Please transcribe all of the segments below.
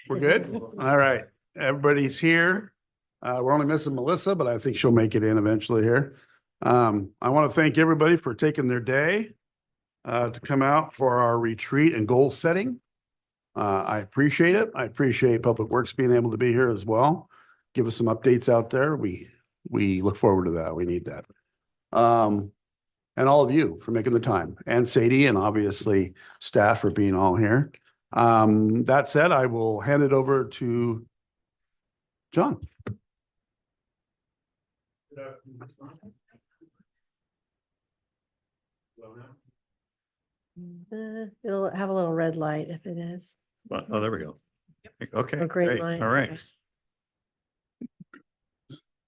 We're good? All right. Everybody's here. We're only missing Melissa, but I think she'll make it in eventually here. I want to thank everybody for taking their day to come out for our retreat and goal setting. I appreciate it. I appreciate Public Works being able to be here as well. Give us some updates out there. We look forward to that. We need that. And all of you for making the time, and Sadie, and obviously staff for being all here. That said, I will hand it over to John. It'll have a little red light if it is. Oh, there we go. Okay, A green great. light. All right. Okay.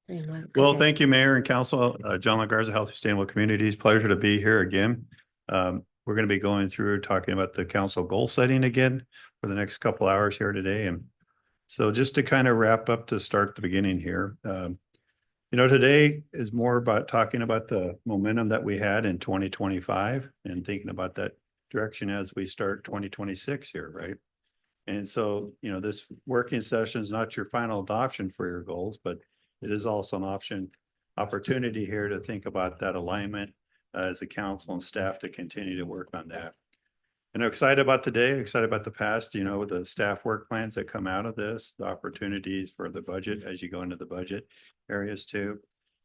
Green light. Well, Okay. thank you, Mayor and Council. John LaGarza, Healthy Sustainable Communities. Pleasure to be here again. We're going to be going through talking about the council goal setting again for the next couple hours here today. And so just to kind of wrap up to start the beginning here, today is more about talking about the momentum that we had in 2025 and thinking about that direction as we start 2026 here, right? And so, this working session is not your final adoption for your goals, but it is also an opportunity here to think about that alignment as a council and staff to continue to work on that. And I'm excited about today, excited about the past, with the staff work plans that come out of this, the opportunities for the budget as you go into the budget areas too.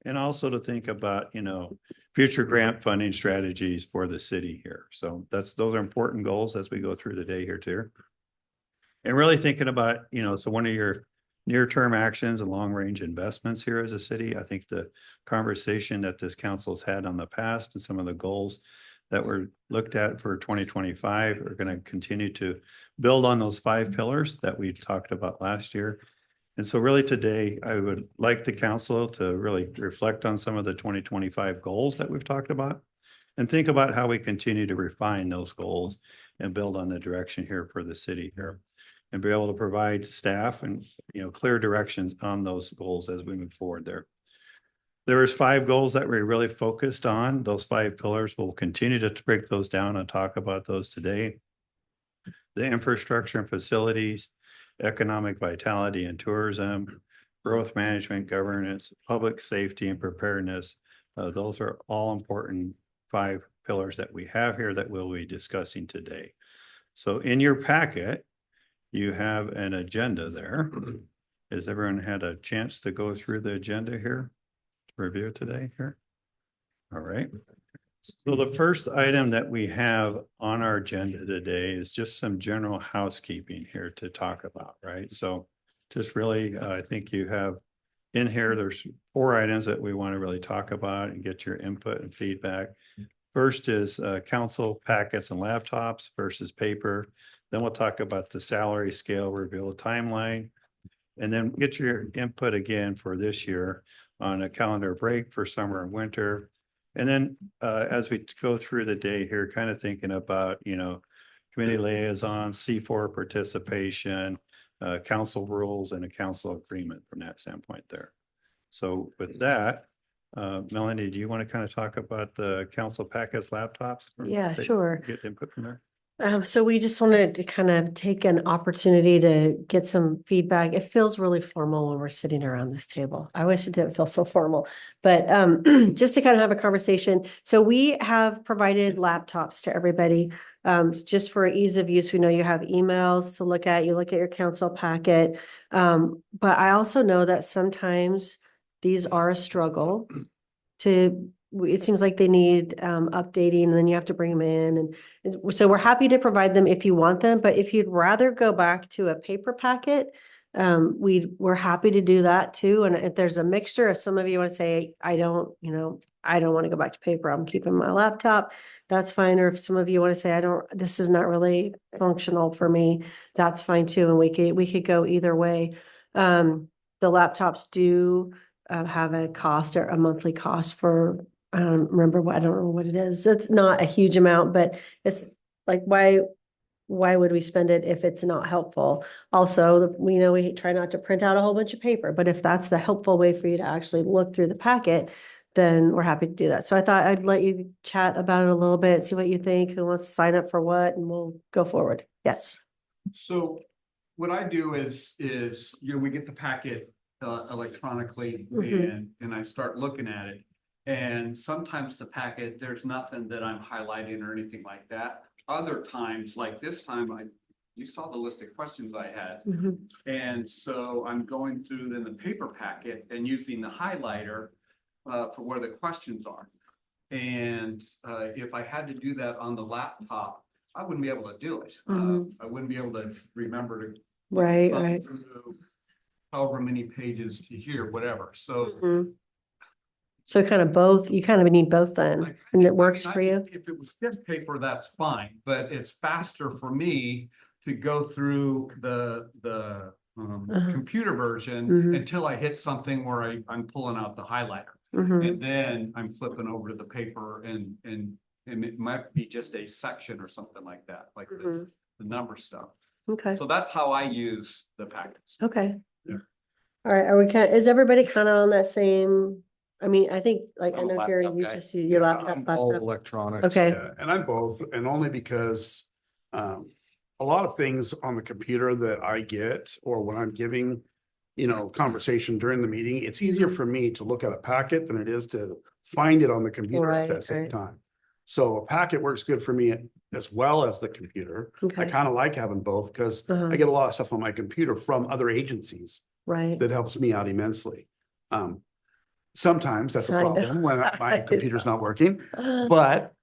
And also to think about, future grant funding strategies for the city here. So those are important goals as we go through the day here too. And really thinking about, so one of your near-term actions and long-range investments here as a city. I think the conversation that this council's had on the past and some of the goals that were looked at for 2025 are going to continue to build on those 5 pillars that we talked about last year. And so really today, I would like the council to really reflect on some of the 2025 goals that we've talked about and think about how we continue to refine those goals and build on the direction here for the city here. And be able to provide staff and, clear directions on those goals as we move forward there. There was 5 goals that we really focused on. Those 5 pillars, we'll continue to break those down and talk about those today. The infrastructure and facilities, economic vitality and tourism, growth management, governance, public safety and preparedness. Those are all important 5 pillars that we have here that we'll be discussing today. So in your packet, you have an agenda there. Has everyone had a chance to go through the agenda here to review today here? All right. So the first item that we have on our agenda today is just some general housekeeping here to talk about, right? So just really, I think you have in here, there's 4 items that we want to really talk about and get your input and feedback. First is council packets and laptops versus paper. Then we'll talk about the salary scale, reveal a timeline, and then get your input again for this year on a calendar break for summer and winter. And then as we go through the day here, kind of thinking about, committee liaison, C4 participation, council rules, and a council agreement from that standpoint there. So with that, Melanie, do you want to kind of talk about the council packets, laptops? Yeah, sure. Get input from there. So we just wanted to kind of take an opportunity to get some feedback. It feels really formal when we're sitting around this table. I wish it didn't feel so formal, but just to kind of have a conversation. So we have provided laptops to everybody just for ease of use. We know you have emails to look at. You look at your council packet. But I also know that sometimes these are a struggle it seems like they need updating, and then you have to bring them in. And so we're happy to provide them if you want them, but if you'd rather go back to a paper packet, we're happy to do that too. And if there's a mixture, if some of you want to say, I don't want to go back to paper, I'm keeping my laptop, that's fine. Or if some of you want to say, this is not really functional for me, that's fine too. And we could go either way. The laptops do have a cost or a monthly cost for, I don't remember what it is. It's not a huge amount, but it's like, why would we spend it if it's not helpful? Also, we try not to print out a whole bunch of paper, but if that's the helpful way for you to actually look through the packet, then we're happy to do that. So I thought I'd let you chat about it a little bit, see what you think, who wants to sign up for what, and we'll go forward. Yes. So what I do is, we get the packet electronically and I start looking at it. And sometimes the packet, there's nothing that I'm highlighting or anything like that. Other times, like this time, you saw the list of questions I had. Mhm. And so I'm going through then the paper packet and using the highlighter for where the questions are. And if I had to do that on the laptop, I wouldn't be able to do it. I wouldn't be able to remember to Right, thumb right. through however many pages to here, whatever. So Mhm. So kind of both, you kind of need both then, and it works for you? If it was fifth paper, that's fine, but it's faster for me to go through the computer version Mhm. until I hit something where I'm pulling out the highlighter. Mhm. And then I'm flipping over to the paper and it might be just a section or something like that, like Mhm. the number stuff. Okay, So that's how I use the packets. okay. Yeah. All right, are we is everybody kind of on that same, I mean, I think, like, I I'm a know Gary, laptop you guy. just use your Yeah, laptop. All laptop. electronics. Okay, Yeah, and I'm both, and only because a lot of things on the computer that I get, or when I'm giving, conversation during the meeting, it's easier for me to look at a packet than it is to find it on the computer at that Right, same right. time. So a packet works good for me as well as the computer. I okay, kind of like having both because Uh-huh. I get a lot of stuff on my computer from other agencies right. that helps me out immensely. Sometimes that's a I know. problem when my computer's not working, but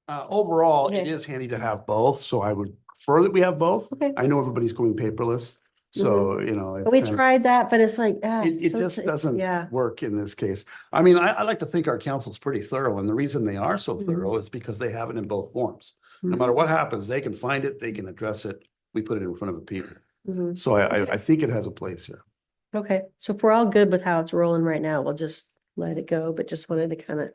overall, it Okay. is handy to have both, so I would prefer that we have both. Okay. I know everybody's going paperless, so, it's We kind of- tried that, but it's like, it so just it's- doesn't yeah. work in this case. I mean, I like to think our council's pretty thorough, and the reason they are so Mhm. thorough is because they have it in both forms. No matter what happens, they can find it, they can address it, we put it in front of the people. Mhm. So I think it has a place here. Okay, so if we're all good with how it's rolling right now, we'll just let it go, but just wanted to kind of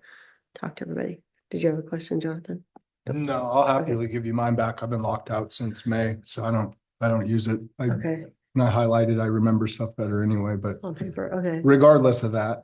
talk to everybody. Did you have a question, Jonathan? No, I'll happily give you mine back. I've been locked out since May, so I don't use it. Okay, When I highlighted, I remember stuff better anyway, but on paper, okay, regardless of that,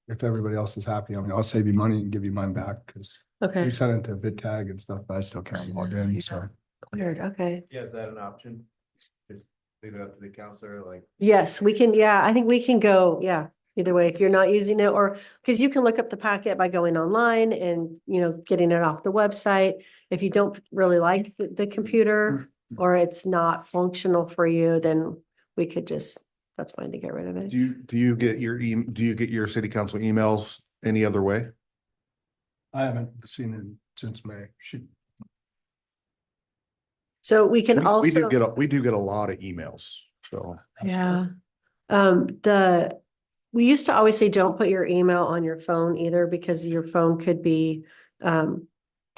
if everybody else is happy, I mean, I'll save you money and give you mine back because okay. we sent it to bid tag and stuff, but I still can't log in, so. Weird, okay. Yeah, is that an option? Just leave it up to the counselor, like. Yes, we can, yeah, I think we can go, yeah, either way, if you're not using it, or, because you can look up the packet by going online and, getting it off the website. If you don't really like the computer, or it's not functional for you, then we could just, that's fine to get rid of it. Do you get your city council emails any other way? I haven't seen it since May. So we can We also. we do get a lot of emails, so. Yeah. We used to always say, don't put your email on your phone either, because your phone could be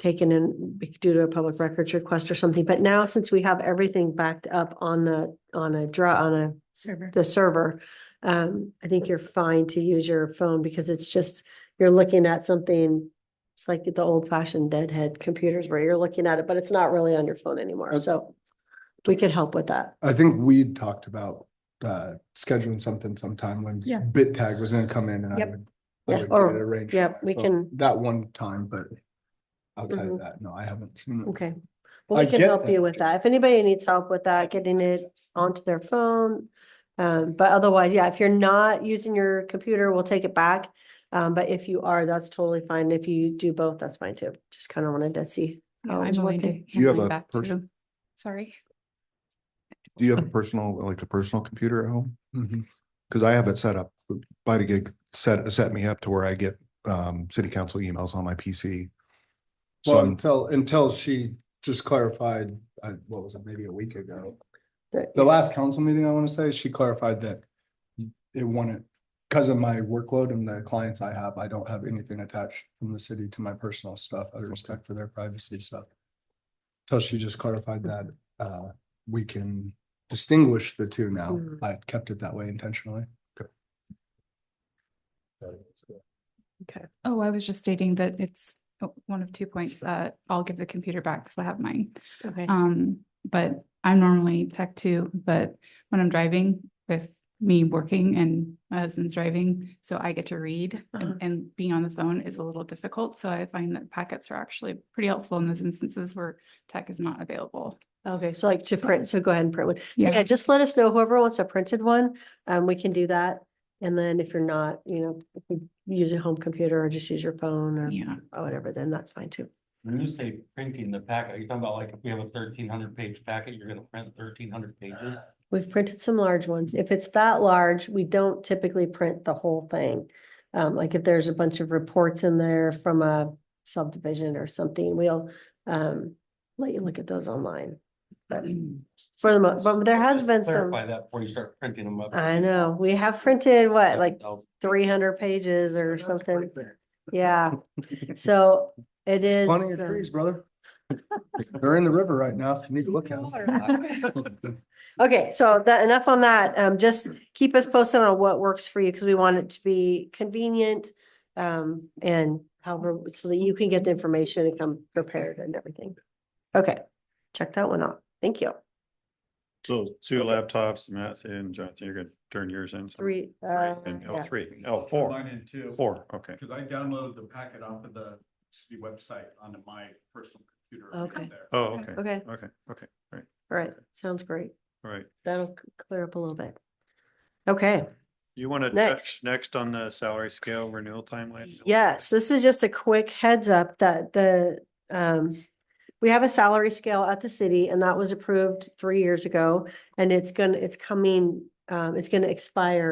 taken in due to a public records request or something. But now, since we have everything backed up on the server, I think you're fine to use your phone, because it's just, you're looking at something. It's like the old fashioned deadhead computers where you're looking at it, but it's not really on your phone anymore. So we could help with that. I think we talked about scheduling something sometime when Yeah. bid tag was gonna come in and Yep. I Yeah, would or- get it arranged. yep, on my we phone. can- That one time, but outside Mhm. of that, no, I haven't seen it. Okay. Well, I we can get help you that. with that. If anybody needs help with that, getting it onto their phone. But otherwise, yeah, if you're not using your computer, we'll take it back. But if you are, that's totally fine. If you do both, that's fine too. Just kind of wanted to see. Yeah, how it I'm was willing to working. Do you have hand mine a back person- too. Sorry. Do you have a personal computer at home? Mhm. Cause I have it set up, by the gig, set me up to where I get city council emails on my PC. So Well, until she just clarified, what was it, maybe a week ago? But- The last council meeting, I want to say, she clarified that it wouldn't, because of my workload and the clients I have, I don't have anything attached from the city to my personal stuff. Out of respect for their privacy stuff. Till she just clarified that we can distinguish the two now. Mhm. I kept it that way intentionally. Okay. Oh, I was just stating that it's one of 2 points that I'll give the computer back because I have mine. Okay. But I'm normally tech too, but when I'm driving with me working and my husband's driving, so I get to read and being on the phone is a little difficult. So I find that packets are actually pretty helpful in those instances where tech is not available. Okay, so like to print, so go ahead and print one. So Yeah. yeah, just let us know, whoever wants a printed one, we can do that. And then if you're not, if you use a home computer or just use your phone Yeah. or whatever, then that's fine too. When you say printing the packet, are you talking about like if we have a 1,300 page packet, you're gonna print 1,300 pages? We've printed some large ones. If it's that large, we don't typically print the whole thing. Like if there's a bunch of reports in there from a subdivision or something, we'll let you look at those online. But for the most, but there has Just been some, Clarify that before you start printing them up. I know, we have printed what, like 7,000. 300 pages or something. Yeah, so it is. Plenty of trees, brother. They're in the river right now, if you need to look at them. Okay, so that, enough on that. Just keep us posted on what works for you, because we want it to be convenient. And however, so that you can get the information and come prepared and everything. Okay, check that one out. Thank you. So 2 laptops, Matt and Jonathan, you're gonna turn yours in? so- 3, Right, and, yeah. 3. Oh, Turn 4. Mine in too. 4, okay. Because I downloaded the packet off of the city website onto my personal computer. right Okay. there. Oh, okay. Okay, Okay, right, all right, sounds great. all right. That'll clear up a little bit. Okay. You want to Next. touch next on the salary scale renewal timeline? Yes, this is just a quick heads up that we have a salary scale at the city, and that was approved 3 years ago. And it's gonna expire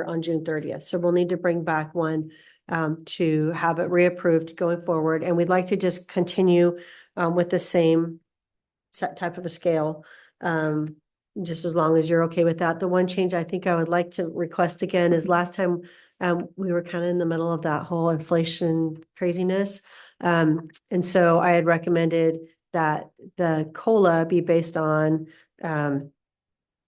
on June 30th. So we'll need to bring back one to have it reapproved going forward. And we'd like to just continue with the same set type of a scale. Just as long as you're okay with that. The one change I think I would like to request again is last time we were kind of in the middle of that whole inflation craziness. And so I had recommended that the COLA be based on, I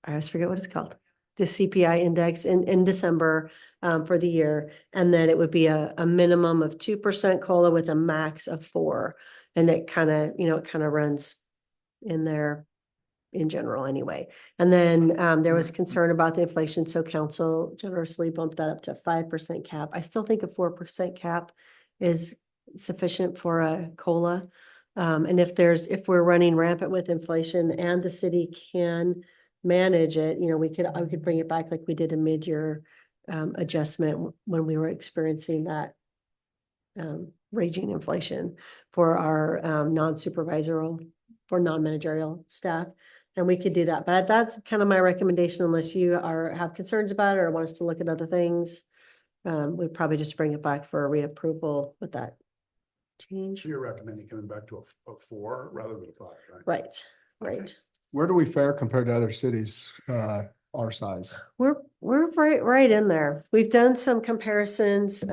always forget what it's called, the CPI index in December for the year. And then it would be a minimum of 2% COLA with a max of 4%. And it kind of, it kind of runs in there in general anyway. And then there was concern about the inflation, so council generously bumped that up to 5% cap. I still think a 4% cap is sufficient for a COLA. And if we're running rampant with inflation and the city can manage it, I could bring it back like we did a mid-year adjustment when we were experiencing that raging inflation for our non-managerial staff. And we could do that, but that's kind of my recommendation, unless you have concerns about it or want us to look at other things. We'd probably just bring it back for a reapproval with that change. So you're recommending coming back to a 4 rather than a 5, right? Right, right. Where do we fare compared to other cities, our size? We're right in there. We've done some comparisons.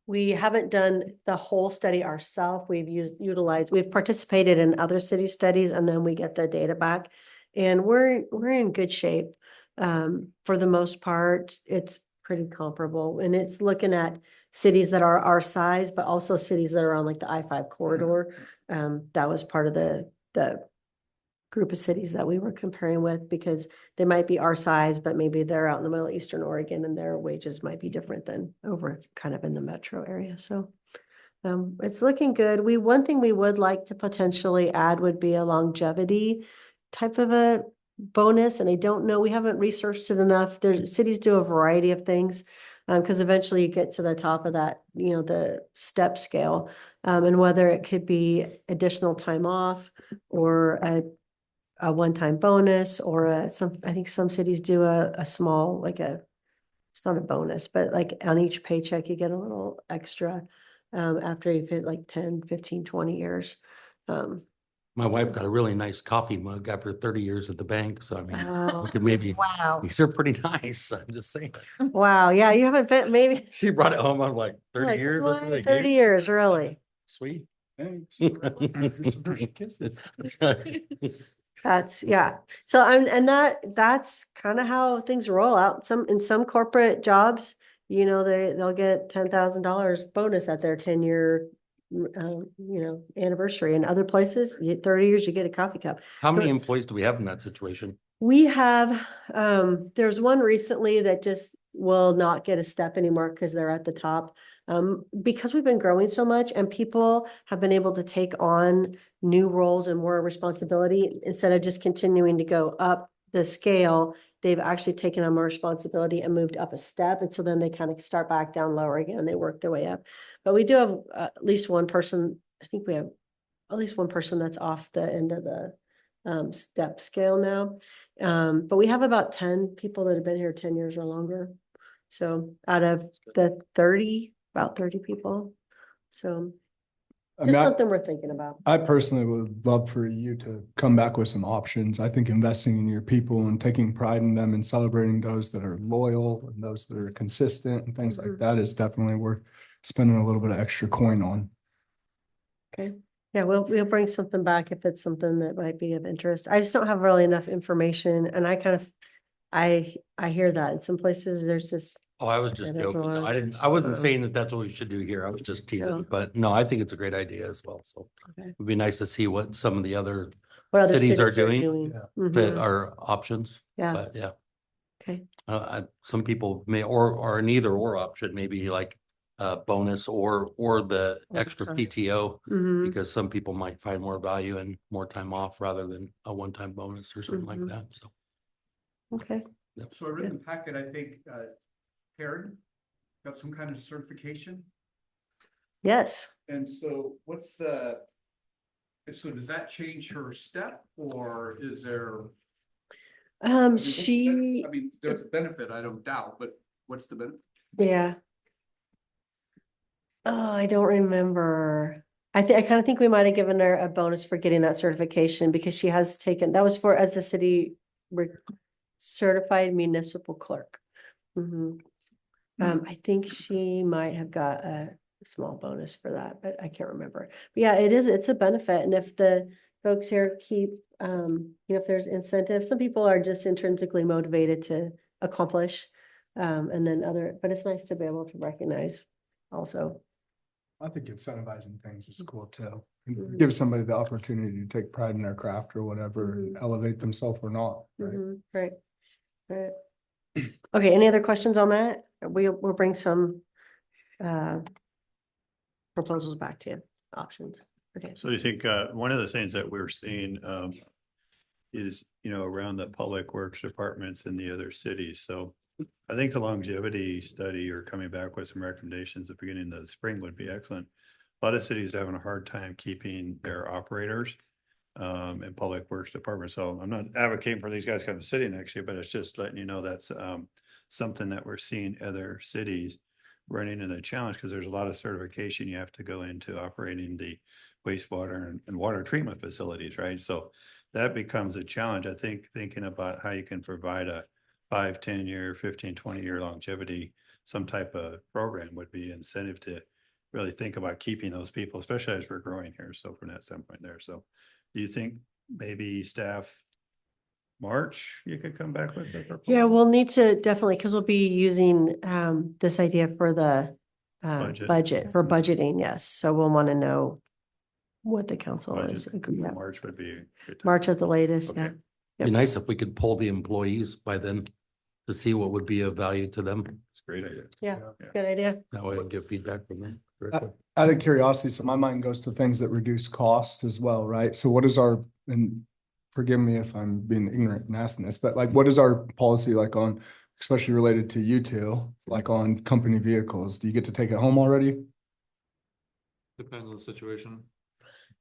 We haven't done the whole study ourselves. We've participated in other city studies, and then we get the data back. And we're in good shape. For the most part, it's pretty comparable. And it's looking at cities that are our size, but also cities that are on like the I-5 corridor. That was part of the group of cities that we were comparing with, because they might be our size, but maybe they're out in the middle of Eastern Oregon and their wages might be different than over kind of in the metro area. So it's looking good. One thing we would like to potentially add would be a longevity type of a bonus. And I don't know, we haven't researched it enough. Cities do a variety of things, because eventually you get to the top of that, the step scale, and whether it could be additional time off or a one-time bonus, or I think some cities do a small, it's not a bonus, but like on each paycheck, you get a little extra after you've hit like 10, 15, 20 years. My wife got a really nice coffee mug after 30 years at the bank, so I mean, Oh, we could maybe, wow. these are pretty nice, I'm just saying. Wow. Yeah. You haven't been, maybe She brought it home, I was like, 30 like, years? That's what they 30 gave? years, really. Sweet. Thanks. Yeah. So and that's kind of how things roll out. In some corporate jobs, they'll get $10,000 bonus at their 10-year anniversary. In other places, 30 years, you get a coffee cup. How many it's- employees do we have in that situation? We have, there's one recently that just will not get a step anymore because they're at the top. Because we've been growing so much and people have been able to take on new roles and more responsibility instead of just continuing to go up the scale, they've actually taken on more responsibility and moved up a step. And so then they kind of start back down lower again and they work their way up. But we do have at least one person, I think we have at least one person that's off the end of the step scale now. But we have about 10 people that have been here 10 years or longer. So out of the 30, about 30 people. So I just mean, something we're thinking about. I personally would love for you to come back with some options. I think investing in your people and taking pride in them and celebrating those that are loyal and those that are consistent and things like Mhm. that is definitely worth spending a little bit of extra coin on. Okay. Yeah, we'll bring something back if it's something that might be of interest. I just don't have really enough information and I kind of, I hear that in some places there's just, Oh, I was just I don't joking. No, know. I wasn't Uh, saying that that's what we should do here. I was just No. teasing, but no, I think it's a great idea as well. So Okay. it'd be nice to see what some of the other What other cities are cities doing Yeah. that Mhm. are options. Yeah, But yeah, okay. some people may, or an either or option, maybe like a bonus or the extra Overtime. PTO. Mhm. Because some people might find more value in more time off rather than a one-time bonus or something Mhm. like that. So. Okay. So I read in the packet, I think, Karen got some kind of certification. Yes. And so so does that change her step or is there? I mean, what's the She, benefit? I mean, there's a benefit, I don't doubt, but what's the benefit? yeah. Oh, I don't remember. I kind of think we might have given her a bonus for getting that certification because she has taken, that was for as the city certified municipal clerk. Mhm. I think she might have got a small bonus for that, but I can't remember. But yeah, it's a benefit. And if the folks here keep, if there's incentives, some people are just intrinsically motivated to accomplish. And then but it's nice to be able to recognize also. I think incentivizing things is cool too. Mhm. Give somebody the opportunity to take pride in their craft or whatever and Mhm. elevate themselves or not, right? Right, right. Okay, any other questions on that? We'll bring some proposals back to you, options. Okay. So do you think, one of the things that we're seeing, is, around the public works departments in the other cities. So I think the longevity study or coming back with some recommendations at the beginning of the spring would be excellent. A lot of cities are having a hard time keeping their operators in public works department. So I'm not advocating for these guys to come to the city next year, but it's just letting you know that's something that we're seeing other cities running into a challenge because there's a lot of certification you have to go into operating the wastewater and water treatment facilities, right? So that becomes a challenge. I think thinking about how you can provide a 5, 10-year, 15, 20-year longevity, some type of program would be incentive to really think about keeping those people, especially as we're growing here. So from that standpoint there. So do you think maybe staff March, you could come back with that? Yeah, we'll need to definitely, because we'll be using this idea for the budget for budgeting, yes. So we'll want to know what the council is. Yeah. March would be. a good time. March at the latest, yeah. Okay. Be nice if we could pull the employees by then to see what would be of value to them. It's a great idea. Yeah, Yeah. good idea. That way I can get feedback from them. directly. Out of curiosity, so my mind goes to things that reduce cost as well, right? So what is our, and forgive me if I'm being ignorant and asking this, but like, what is our policy like on, especially related to you two, like on company vehicles? Do you get to take it home already? Depends on the situation.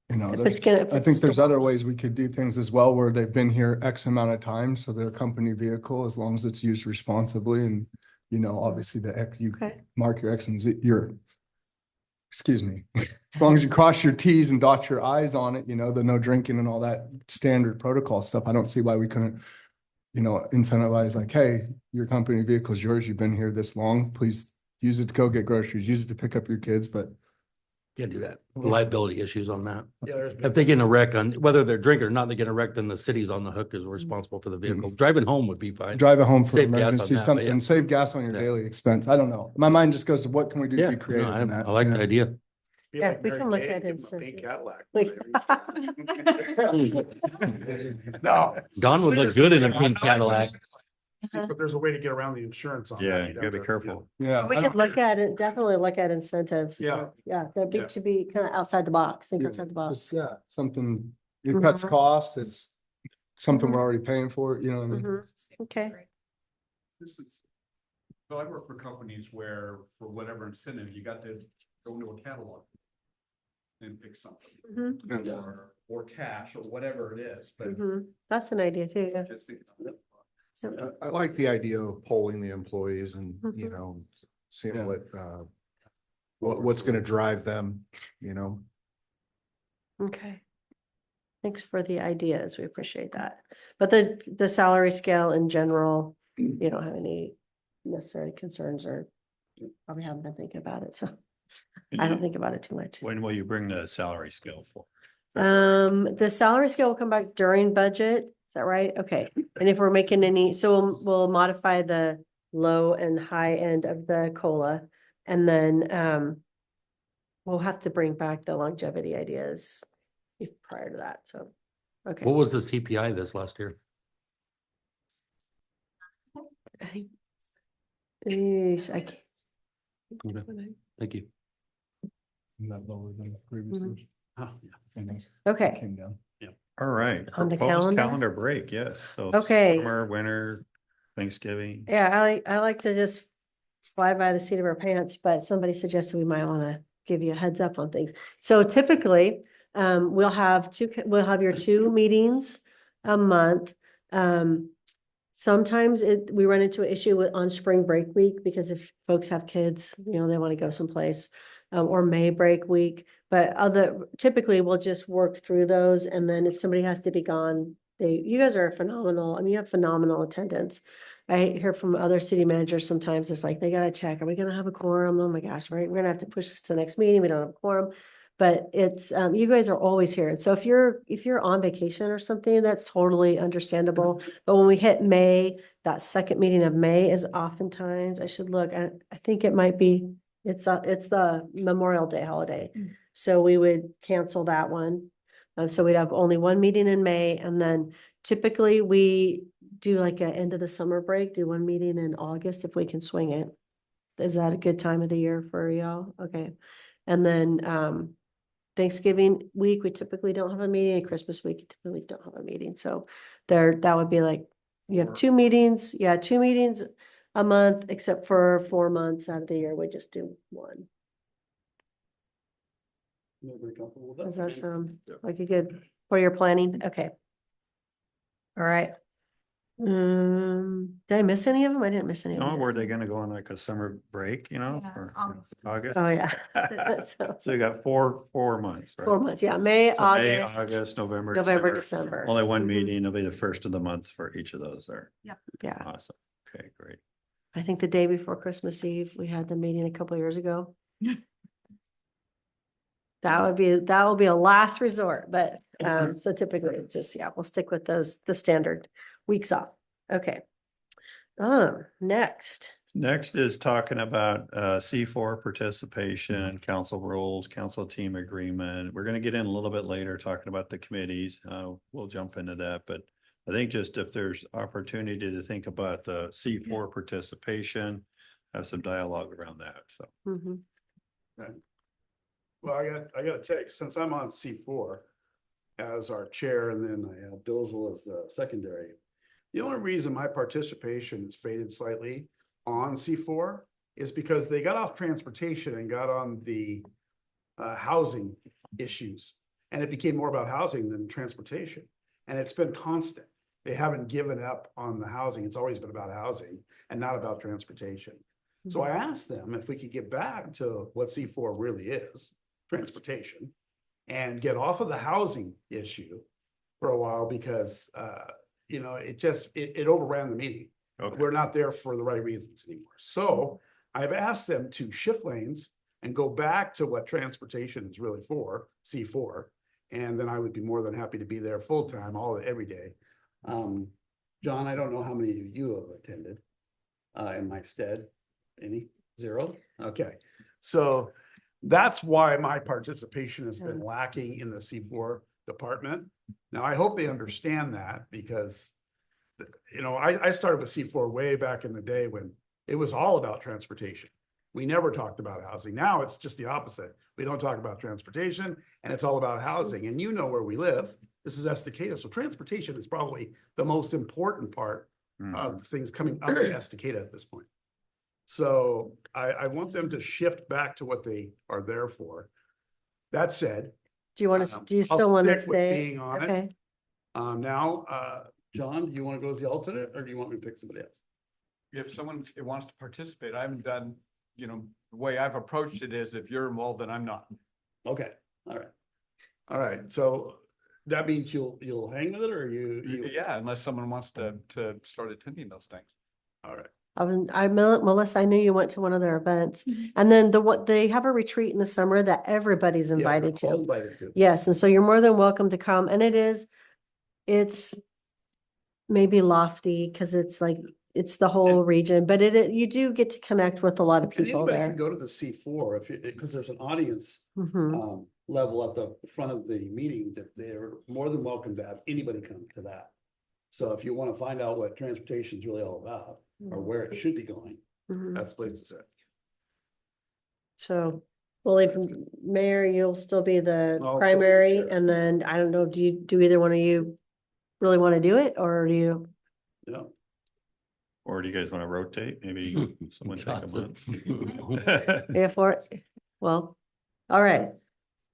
You know, If there's- it's gonna, if I it's think there's still- other ways we could do things as well where they've been here X amount of time, so their company vehicle, as long as it's used responsibly and, obviously the X, you Okay. mark your X and Z, excuse me, as long as you cross your Ts and dot your Is on it, the no drinking and all that standard protocol stuff, I don't see why we couldn't, incentivize like, hey, your company vehicle is yours, you've been here this long, please use it to go get groceries, use it to pick up your kids, but Can't do that. Liability issues on that. If they get in a wreck on, whether they're drinking or not, they get in a wreck, then the city's on the hook because we're responsible for the vehicle. Driving home would be fine. drive it home for Save gas on emergency, that, but something, yeah. save gas on your Yeah. daily expense. I don't know. My mind just goes to what can we do to Yeah, be creative no, in that? I like the Yeah. idea. Be Yeah, like we Mary can look Kay, at give it, them a pink so- Cadillac. Like- No. Don would look good in a pink Cadillac. but there's a way to get around the insurance on that. Yeah, You'd you have gotta be to, careful. Yeah. We I could don't- look at it, definitely look at incentives. Yeah. Yeah, that'd be Yeah. to be kind of outside the box, think Yeah, outside the box. just, yeah, something, it cuts Mhm. costs, it's something Mhm. we're already paying for, you know what I mean? Mhm. Okay. This is, so I work for companies where for whatever incentive, you got to go into a catalog and pick something. Mhm. Or cash or whatever it is, but Mhm. That's an idea too, yeah. just think of it. So, I like the idea of polling the employees and, you Mhm. know, seeing Yeah. what's gonna drive them, you know? okay. Thanks for the ideas. We appreciate that. But the salary scale in general, you don't have any necessary concerns or you probably haven't been thinking about it, so I don't think about it too much. When will you bring the salary scale for? The salary scale will come back during budget. Is that right? Okay. And if we're making any, so we'll modify the low and high end of the COLA. And then, we'll have to bring back the longevity ideas if prior to that. So, okay. What was the CPI this last year? I think- Eesh, I can't. Okay. Thank you. Not lower than previous Mhm. years. Oh, yeah. And then it Okay, came down. All right, On the proposed calendar? calendar break, yes, so. Okay. Summer, winter, Thanksgiving. yeah, I like to just fly by the seat of our pants, but somebody suggested we might want to give you a heads up on things. So typically, we'll have your 2 meetings a month. Sometimes we run into an issue on spring break week because if folks have kids, you know, they want to go someplace. Or May break week, but typically we'll just work through those. And then if somebody has to be gone, you guys are phenomenal. I mean, you have phenomenal attendance. I hear from other city managers sometimes it's like, they gotta check, are we gonna have a quorum? Oh my gosh, right? We're gonna have to push this to the next meeting. We don't have a quorum. But it's, you guys are always here. And so if you're on vacation or something, that's totally understandable. But when we hit May, that second meeting of May is oftentimes, I should look, I think it might be, it's the Memorial Day holiday. So we would cancel that one. So we'd have only 1 meeting in May, and then typically we do like a end of the summer break, do 1 meeting in August if we can swing it. Is that a good time of the year for y'all? Okay. And then Thanksgiving week, we typically don't have a meeting, and Christmas week, we typically don't have a meeting. So that would be like, you have 2 meetings, 2 meetings a month, except for 4 months out of the year, we just do 1. Does that sound like a good, for your planning? Okay. All right. Did I miss any of them? I didn't miss any of No, them. were they gonna go on like a summer break, you know, Yeah, or August. August? Oh, yeah. So, So you got four months, right? 4 months, yeah, May, So May, August, August, November, November, December. December. Only one Mhm. meeting, it'll be the first of the months for each of those there. Yeah, Awesome. Okay, great. I think the day before Christmas Eve, we had the meeting a couple years ago. That will be a last resort, but, so typically it's just, we'll stick with the standard weeks off. Okay. Next. Next is talking about C4 participation, council rules, council team agreement. We're gonna get in a little bit later talking about the committees. We'll jump into that, but I think just if there's opportunity to think about the C4 participation, have some dialogue around that, so. Mhm. Well, I got to take, since I'm on C4 as our chair, and then I have Dozel as the secondary. The only reason my participation has faded slightly on C4 is because they got off transportation and got on the housing issues. And it became more about housing than transportation. And it's been constant. They haven't given up on the housing. It's always been about housing and not about transportation. So I asked them if we could get back to what C4 really is, transportation, and get off of the housing issue for a while because, you know, it overran the meeting. Okay. We're not there for the right reasons anymore. So I've asked them to shift lanes and go back to what transportation is really for, C4. And then I would be more than happy to be there full time, every day. John, I don't know how many of you have attended in my stead. Any? 0? Okay. So that's why my participation has been lacking in the C4 department. Now, I hope they understand that because you know, I started with C4 way back in the day when it was all about transportation. We never talked about housing. Now it's just the opposite. We don't talk about transportation and it's all about housing. And you know where we live. This is Estacada. So transportation is probably the most important part of things coming up in Estacada at this point. So I want them to shift back to what they are there for. That said, Do you want to, do you I'll still want to stick with stay? being on it. Okay, John, do you want to go as the alternate or do you want me to pick somebody else? If someone wants to participate, I haven't done, you know, the way I've approached it is if you're involved, then I'm not. Okay, all right. All right, so that means you'll hang with it or you? Yeah, unless someone wants to start attending those things. All right. Melissa, I knew you went to one of their events. And then they have a retreat in the summer that everybody's Yeah, invited all to. invited to. Yes, and so you're more than welcome to come. And it's maybe lofty because it's like, it's the whole region, but you do get to connect with a lot of And people anybody there. can go to the C4 because there's an audience Mhm. level at the front of the meeting that they're more than welcome to have anybody come to that. So if you want to find out what transportation is really all about or where it should be going, Mhm. that's the place to sit. So, well, if Mayor, you'll still be the I'll still be the primary, chair. and then I don't know, do either one of you really want to do it, or do you? Yeah. Or do you guys want to rotate? Maybe someone take a Johnson. month? Yeah, well, all right.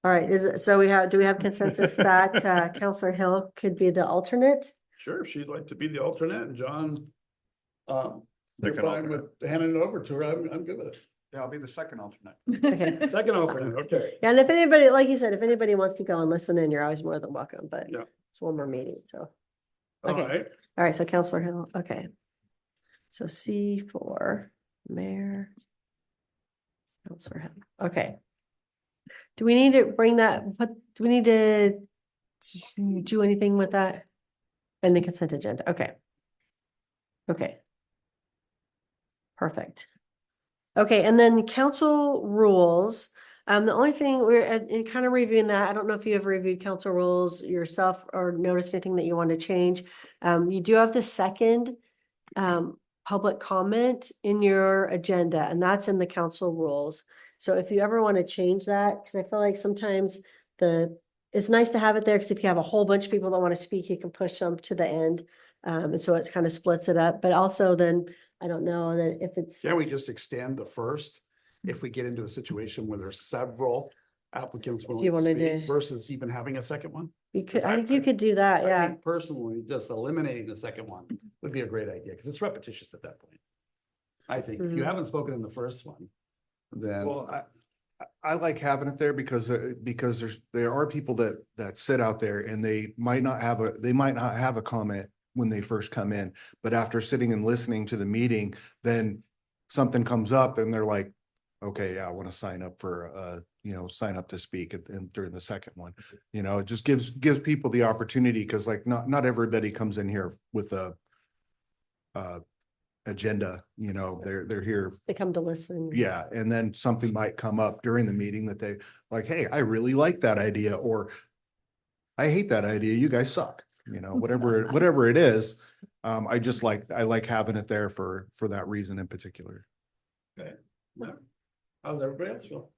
All right, do we have consensus that Counselor Hill could be the alternate? Sure, if she'd like to be the alternate and John, you're Second fine with handing it over to her. I'm good with it. Yeah, I'll be the second alternate. Okay. Second alternate, okay. Yeah, and if anybody, like you said, if anybody wants to go and listen in, you're always more than welcome, but Yeah. it's one more meeting, so. All Okay. right. All right, so Counselor Hill, okay. So C4, Mayor. Counselor Hill, okay. Do we need to bring that, do we need to do anything with that? In the consent agenda, okay. Okay. Perfect. Okay, and then council rules. The only thing we're in kind of reviewing that, I don't know if you have reviewed council rules yourself or noticed anything that you want to change. You do have the second public comment in your agenda, and that's in the council rules. So if you ever want to change that, because I feel like sometimes it's nice to have it there, because if you have a whole bunch of people that want to speak, you can push them to the end. And so it kind of splits it up, but also then I don't know that if it's. Can we just extend the first if we get into a situation where there's several applicants willing to wanted speak to- versus even having a second one? You could, Because I think you could do that, I yeah. think personally, just eliminating the second one would be a great idea because it's repetitious at that point. I think if you Mhm. haven't spoken in the first one, then. Well, I like having it there because there are people that sit out there and they might not have a comment when they first come in, but after sitting and listening to the meeting, then something comes up and they're like, okay, yeah, I want to sign up for, sign up to speak during the second one. It just gives people the opportunity because like not everybody comes in here with a agenda, they're here. They come to listen. Yeah, and then something might come up during the meeting that they like, hey, I really like that idea, or I hate that idea, you guys suck, whatever it is. I like having it there for that reason in particular. Okay. Yeah. How's everybody else feel?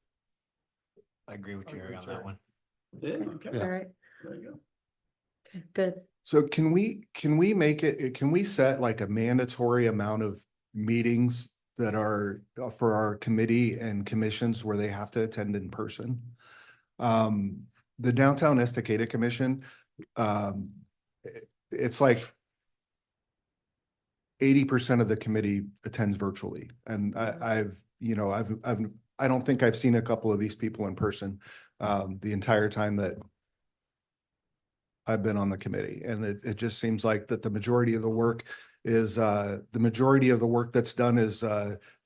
I agree with Jerry on that one. Yeah, okay. All right, There you go. okay, good. So can we set like a mandatory amount of meetings that are for our committee and commissions where they have to attend in person? The Downtown Estacada Commission, it's like 80% of the committee attends virtually. And I don't think I've seen a couple of these people in person the entire time that I've been on the committee. And it just seems like that the majority of the work that's done is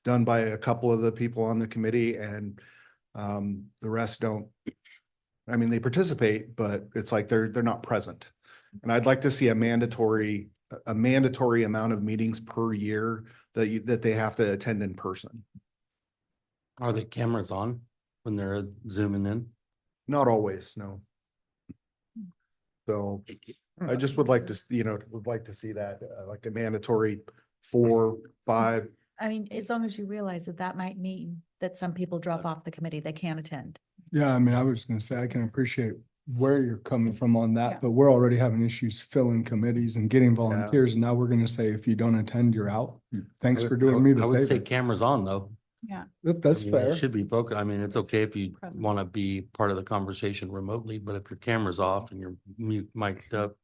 done by a couple of the people on the committee, and the rest don't. I mean, they participate, but it's like they're not present. And I'd like to see a mandatory amount of meetings per year that they have to attend in person. Are the cameras on when they're zooming in? Not always, no. So I just would like to, would like to see that, like a mandatory 4, 5. I mean, as long as you realize that that might mean that some people drop off the committee, they can't attend. Yeah, I mean, I was gonna say, I can appreciate where you're coming from on Yeah. that, but we're already having issues filling committees and getting volunteers. And now we're gonna say, if you don't attend, you're out. Thanks for doing me the I would say favor. cameras on though. Yeah. That's I mean, fair. It should be focused. I mean, it's okay if you Present. want to be part of the conversation remotely, but if your camera's off and you're mic'd up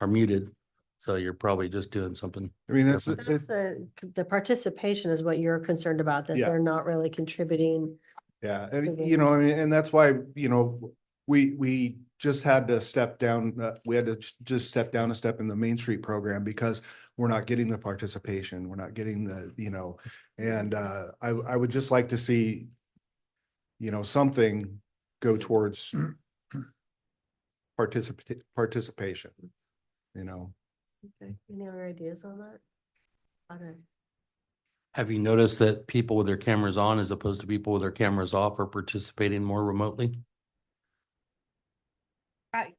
or muted, so you're probably just doing something. I mean, That's the participation is what you're concerned about, that Yeah. they're not really contributing. Yeah, to and the- I mean, and that's why, we just had to step down, we had to just step down a step in the Main Street program because we're not getting the participation, we're not getting the, and I would just like to see, something go towards participation, Okay, any other ideas on that? Okay. Have you noticed that people with their cameras on as opposed to people with their cameras off are participating more remotely?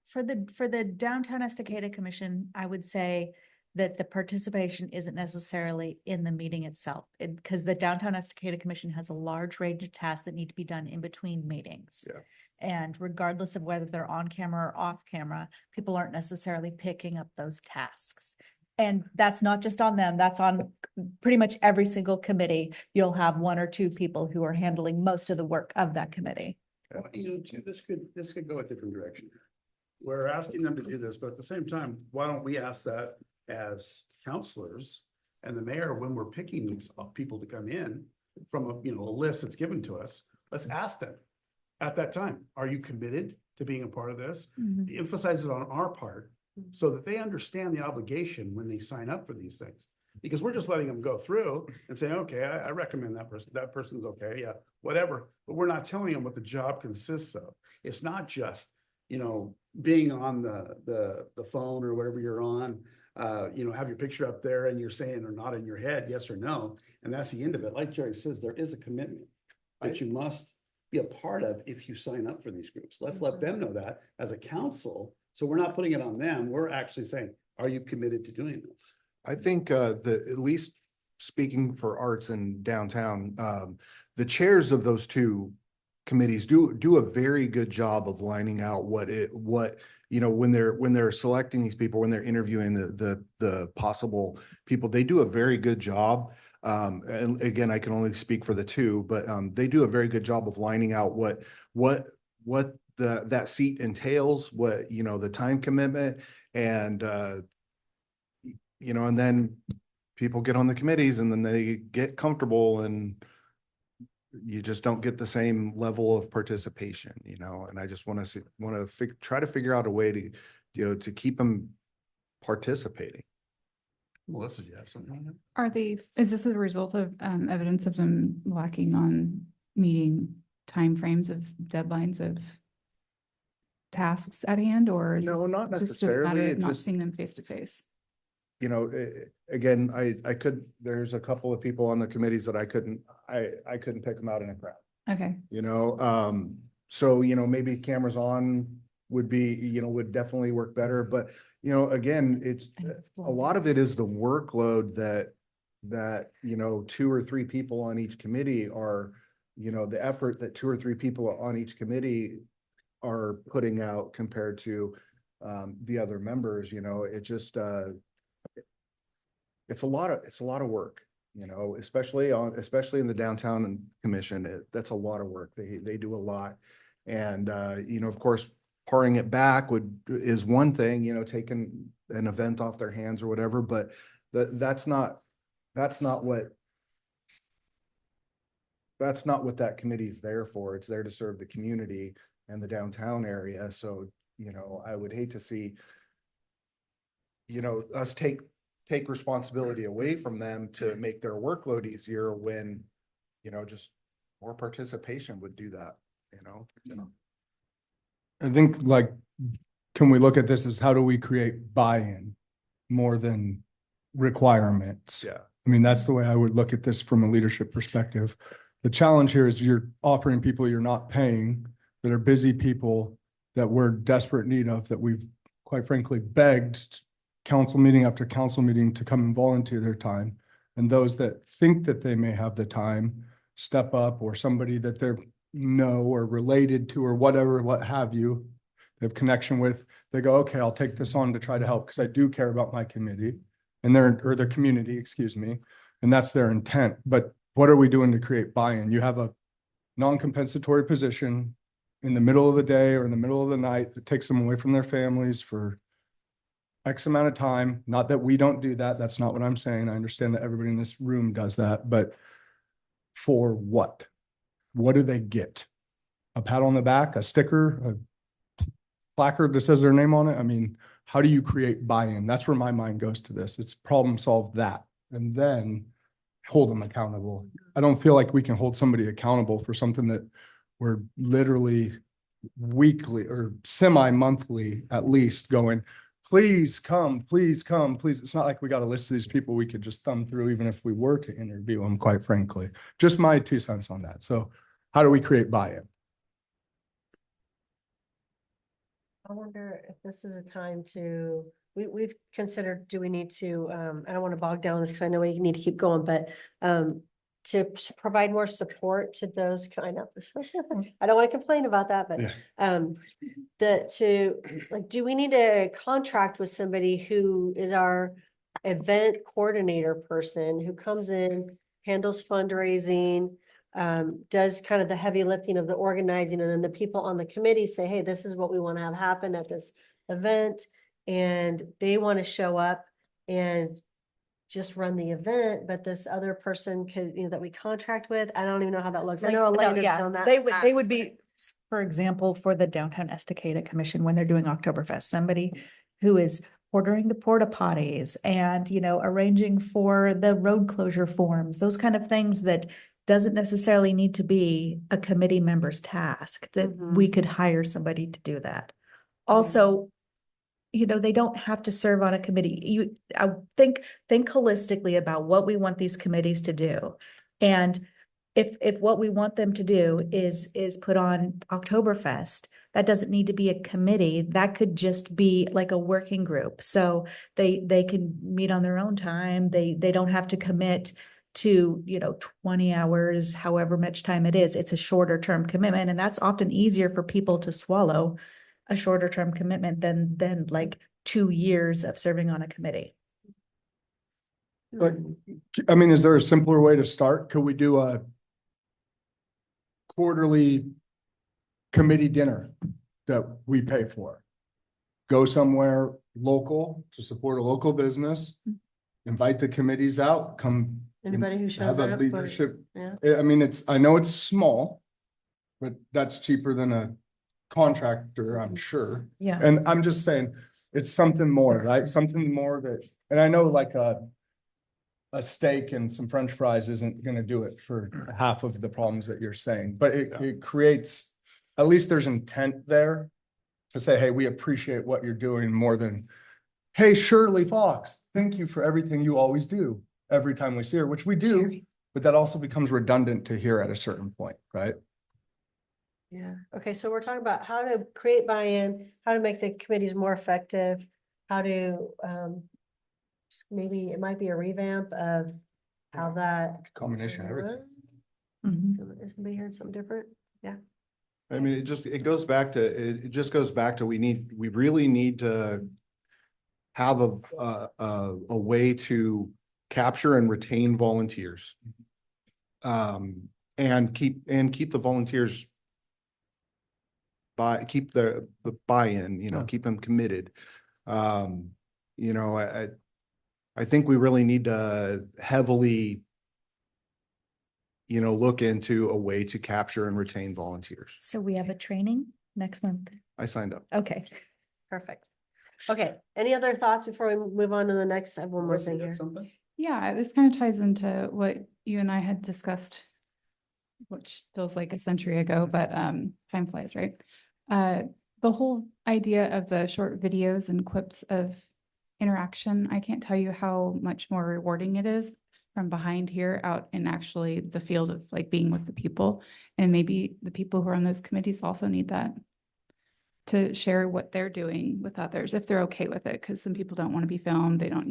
For the Downtown Estacada Commission, I would say that the participation isn't necessarily in the meeting itself. Because the Downtown Estacada Commission has a large range of tasks that need to be done in between meetings. Yeah. And regardless of whether they're on camera or off camera, people aren't necessarily picking up those tasks. And that's not just on them, that's on pretty much every single committee. You'll have 1 or 2 people who are handling most of the work of that committee. Too, this could go a different direction. We're asking them to do this, but at the same time, why don't we ask that as counselors and the mayor, when we're picking these people to come in from a list that's given to us, let's ask them at that time, are you committed to being a part of this? Emphasize it on our part so that they understand the obligation when they sign up for these things. Because we're just letting them go through and saying, okay, I recommend that person's okay, yeah, whatever. But we're not telling them what the job consists of. It's not just, being on the phone or whatever you're on, have your picture up there and you're saying or not in your head, yes or no. And that's the end of it. Like Jerry says, there is a commitment that you must be a part of if you sign up for these groups. Let's let them know that as a council. So we're not putting it on them. We're actually saying, are you committed to doing this? I think at least speaking for arts in downtown, the chairs of those 2 committees do a very good job of lining out when they're selecting these people, when they're interviewing the possible people, they do a very good job. And again, I can only speak for the 2, but they do a very good job of lining out what that seat entails, what the time commitment, and and then people get on the committees and then they get comfortable and you just don't get the same level of participation, and I just want to try to figure out a way to keep them participating. Melissa, do you have something on that? Is this a result of evidence of them lacking on meeting timeframes of deadlines of tasks at hand, or is No, this not just a necessarily. matter of It not just- seeing them face to face? Again, there's a couple of people on the committees that I couldn't pick them out in a crowd, Okay, so, maybe cameras on would be, would definitely work better, but, again, I know it's a lot of it is the workload that 2 or 3 people on each committee are, the effort that 2 or 3 people on each committee are putting out compared to the other members, it just it's a lot of work, especially in the downtown commission. That's a lot of work. They do a lot. And of course, paring it back is one thing, taking an event off their hands or whatever, but that's not what that committee's there for. It's there to serve the community and the downtown area. So, I would hate to see, us take responsibility away from them to make their workload easier when, just more participation would do that, I think can we look at this as how do we create buy-in more than requirements? Yeah. I mean, that's the way I would look at this from a leadership perspective. The challenge here is you're offering people you're not paying, that are busy people that we're desperate need of, that we've quite frankly, begged council meeting after council meeting to come and volunteer their time. And those that think that they may have the time, step up, or somebody that they're know or related to or whatever, what have you, they have connection with, they go, okay, I'll take this on to try to help because I do care about my committee and their community, excuse me. And that's their intent. But what are we doing to create buy-in? You have a non-compensatory position in the middle of the day or in the middle of the night that takes them away from their families for X amount of time. Not that we don't do that. That's not what I'm saying. I understand that everybody in this room does that, but for what? What do they get? A pat on the back, a sticker, a placard that says their name on it? I mean, how do you create buy-in? That's where my mind goes to this. It's problem solve that and then hold them accountable. I don't feel like we can hold somebody accountable for something that we're literally weekly or semi-monthly at least going, please come, please come, please. It's not like we got a list of these people we could just thumb through even if we were to interview them, quite frankly. Just my 2 cents on that. So how do we create buy-in? I wonder if this is a time to, we've considered, do we need to, I don't want to bog down this because I know we need to keep going, but to provide more support to those kind of, I don't want to complain about that, but do we need to contract with somebody who is our event coordinator person who comes in, handles fundraising, does kind of the heavy lifting of the organizing, and then the people on the committee say, hey, this is what we want to have happen at this event, and they want to show up and just run the event, but this other person could, that we contract with, I don't even know how that looks. I know Like, no, Elena's yeah, done that. they would be, for example, for the Downtown Estacada Commission, when they're doing Oktoberfest, somebody who is ordering the porta potties and, arranging for the road closure forms, those kind of things that doesn't necessarily need to be a committee member's task, that we could hire somebody to do that. Also, they don't have to serve on a committee. I think holistically about what we want these committees to do. And if what we want them to do is put on Oktoberfest, that doesn't need to be a committee. That could just be like a working group. So they can meet on their own time. They don't have to commit to 20 hours, however much time it is. It's a shorter term commitment, and that's often easier for people to swallow, a shorter term commitment than like 2 years of serving on a committee. But I mean, is there a simpler way to start? Could we do a quarterly committee dinner that we pay for? Go somewhere local to support a local business, invite the committees out, come. Anybody who shows Have a up, leadership. yeah. I mean, I know it's small, but that's cheaper than a contractor, I'm sure. Yeah. And I'm just saying, it's something more, right? Something more that, and I know like a steak and some French fries isn't gonna do it for half of the problems that you're saying, but it creates, at least there's intent there to say, hey, we appreciate what you're doing more than, hey, Shirley Fox, thank you for everything you always do every time we see her, which we do, but that also becomes redundant to hear at a certain point, right? Yeah. Okay. So we're talking about how to create buy-in, how to make the committees more effective, how to, maybe it might be a revamp of how that. Combination of everything. Is somebody hearing something different? Yeah. I mean, it just goes back to, we really need to have a way to capture and retain volunteers. And keep the volunteers keep the buy-in, keep them committed. I think we really need to heavily, look into a way to capture and retain volunteers. So we have a training next month. I signed up. Okay. Perfect. Okay. Any other thoughts before we move on to the next? I have one more thing here. Yeah, this kind of ties into what you and I had discussed, which feels like a century ago, but time flies, right? The whole idea of the short videos and quips of interaction, I can't tell you how much more rewarding it is from behind here out in actually the field of like being with the people. And maybe the people who are on those committees also need that. to share what they're doing with others, if they're okay with it, because some people don't want to be filmed, they don't,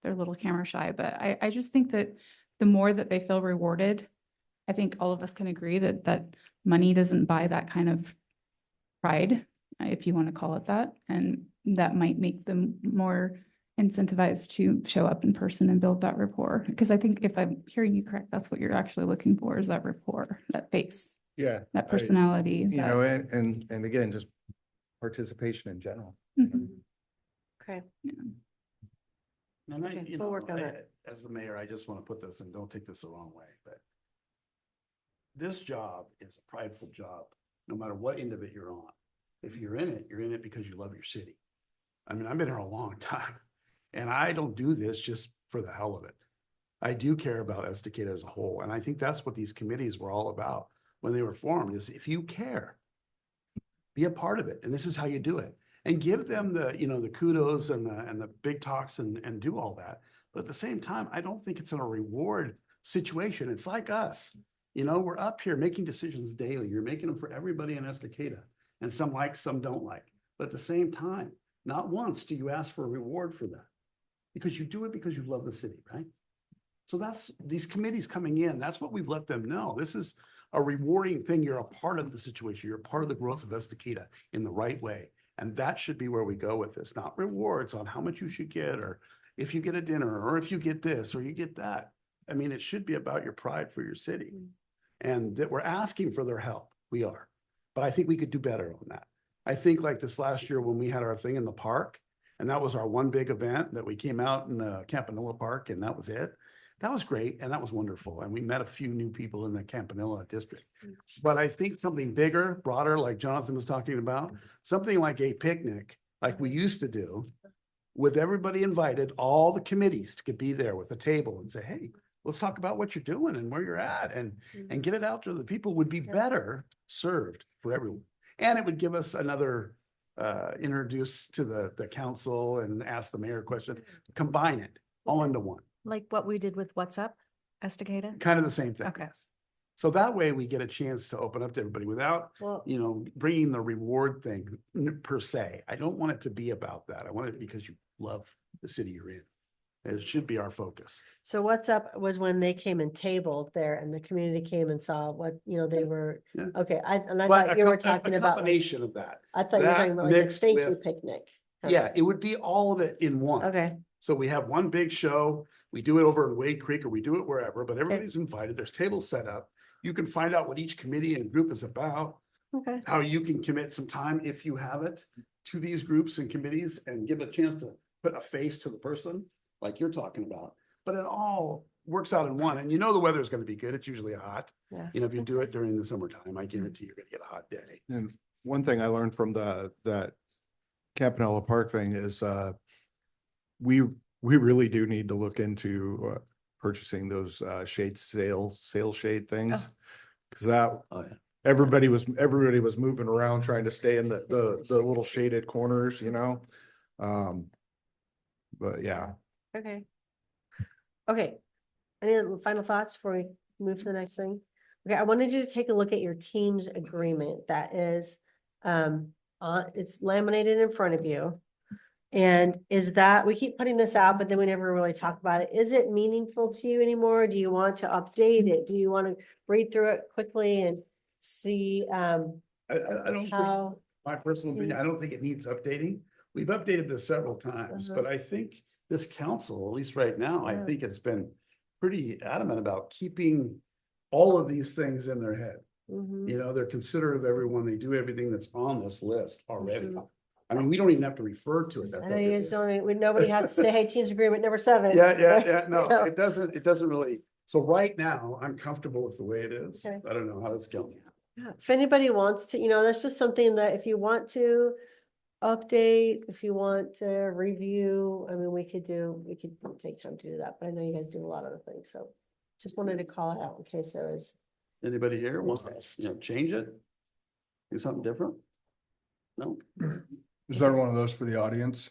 they're a little camera shy, but I just think that the more that they feel rewarded, I think all of us can agree that money doesn't buy that kind of pride, if you want to call it that, and that might make them more incentivized to show up in person and build that rapport. Because I think if I'm hearing you correct, that's what you're actually looking for, is that rapport, that face, Yeah. that personality. You know, and again, just participation in general. Mhm. Okay. And Okay, we'll work on that. as the mayor, I just want to put this, and don't take this the wrong way, but this job is a prideful job, no matter what end of it you're on. If you're in it because you love your city. I mean, I've been here a long time, and I don't do this just for the hell of it. I do care about Estacada as a whole, and I think that's what these committees were all about when they were formed, is if you care, be a part of it, and this is how you do it. And give them the, the kudos and the big talks and do all that. But at the same time, I don't think it's in a reward situation. It's like us. We're up here making decisions daily. You're making them for everybody in Estacada. And some like, some don't like. But at the same time, not once do you ask for a reward for that. Because you do it because you love the city, right? So that's these committees coming in. That's what we've let them know. This is a rewarding thing. You're a part of the situation. You're a part of the growth of Estacada in the right way. And that should be where we go with this, not rewards on how much you should get, or if you get a dinner, or if you get this, or you get that. I mean, it should be about your pride for your city. And that we're asking for their help. We are. But I think we could do better on that. I think like this last year when we had our thing in the park, and that was our one big event that we came out in the Campanilla Park, and that was it. That was great, and that was wonderful. And we met a few new people in the Campanilla district. But I think something bigger, broader, like Jonathan was talking about, something like a picnic, like we used to do, with everybody invited, all the committees could be there with a table and say, hey, let's talk about what you're doing and where you're at, and get it out to the people, would be better served for everyone. And it would give us another introduce to the council and ask the mayor a question, combine it all into one. Like what we did with What's Up, Estacada? Kind of the same thing. Okay. Yes. So that way we get a chance to open up to everybody without, Well, bringing the reward thing per se. I don't want it to be about that. I want it because you love the city you're in. It should be our focus. so What's Up was when they came and tabled there and the community came and saw what, they were, Yeah. okay, I But thought you were a talking about, like, combination of that. I thought you were that talking about like a mixed thank you with- picnic. Yeah, it would be all of it in one. Okay, So we have one big show. We do it over in Wade Creek, or we do it wherever, but everybody's invited. There's tables set up. You can find out what each committee and group is about, okay. how you can commit some time if you have it to these groups and committees, and give a chance to put a face to the person like you're talking about. But it all works out in one, and the weather is going to be good. It's usually hot. Yeah. If you do it during the summertime, I guarantee you're going to get a hot day. And one thing I learned from that Campanella Park thing is, we really do need to look into purchasing those sail shade things. Cause everybody was moving around trying to stay in the little shaded corners, but yeah. Okay. Okay. Any final thoughts before we move to the next thing? Okay, I wanted you to take a look at your team's agreement that is, it's laminated in front of you. And is that, we keep putting this out, but then we never really talk about it. Is it meaningful to you anymore? Do you want to update it? Do you want to read through it quickly and see, I don't think, how? my personal opinion, I don't think it needs updating. We've updated this several times, but I think this council, at least right now, I Yeah. think has been pretty adamant about keeping all of these things in their head. Mhm. They're considerate of everyone. They do everything that's on this list already. Mhm. I mean, we don't even have to refer to it. That's I what know they you guys do. don't, nobody has to say, hey, team's agreement number 7. Yeah. No, No. it doesn't really. So right now, I'm comfortable with the way it is. Okay. I don't know how it's going. Yeah, if anybody wants to, that's just something that if you want to update, if you want to review, I mean, we could take time to do that, but I know you guys do a lot of other things, so just wanted to call it out in case there was. Anybody here want Interest. to, change it? Do something different? No? Is there one of those for the audience?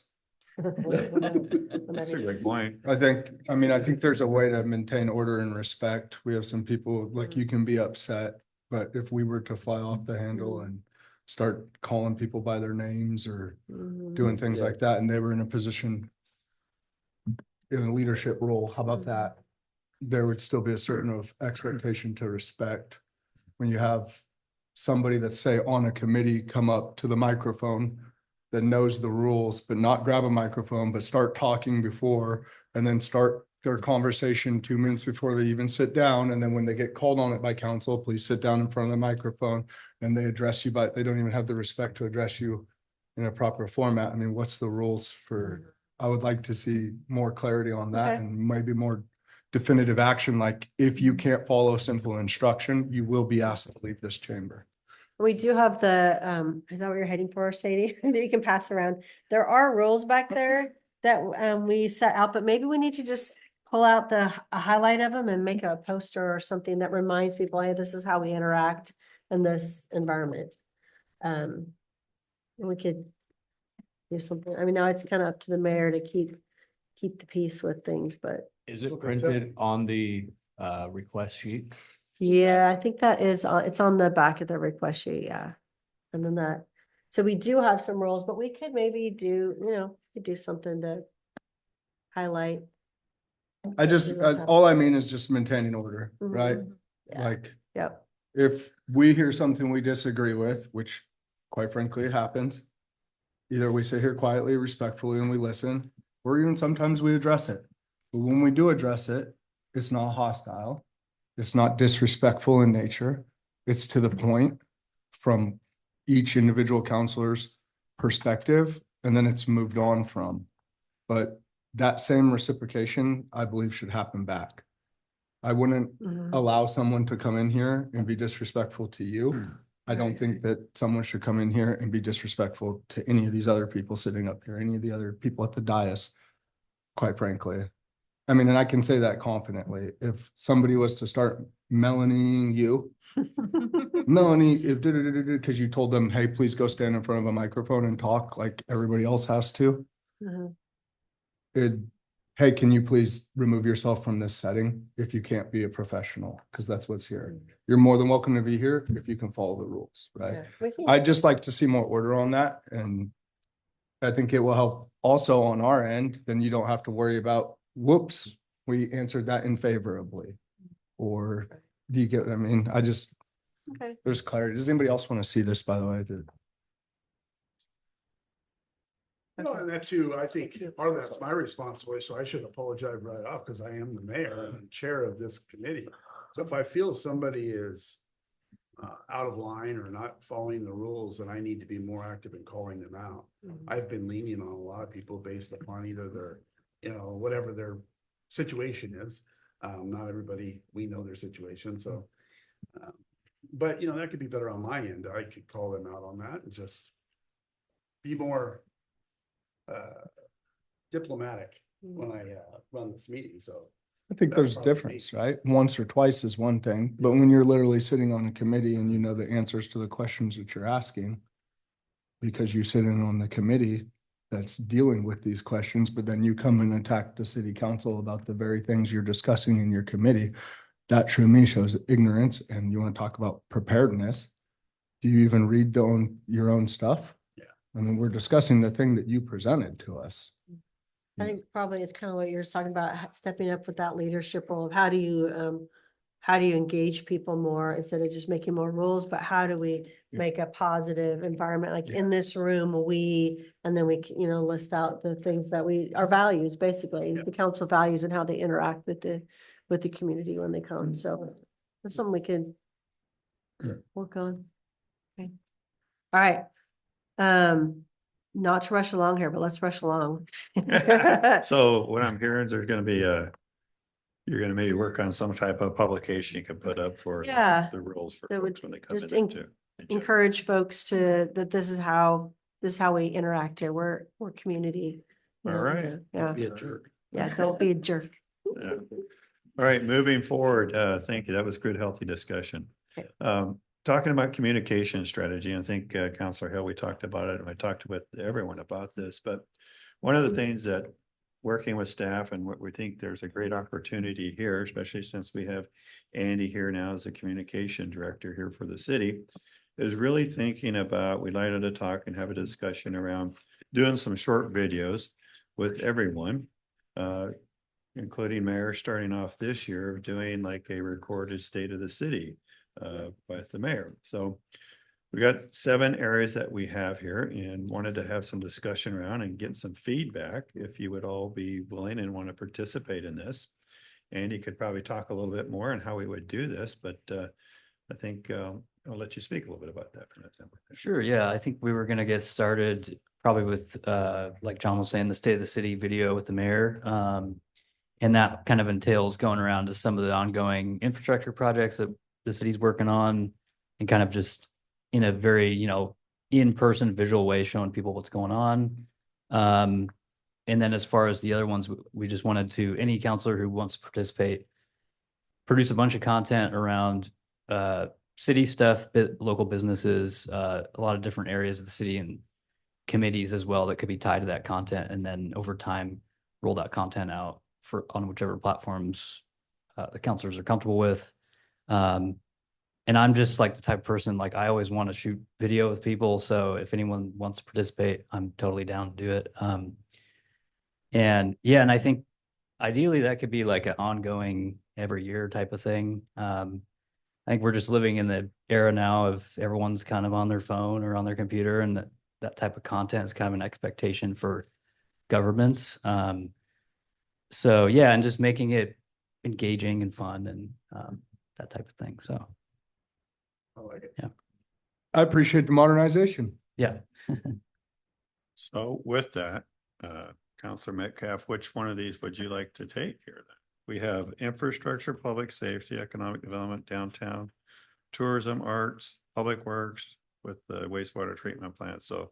That's a good point. I think there's a way to maintain order and respect. We have some people, like, you can be upset, but if we were to fly off the handle and start calling people by their names or Mhm. doing things like that, and they were in a position in a leadership role, how about that? There would still be a certain of expectation to respect when you have somebody that's, say, on a committee come up to the microphone that knows the rules, but not grab a microphone, but start talking before, and then start their conversation 2 minutes before they even sit down. And then when they get called on it by council, please sit down in front of the microphone, and they address you, but they don't even have the respect to address you in a proper format. I mean, what's the rules for, I would like to see more clarity on that, Okay. and maybe more definitive action, like if you can't follow simple instruction, you will be asked to leave this chamber. We do have the, is that what you're heading for, Sadie? That you can pass around. There are rules back there that, we set out, but maybe we need to just pull out a highlight of them and make a poster or something that reminds people, hey, this is how we interact in this environment. And we could do something. I mean, now it's kind of up to the mayor to keep the peace with things, but Is it printed on the request sheet? yeah, I think that is, it's on the back of the request sheet, yeah. And then that, so we do have some rules, but we could maybe do, could do something to highlight. I just, all I mean is just maintaining order, right? Mhm. Yeah. Like, Yep. if we hear something we disagree with, which quite frankly happens, either we sit here quietly, respectfully, and we listen, or even sometimes we address it. But when we do address it, it's not hostile. It's not disrespectful in nature. It's to the point from each individual counselor's perspective, and then it's moved on from. But that same reciprocation, I believe, should happen back. I wouldn't Mhm. allow someone to come in here and be disrespectful to you. I don't think that someone should come in here and be disrespectful to any of these other people sitting up here, any of the other people at the dais, quite frankly. I mean, and I can say that confidently. If somebody was to start Melanieing you, Melanie, if because you told them, hey, please go stand in front of a microphone and talk like everybody else has to. Mhm. Hey, can you please remove yourself from this setting if you can't be a professional? Because that's what's here. You're more than welcome to be here if you can follow the rules, right? Yeah, we can- I'd just like to see more order on that, and I think it will help also on our end. Then you don't have to worry about, whoops, we answered that unfavorably. Or do you get what I mean? Okay. There's clarity. Does anybody else want to see this, by the way? No, and that too, I think part of that's my responsibility, so I should apologize right off because I am the mayor and chair of this committee. So if I feel somebody is out of line or not following the rules, then I need to be more active in calling them out. I've been lenient on a lot of people based upon either their, whatever their situation is. Not everybody, we know their situation, so. But that could be better on my end. I could call them out on that and just be more diplomatic when I run this meeting, so. I think That's there's probably difference, right? Once or twice is one thing, but when you're literally sitting on a committee and you know the answers to the questions that you're asking, because you sit in on the committee that's dealing with these questions, but then you come and attack the city council about the very things you're discussing in your committee, that to me shows ignorance. And you want to talk about preparedness. Do you even read your own stuff? Yeah. I mean, we're discussing the thing that you presented to us. I think probably it's kind of what you're talking about, stepping up with that leadership role of how do you engage people more instead of just making more rules, but how do we Yeah. make a positive environment? Like Yeah. in this room, and then we, list out the things that our values, basically, Yeah. the council values and how they interact with the community when they come. So that's something we could Yeah. work on. Okay. All right. Not to rush along here, but let's rush along. So what I'm hearing, there's gonna be you're gonna maybe work on some type of publication you can put up for Yeah, the rules for that would folks when they come in just there too. encourage folks that this is how we interact here. We're community. All right. Yeah, Be a jerk. yeah, don't be a jerk. Yeah. All right, moving forward, thank you. That was good, healthy discussion. Okay. Talking about communication strategy, I think Counselor Hill, we talked about it, and I talked with everyone about this, but one of the things that working with staff and what we think there's a great opportunity here, especially since we have Andy here now as a communication director here for the city, is really thinking about, we'd like to talk and have a discussion around doing some short videos with everyone. Including mayor starting off this year, doing like a recorded state of the city with the mayor. So we got 7 areas that we have here and wanted to have some discussion around and get some feedback if you would all be willing and want to participate in this. Andy could probably talk a little bit more on how we would do this, but I think I'll let you speak a little bit about that. Sure, yeah, I think we were gonna get started probably with, like John was saying, the State of the City video with the mayor. And that kind of entails going around to some of the ongoing infrastructure projects that the city's working on and kind of just in a very, in-person visual way, showing people what's going on. And then as far as the other ones, we just wanted to, any counselor who wants to participate, produce a bunch of content around city stuff, local businesses, a lot of different areas of the city and committees as well that could be tied to that content. And then over time, roll that content out on whichever platforms the counselors are comfortable with. And I'm just like the type of person, like I always want to shoot video with people. So if anyone wants to participate, I'm totally down to do it. And yeah, and I think ideally that could be like an ongoing every year type of thing. I think we're just living in the era now of everyone's kind of on their phone or on their computer, and that type of content is kind of an expectation for governments. So yeah, and just making it engaging and fun and that type of thing. So I like it. Yeah. I appreciate the modernization. Yeah. So with that, Councilor Metcalf, which one of these would you like to take here then? We have infrastructure, public safety, economic development, downtown, tourism, arts, public works with the wastewater treatment plant. So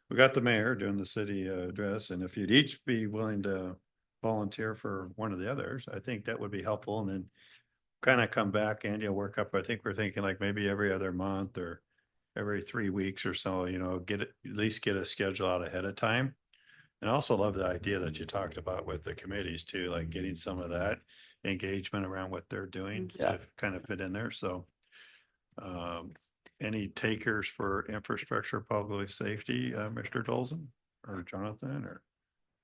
we got the mayor doing the city address, and if you'd each be willing to volunteer for one of the others, I think that would be helpful. And then kind of come back, Andy will work up. I think we're thinking like maybe every other month or every 3 weeks or so, at least get a schedule out ahead of time. And I also love the idea that you talked about with the committees too, like getting some of that engagement around what they're doing to kind of fit in there. So any takers for infrastructure, public safety, Mr. Dolson or Jonathan or?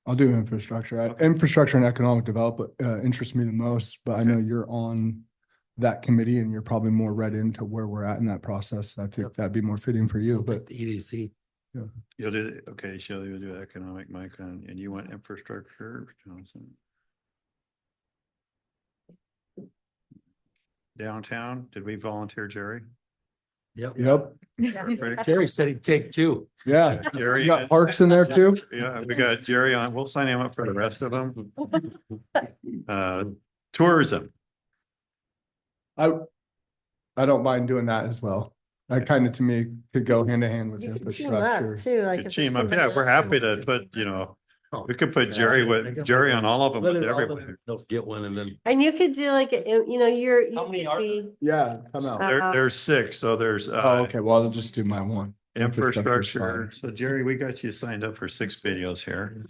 I'll do infrastructure. Infrastructure and economic development interests me the most, but I know you're on that committee and you're probably more read into where we're at in that process. I think that'd be more fitting for you, but The EDC. You'll do, okay, Shelley will do economic, Mike, and you want infrastructure, Johnson? Downtown, did we volunteer Jerry? Yep. Jerry said he'd take 2. Yeah. Jerry. You got parks in there too? Yeah, we got Jerry on, we'll sign him up for the rest of them. Tourism, I don't mind doing that as well. That kind of to me could go hand in hand with You can team up infrastructure. too, like. good if there's team up, somebody yeah, we're else who happy wants to put, we could put Jerry on all of them with everyone. They'll get one and then. And you could do like, you're. How many you are could be- Yeah, come out. There's 6, so there's Oh, okay. Well, I'll just do my one. infrastructure. So Jerry, we got you signed up for 6 videos here.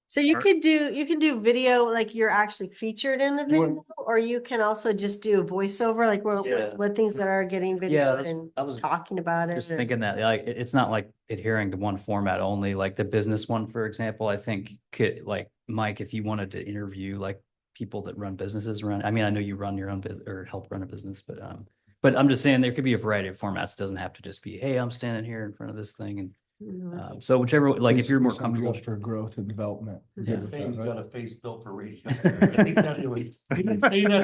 So you can do video, like you're actually featured in the video, or you can also just do a voiceover, like Yeah. what things that are getting Yeah, video that's- and I was talking about it. just or- thinking that like it's not like adhering to one format only. Like the business one, for example, I think could, like Mike, if you wanted to interview like people that run businesses around. I mean, I know you run your own business or help run a business, but I'm just saying there could be a variety of formats. It doesn't have to just be, hey, I'm standing here in front of this thing. And Mhm. so whichever, like if you're more Something comfortable. good for growth and development. Yeah. Good with that, right? a face built for radio. Say that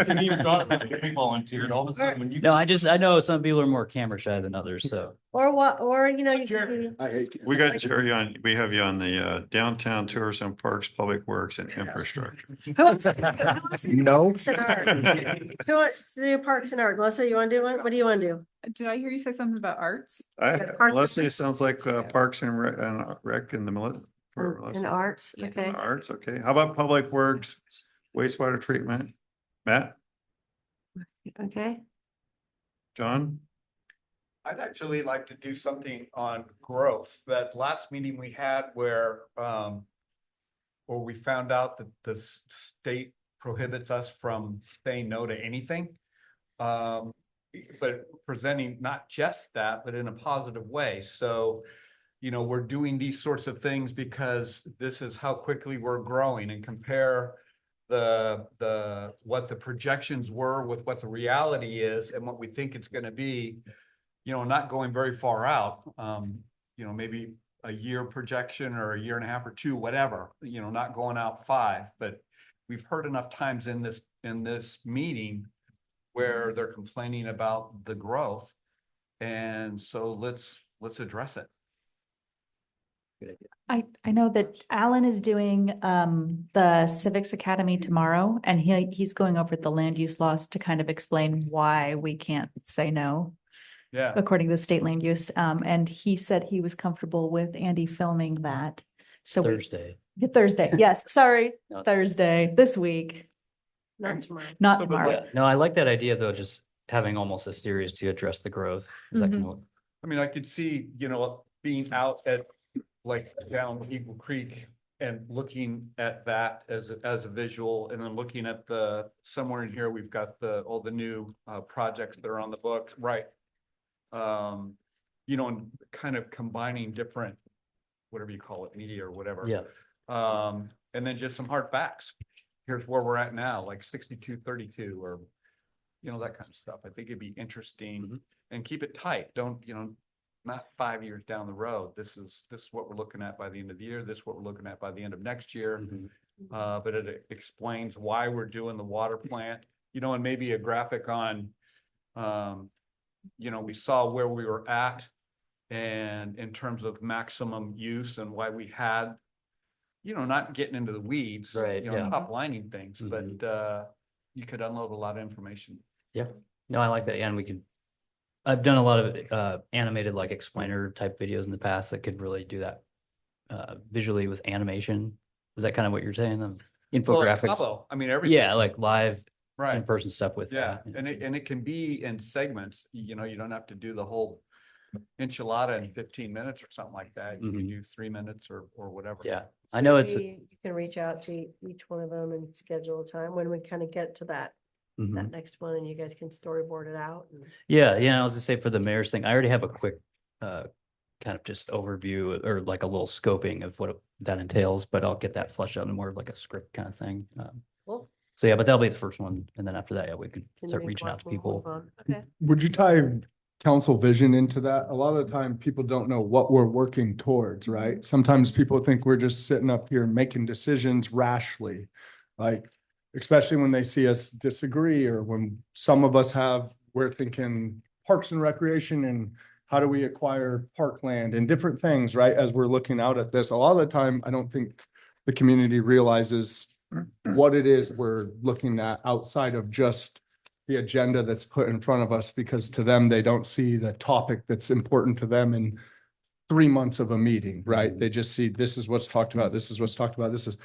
to me, Jonathan, we volunteered all of a sudden when you. No, I know some people are more camera shy than others, so. Or what, or you could do. I hate. We got Jerry on, we have you on the downtown tourism, parks, public works and infrastructure. Who wants to do No. Parks and Art? Who wants to do Parks and Art? Melissa, you want to do one? What do you want to do? Did I hear you say something about arts? Parks- Leslie, sounds like Parks and Rec in the millet. And arts, Yes. okay. Arts, okay. How about public works, wastewater treatment? Matt, Okay. John? I'd actually like to do something on growth. That last meeting we had where we found out that the state prohibits us from saying no to anything. but presenting not just that, but in a positive way. So, we're doing these sorts of things because this is how quickly we're growing, and compare what the projections were with what the reality is and what we think it's going to be, not going very far out, maybe a year projection or a year and a half or two, whatever, not going out 5, but we've heard enough times in this meeting where they're complaining about the growth. And so let's address it. I know that Alan is doing the Civics Academy tomorrow, and he's going over the land use laws to kind of explain why we can't say no Yeah. according to the state land use. And he said he was comfortable with Andy filming that. So Thursday. Thursday, yes, sorry, No. Thursday, this week, Not tomorrow. not So, but tomorrow. Yeah, no, I like that idea though, just having almost a series to address the growth. Is that kind of what- I mean, I could see, being out at like down Eagle Creek and looking at that as a visual, and then looking at somewhere in here, we've got all the new projects that are on the books, right? And kind of combining different, whatever you call it, media or whatever. Yeah. And then just some hard facts. Here's where we're at now, like 62-32, or that kind of stuff. I think it'd be interesting, and keep it tight. Don't, not 5 years down the road. This is what we're looking at by the end of the year. This is what we're looking at by the end of next year. But it explains why we're doing the water plant, and maybe a graphic on, we saw where we were at, and in terms of maximum use, and why we had, not getting into the weeds, Right, yeah. top lining things, but you could unload a lot of information. No, I like that. Yeah, and I've done a lot of animated like explainer type videos in the past that could really do that visually with animation. Is that kind of what you're saying? Well, Infographics? combo, I mean, everything. Yeah, like live Right. in-person stuff with Yeah, that. and it can be in segments, you don't have to do the whole enchilada in 15 minutes or something like that. You can do 3 minutes or whatever. Yeah, So I know it's, maybe you can reach out to each one of them and schedule a time when we kind of get to that Mhm. next one, and you guys can storyboard it out. Yeah, I was gonna say for the mayor's thing, I already have a quick kind of just overview or like a little scoping of what that entails, but I'll get that fleshed out in more of like a script kind of thing. Cool. So yeah, but that'll be the first one, and then after that, yeah, we can Can start we reaching out to move people. on? Okay. Would you tie council vision into that? A lot of the time, people don't know what we're working towards, right? Sometimes people think we're just sitting up here making decisions rashly. Like, especially when they see us disagree, or when some of us we're thinking parks and recreation and how do we acquire parkland and different things, right? As we're looking out at this, a lot of the time, I don't think the community realizes what it is we're looking at outside of just the agenda that's put in front of us, because to them, they don't see the topic that's important to them in 3 months of a meeting, right? They just see, this is what's talked about, this is what's talked about, this is,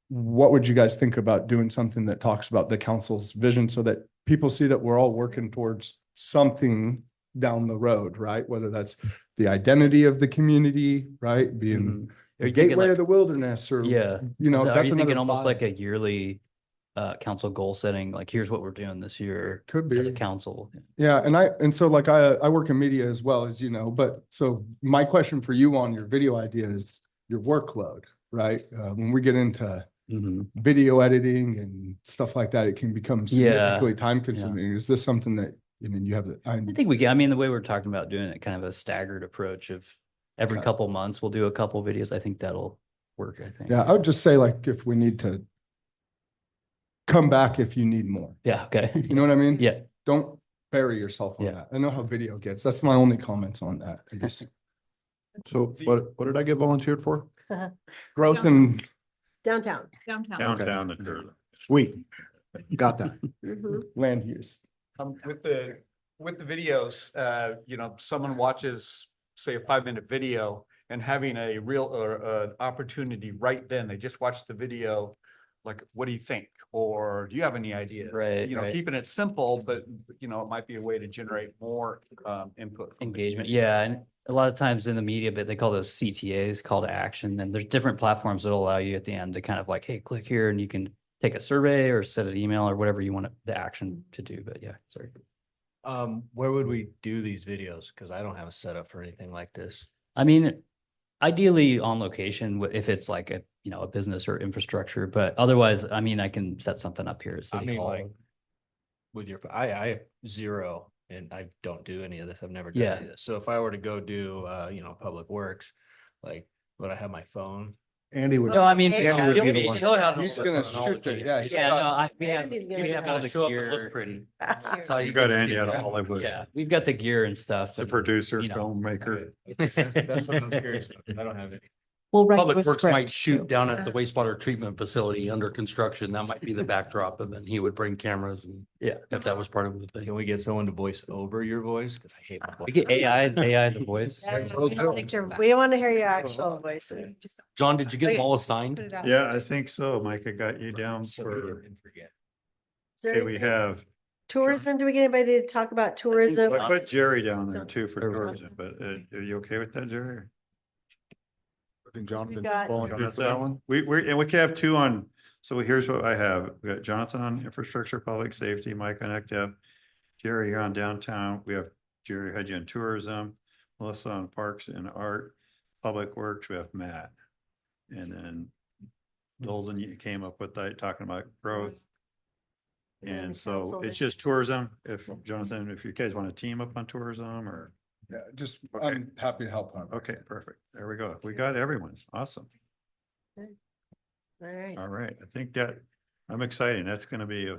what would you guys think about doing something that talks about the council's vision so that people see that we're all working towards something down the road, right? Whether that's the identity of the community, right? Being Mhm. Are the you thinking gateway like- of the wilderness, or, Yeah. that's Are you thinking another almost vibe. like a yearly council goal setting? Like, here's what we're doing this year Could be. as a council. Yeah, and so like I work in media as well, as you know, but so my question for you on your video idea is your workload, right? When we get into Mhm. video editing and stuff like that, it can become significantly time consuming. Is this something that, you have I think we can, I mean, the way we're talking about doing it, kind of a staggered approach of every Okay. couple months, we'll do a couple videos. I think that'll work, I think. Yeah, I would just say like if we need to come back if you need more. Yeah, okay. You know what I mean? Yeah. Don't bury yourself on Yeah. that. I know how video gets. That's my only comments on that. I just So what did I get volunteered for? growth and Downtown. Downtown. Downtown the dirt. Sweet. Got that. Mhm. land use. With the videos, someone watches, say, a 5-minute video, and having a real or an opportunity right then, they just watch the video. Like, what do you think? Or do you have any ideas? Right, right. Keeping it simple, but it might be a way to generate more input. from the Engagement. community. Yeah. And a lot of times in the media, but they call those CTAs, call to action. And there's different platforms that allow you at the end to kind of like, hey, click here and you can take a survey or send an email or whatever you want the action to do. But yeah, sorry. Where would we do these videos? Cause I don't have a setup for anything like this. I mean, ideally on location, if it's like a, a business or infrastructure, but otherwise, I mean, I can set something up here at I City mean, Hall. like with your, I have zero and I don't do any of this. I've never done Yeah. any of this. So if I were to go do, Public Works, like, would I have my phone? Andy would. No, I mean, Hey, Andy would be the He'll- one. he'll have all He's the gonna technology. shoot it, yeah. yeah, no, we have, Andy's we gonna have do all that. the Show up and gear. look pretty. That's how You got Andy out of Yeah. Hollywood. Yeah, we've got the gear and stuff. The and, producer, you know, filmmaker. That's what I'm curious about. I don't have any. We'll write you Public a Works might script, shoot too. down at the wastewater treatment facility under construction. That might be the backdrop, and then he would bring cameras and Yeah. if that was part of the thing. Can we get someone to voice over your voice? Cause I hate my voice. we get AI the voice. Yeah, we want to hear your actual voices. John, did you get them all assigned? Yeah, I think so. Micah got you down So for, and forget. Is there okay, we anything- have, Tourism, do we get anybody to talk about tourism? I put Jerry down there too for Or- tourism, but are you okay with that, Jerry? I think Jonathan got- volunteered for that one. And we can have two on, so here's what I have. We got Jonathan on infrastructure, public safety, Mike on ECDF. Jerry, you're on downtown. We have Jerry had you on tourism, Melissa on parks and art, public works, we have Matt. And then Dolzen, you came up with that, talking about growth. And so it's just tourism. If Jonathan, if you guys want to team up on tourism or, Yeah, just, Okay. I'm happy to help on. okay, perfect. There we go. We got everyone. Awesome. All right. All right. I think that, I'm excited. That's gonna be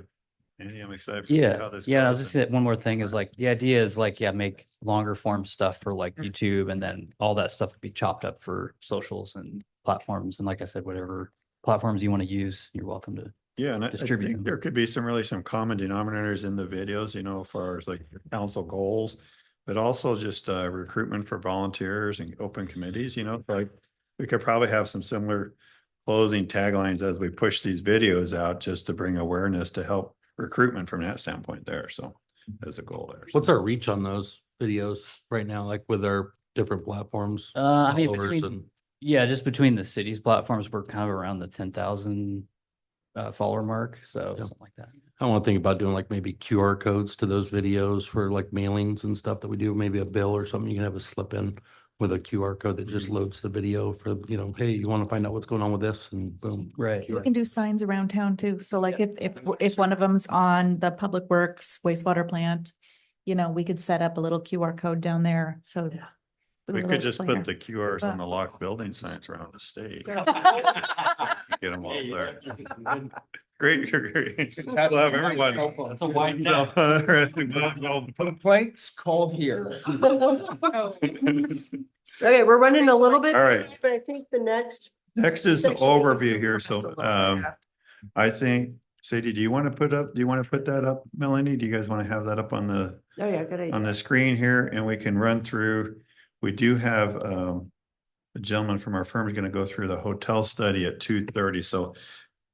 Andy, I'm excited. to see Yeah, how this yeah. I was goes. just saying, one more thing is like, the idea is like, yeah, make longer form stuff for like YouTube and then all that stuff would be chopped up for socials and platforms. And like I said, whatever platforms you want to use, you're welcome to. Yeah, and I distribute think them. there could be some common denominators in the videos, as far as like council goals. But also just recruitment for volunteers and open committees, like we could probably have some similar closing taglines as we push these videos out, just to bring awareness to help recruitment from that standpoint there. So as a goal there. What's our reach on those videos right now, like with our different platforms? I mean, followers and- yeah, just between the city's platforms, we're kind of around the 10,000 follower mark. So Yeah. something like that. I want to think about doing like maybe QR codes to those videos for like mailings and stuff that we do, maybe a bill or something. You can have a slip in with a QR code that just loads the video for, hey, you want to find out what's going on with this and boom. Right. We can do signs around town too. So like if one of them's on the Public Works wastewater plant, we could set up a little QR code down there. So. with a We little could just put pointer. the QRs on the locked building signs around the state. Get them all there. Great, great. We'll have everyone. That's a wide net. Complaints, call here. Okay, we're running a little bit. All right. But I think the next. Next is the section- overview here. So, Yeah. I think, Sadie, do you want to put that up, Melanie? Do you guys want to have that up on the Oh, yeah, good idea. on the screen here and we can run through? We do have, a gentleman from our firm is going to go through the hotel study at 2:30. So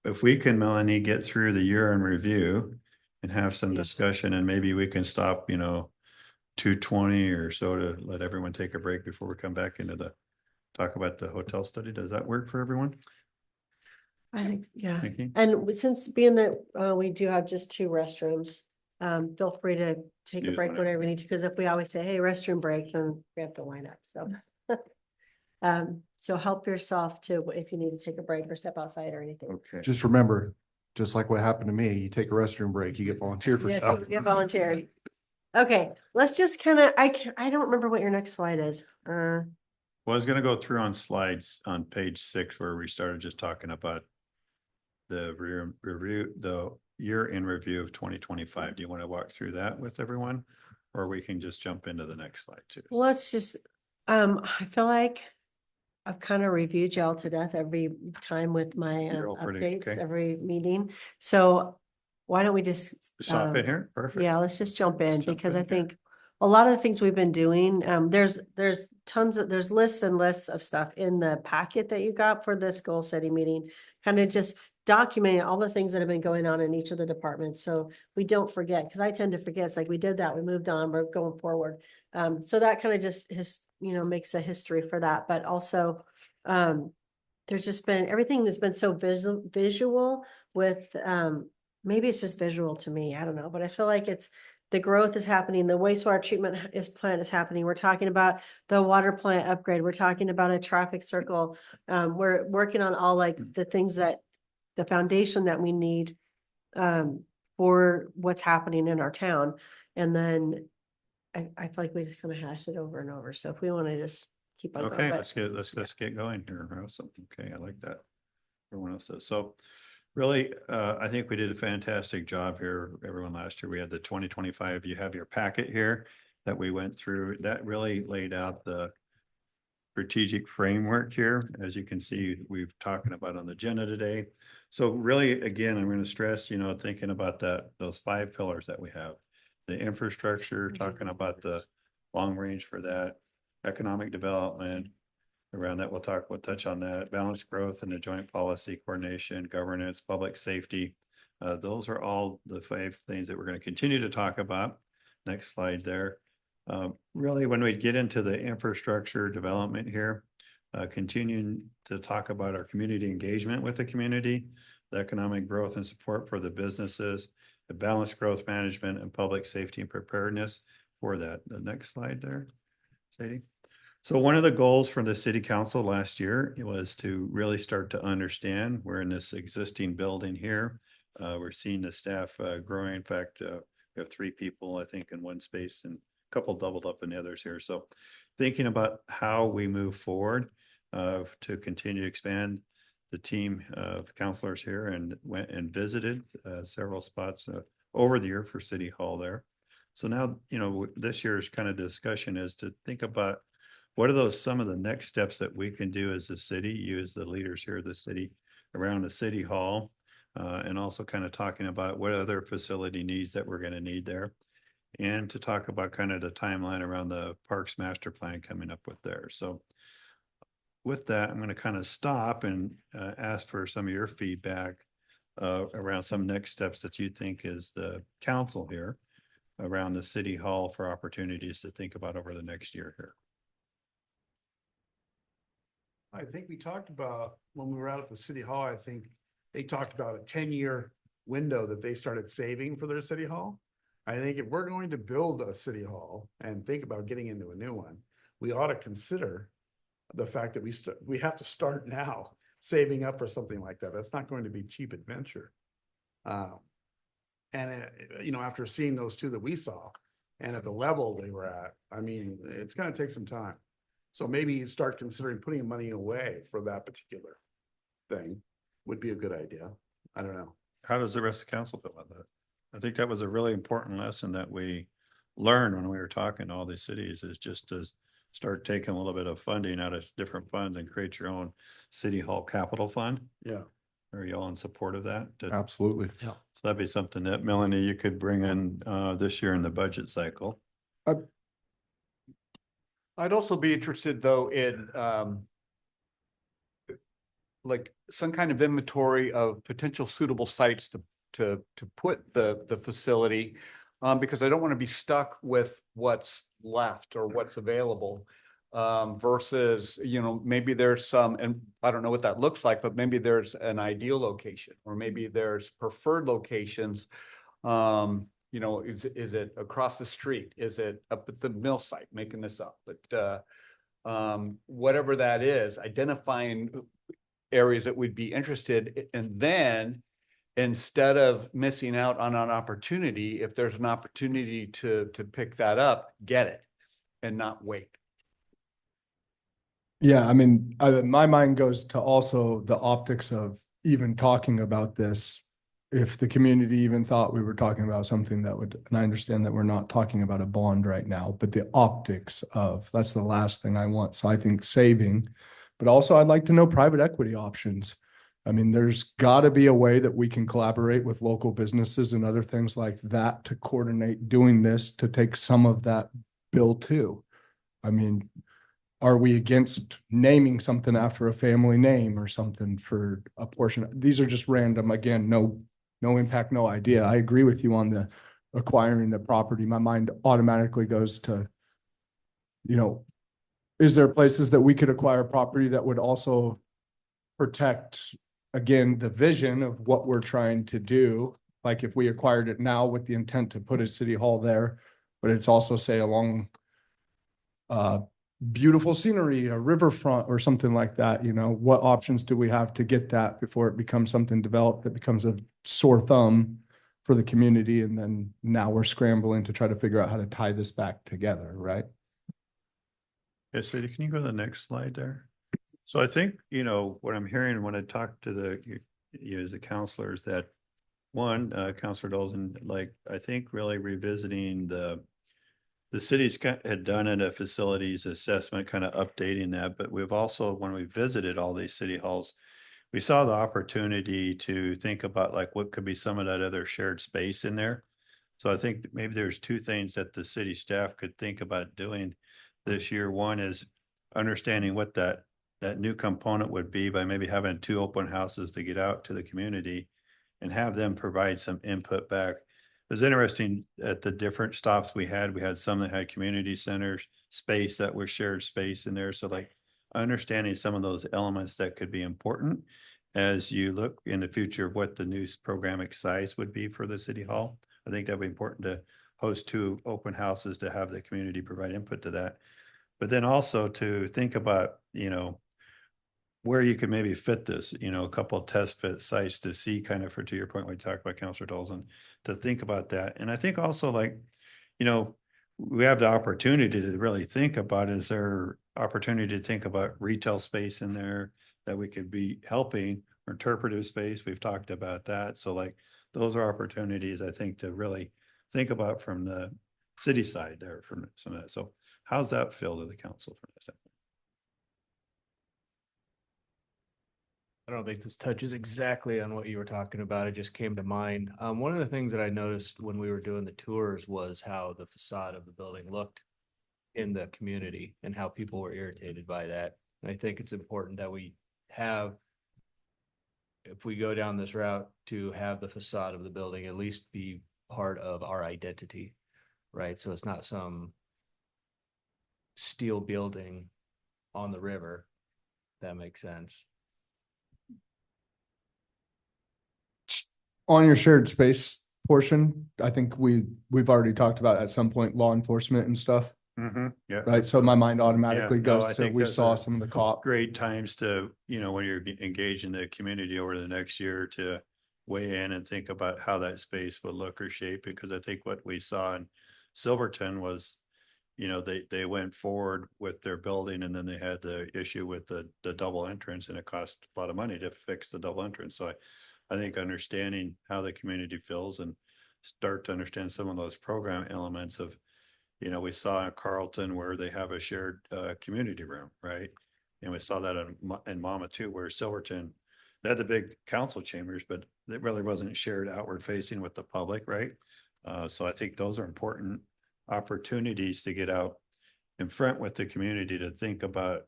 if we can, Melanie, get through the year in review and have some discussion and maybe we can stop, 2:20 or so to let everyone take a break before we come back into talk about the hotel study. Does that work for everyone? I think, yeah. Thinking? Since being that we do have just 2 restrooms, feel free to take a Use break whatever. whenever you need to, because if we always say, hey, restroom break, then we have to line up. So. So help yourself to, if you need to take a break or step outside or anything. Okay. Just remember, just like what happened to me, you take a restroom break, you get volunteered for Yes, stuff. you get volunteered. Okay, let's just kind of, I don't remember what your next slide is. Well, I was gonna go through on slides on page 6 where we started just talking about the review, the year in review of 2025. Do you want to walk through that with everyone? Or we can just jump into the next slide too. Let's just, I feel like I've kind of reviewed y'all to death every time with my You're all pretty updates, okay. every meeting. So why don't we just Stop it here. Perfect. yeah, let's just jump in Let's jump because in I here. think a lot of the things we've been doing, there's there's lists and lists of stuff in the packet that you got for this goal setting meeting, kind of just documenting all the things that have been going on in each of the departments. So we don't forget, because I tend to forget. It's like we did that, we moved on, we're going forward. So that kind of just makes a history for that. But also, there's just been everything that's been so visual with, maybe it's just visual to me, I don't know, but I feel like the growth is happening, the wastewater treatment plant is happening. We're talking about the water plant upgrade. We're talking about a traffic circle. We're working on all like the things that, the foundation that we need for what's happening in our town. And then I feel like we just kind of hash it over and over. So if we want to just keep on. Okay, going, let's get going here. Awesome. Okay, I like that. Everyone else says so. Really, I think we did a fantastic job here. Everyone last year, we had the 2025, you have your packet here that we went through. That really laid out the strategic framework here. As you can see, we've talking about on the agenda today. So really, again, I'm going to stress, thinking about those 5 pillars that we have. The infrastructure, talking about the long range for that, economic development. Around that, we'll touch on that, balanced growth and the joint policy coordination, governance, public safety. Those are all the 5 things that we're going to continue to talk about. Next slide there. Really, when we get into the infrastructure development here, continuing to talk about our community engagement with the community, the economic growth and support for the businesses, the balanced growth management and public safety and preparedness for that. The next slide there, Sadie. So one of the goals for the city council last year was to really start to understand, we're in this existing building here. We're seeing the staff growing. In fact, we have 3 people, I think, in one space and a couple doubled up in the others here. So thinking about how we move forward to continue to expand the team of counselors here, and went and visited several spots over the year for City Hall there. So now, this year's kind of discussion is to think about what are some of the next steps that we can do as a city, you as the leaders here of the city around the City Hall, and also kind of talking about what other facility needs that we're going to need there, and to talk about kind of the timeline around the Parks Master Plan coming up with there. So with that, I'm going to kind of stop and ask for some of your feedback around some next steps that you think is the council here around the City Hall for opportunities to think about over the next year here. I think we talked about when we were out at the City Hall, I think they talked about a 10-year window that they started saving for their City Hall. I think if we're going to build a City Hall and think about getting into a new one, we ought to consider the fact that we have to start now saving up for something like that. That's not going to be cheap adventure. After seeing those 2 that we saw and at the level they were at, I mean, it's going to take some time. So maybe you start considering putting money away for that particular thing would be a good idea. I don't know. How does the rest of the council feel about that? I think that was a really important lesson that we learned when we were talking to all these cities, is just to start taking a little bit of funding out of different funds and create your own City Hall capital fund. Yeah. Are you all in support of that? Absolutely. Yeah. So that'd be something that, Melanie, you could bring in this year in the budget cycle. I'd also be interested though in like some kind of inventory of potential suitable sites to put the facility, because I don't want to be stuck with what's left or what's available, versus, maybe there's some, and I don't know what that looks like, but maybe there's an ideal location, or maybe there's preferred locations. Is it across the street? Is it up at the mill site? Making this up, but whatever that is, identifying areas that we'd be interested, and then instead of missing out on an opportunity, if there's an opportunity to pick that up, get it and not wait. Yeah, I mean, my mind goes to also the optics of even talking about this. If the community even thought we were talking about something that would, and I understand that we're not talking about a bond right now, but the optics of, that's the last thing I want. So I think saving, but also I'd like to know private equity options. I mean, there's got to be a way that we can collaborate with local businesses and other things like that to coordinate doing this, to take some of that bill too. I mean, are we against naming something after a family name or something for a portion? These are just random, again, no impact, no idea. I agree with you on the acquiring the property. My mind automatically goes to, is there places that we could acquire property that would also protect again, the vision of what we're trying to do, like if we acquired it now with the intent to put a city hall there, but it's also say along beautiful scenery, a riverfront or something like that, you know, what options do we have to get that before it becomes something developed that becomes a sore thumb for the community? And then now we're scrambling to try to figure out how to tie this back together, right? Yeah, Sadie, can you go to the next slide there? So I think, what I'm hearing when I talk to the counselors that one, Counselor Dolson, like, I think really revisiting the city's had done a facilities assessment, kind of updating that, but we've also, when we visited all these city halls, we saw the opportunity to think about like what could be some of that other shared space in there. So I think maybe there's two things that the city staff could think about doing this year. One is understanding what that new component would be by maybe having 2 open houses to get out to the community and have them provide some input back. It was interesting at the different stops we had some that had community centers, space that was shared space in there. So like understanding some of those elements that could be important as you look in the future of what the new programming size would be for the city hall. I think that'd be important to host 2 open houses to have the community provide input to that. But then also to think about, where you could maybe fit this, a couple of test fit sites to see kind of to your point, when you talked about Councilor Dolson, to think about that. And I think also like, we have the opportunity to really think about, is there opportunity to think about retail space in there that we could be helping, or interpretive space? We've talked about that. So like, those are opportunities, I think, to really think about from the city side there, from some of that. So how's that feel to the council from this? I don't think this touches exactly on what you were talking about. It just came to mind. One of the things that I noticed when we were doing the tours was how the facade of the building looked in the community and how people were irritated by that. And I think it's important that we have, if we go down this route, to have the facade of the building at least be part of our identity, right? So it's not some steel building on the river. That makes sense. On your shared space portion, I think we've already talked about at some point law enforcement and stuff, Yeah. right? So my mind automatically Yeah, no, I goes to, think we those saw are some of the cop. Great times to, when you're engaging the community over the next year, to weigh in and think about how that space would look or shape, because I think what we saw in Silverton was, they went forward with their building, and then they had the issue with the double entrance, and it cost a lot of money to fix the double entrance. So I think understanding how the community feels and start to understand some of those program elements of, we saw in Carlton where they have a shared community room, right? And we saw that in Mama too, where Silverton, they had the big council chambers, but it really wasn't shared outward facing with the public, right? So I think those are important opportunities to get out in front with the community to think about,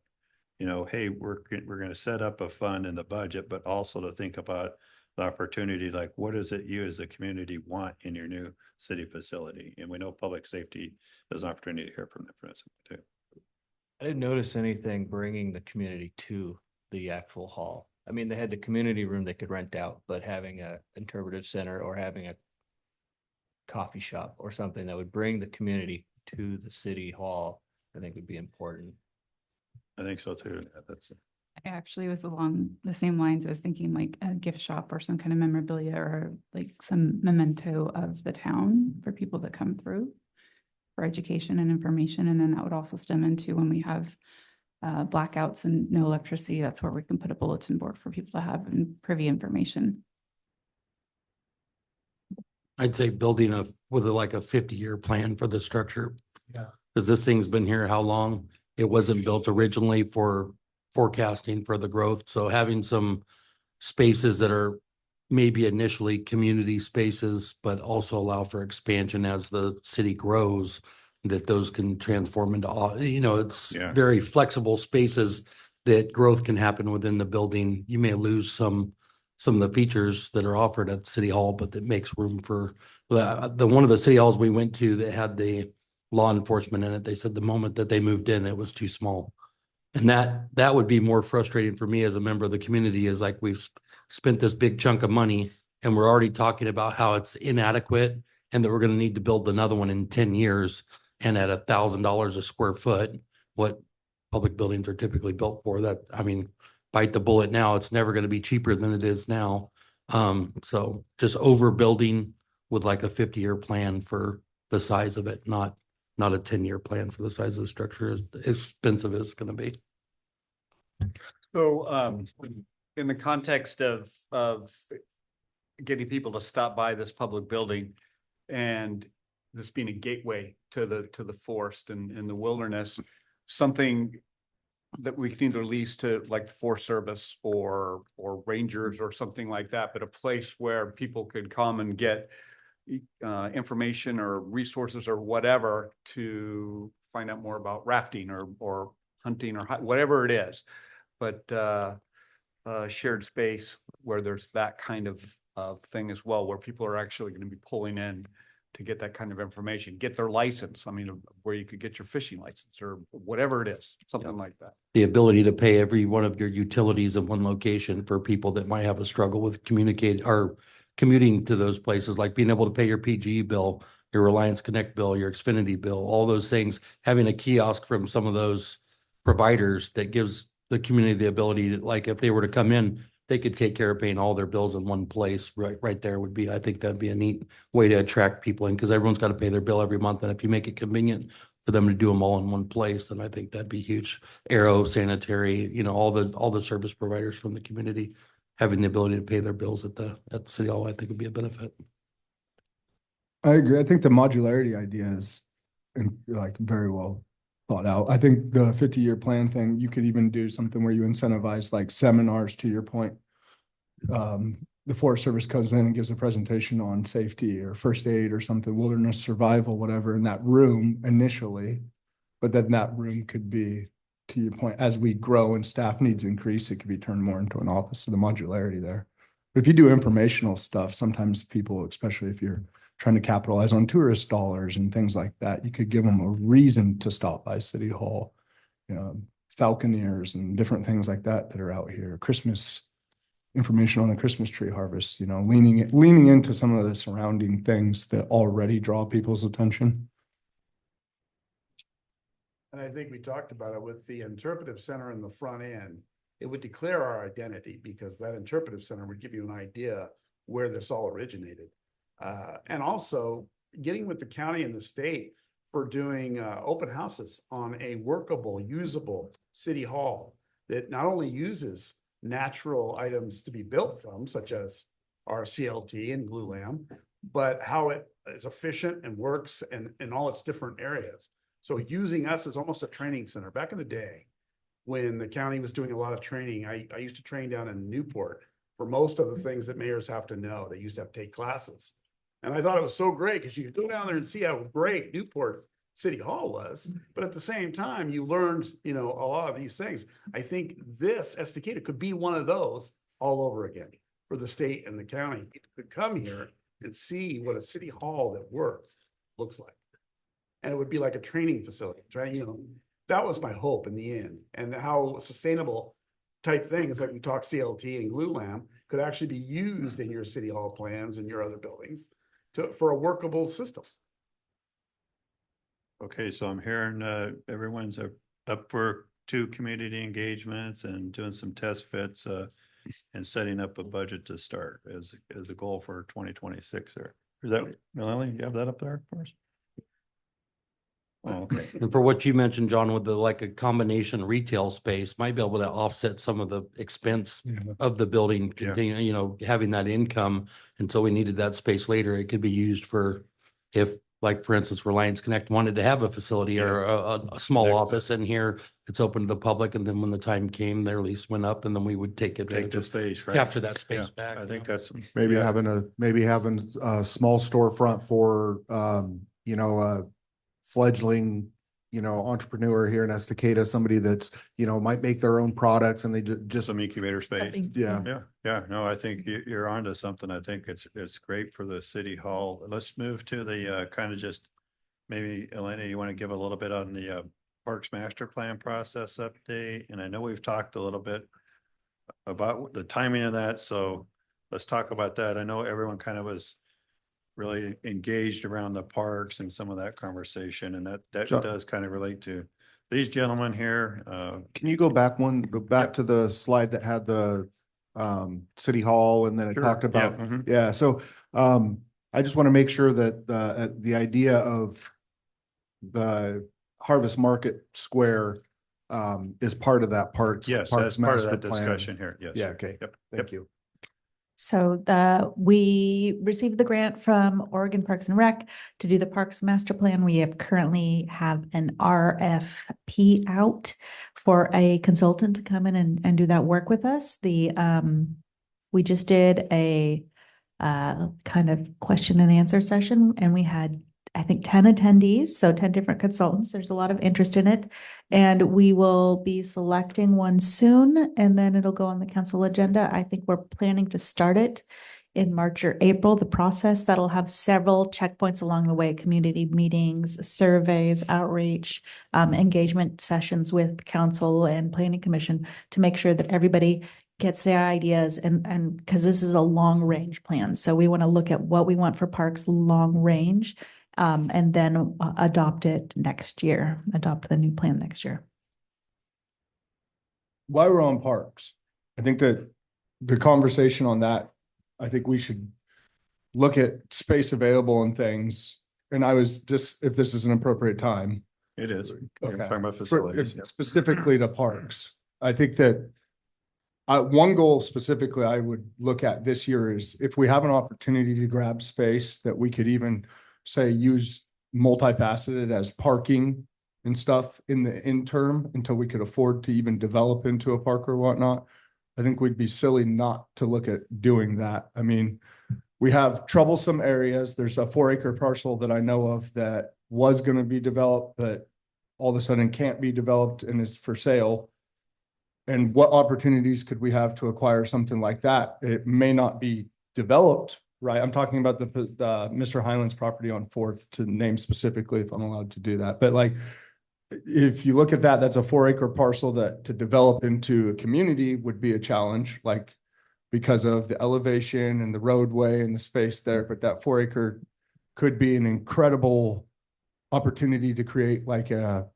hey, we're going to set up a fund in the budget, but also to think about the opportunity, like what is it you as a community want in your new city facility? And we know public safety is an opportunity to hear from them for that too. I didn't notice anything bringing the community to the actual hall. I mean, they had the community room they could rent out, but having a interpretive center or having a coffee shop or something that would bring the community to the city hall, I think would be important. I think so too. That's I actually was along the same lines. I was thinking like a gift shop or some kind of memorabilia, or like some memento of the town for people that come through for education and information. And then that would also stem into when we have blackouts and no electricity, that's where we can put a bulletin board for people to have and privy information. I'd say building with like a 50-year plan for the structure. Yeah. Because this thing's been here how long? It wasn't built originally for forecasting for the growth. So having some spaces that are maybe initially community spaces, but also allow for expansion as the city grows, that those can transform into, it's very flexible spaces that growth can happen within the building. You may lose some of the features that are offered at City Hall, but that makes room for the one of the city halls we went to that had the law enforcement in it. They said the moment that they moved in, it was too small. And that would be more frustrating for me as a member of the community, is like we've spent this big chunk of money and we're already talking about how it's inadequate and that we're going to need to build another one in 10 years and at $1,000 a square foot, what public buildings are typically built for, that, I mean, bite the bullet now, it's never going to be cheaper than it is now. So just overbuilding with like a 50-year plan for the size of it, not a 10-year plan for the size of the structure, as expensive as it's going to be. So, in the context of getting people to stop by this public building and this being a gateway to the forest and the wilderness, something that we can either lease to like the Forest Service or rangers or something like that, but a place where people could come and get information or resources or whatever to find out more about rafting or hunting or whatever it is. But shared space where there's that kind of thing as well, where people are actually going to be pulling in to get that kind of information, get their license. I mean, where you could get your fishing license or whatever it is, something like that. The ability to pay every one of your utilities in one location for people that might have a struggle with communicate or commuting to those places, like being able to pay your PGE bill, your Reliance Connect bill, your Xfinity bill, all those things, having a kiosk from some of those providers that gives the community the ability to, like, if they were to come in, they could take care of paying all their bills in one place, right there would be, I think that'd be a neat way to attract people in, because everyone's got to pay their bill every month. And if you make it convenient for them to do them all in one place, then I think that'd be huge. Aero, sanitary, you know, all the service providers from the community having the ability to pay their bills at the city hall, I think would be a benefit. I agree. I think the modularity idea is like very well thought out. I think the 50-year plan thing, you could even do something where you incentivize like seminars, to your point. The Forest Service comes in and gives a presentation on safety or first aid or something, wilderness survival, whatever, in that room initially. But then that room could be, to your point, as we grow and staff needs increase, it could be turned more into an office. So the modularity there. But if you do informational stuff, sometimes people, especially if you're trying to capitalize on tourist dollars and things like that, you could give them a reason to stop by City Hall. You know, falconeers and different things like that are out here. Christmas information on the Christmas tree harvest, you know, leaning into some of the surrounding things that already draw people's attention. And I think we talked about it with the interpretive center in the front end. It would declare our identity because that interpretive center would give you an idea where this all originated. And also getting with the county and the state for doing open houses on a workable, usable city hall that not only uses natural items to be built from, such as our CLT and glulam, but how it is efficient and works in all its different areas. So using us as almost a training center. Back in the day, when the county was doing a lot of training, I used to train down in Newport for most of the things that mayors have to know. They used to have to take classes. And I thought it was so great because you could go down there and see how great Newport City Hall was. But at the same time, you learned, you know, a lot of these things. I think this Estacada could be one of those all over again for the state and the county. People could come here and see what a city hall that works looks like. And it would be like a training facility, right? You know, that was my hope in the end. And how sustainable type things like we talk CLT and glulam could actually be used in your city hall plans and your other buildings for a workable system. Okay, so I'm hearing everyone's up for 2 community engagements and doing some test fits and setting up a budget to start as a goal for 2026 there. Is that, Melanie, you have that up there for us? Oh, okay. And for what you mentioned, John, with the like a combination retail space, might be able to offset some of the expense of the building, continue, you know, having that income until we needed that space later. It could be used for if, like, for instance, Reliance Connect wanted to have a facility or a small office in here, it's open to the public. And then when the time came, their lease went up and then we would take the space, right? capture that space back. I think that's Maybe having a small storefront for, you know, a fledgling, you know, entrepreneur here in Estacada, somebody that's, you know, might make their own products and they just, some incubator space. Something- Yeah. No, I think you're onto something. I think it's great for the city hall. Let's move to the kind of just maybe, Elena, you want to give a little bit on the Parks Master Plan process update? And I know we've talked a little bit about the timing of that. So let's talk about that. I know everyone kind of was really engaged around the parks and some of that conversation, and that Sure. does kind of relate to these gentlemen here. Can you go back to the slide that had the city hall and then it Sure, talked yeah, about, mhm. yeah, so I just want to make sure that the idea of the Harvest Market Square is part of that parks. Yes, Parks that's part of master that plan. discussion here. Yes. Yeah, okay, Yep. thank you. So we received the grant from Oregon Parks and Rec to do the Parks Master Plan. We currently have an RFP out for a consultant to come in and do that work with us. We just did a kind of question and answer session, and we had, I think, 10 attendees, so 10 different consultants. There's a lot of interest in it. And we will be selecting one soon, and then it'll go on the council agenda. I think we're planning to start it in March or April, the process that'll have several checkpoints along the way: community meetings, surveys, outreach, engagement sessions with council and planning commission to make sure that everybody gets their ideas and because this is a long range plan. So we want to look at what we want for parks long range, and then adopt it next year, adopt the new plan next year. While we're on parks, I think that the conversation on that, I think we should look at space available and things. And I was just, if this is an appropriate time. It is. We're Okay. talking about facilities. Yep. Specifically to parks. I think that one goal specifically I would look at this year is if we have an opportunity to grab space that we could even say use multifaceted as parking and stuff in the interim until we could afford to even develop into a park or whatnot. I think we'd be silly not to look at doing that. I mean, we have troublesome areas. There's a 4-acre parcel that I know of that was going to be developed, but all of a sudden can't be developed and is for sale. And what opportunities could we have to acquire something like that? It may not be developed, right? I'm talking about the Mr. Highland's property on 4th to name specifically if I'm allowed to do that. But like, if you look at that, that's a 4-acre parcel that to develop into a community would be a challenge, like because of the elevation and the roadway and the space there. But that 4-acre could be an incredible opportunity to create like a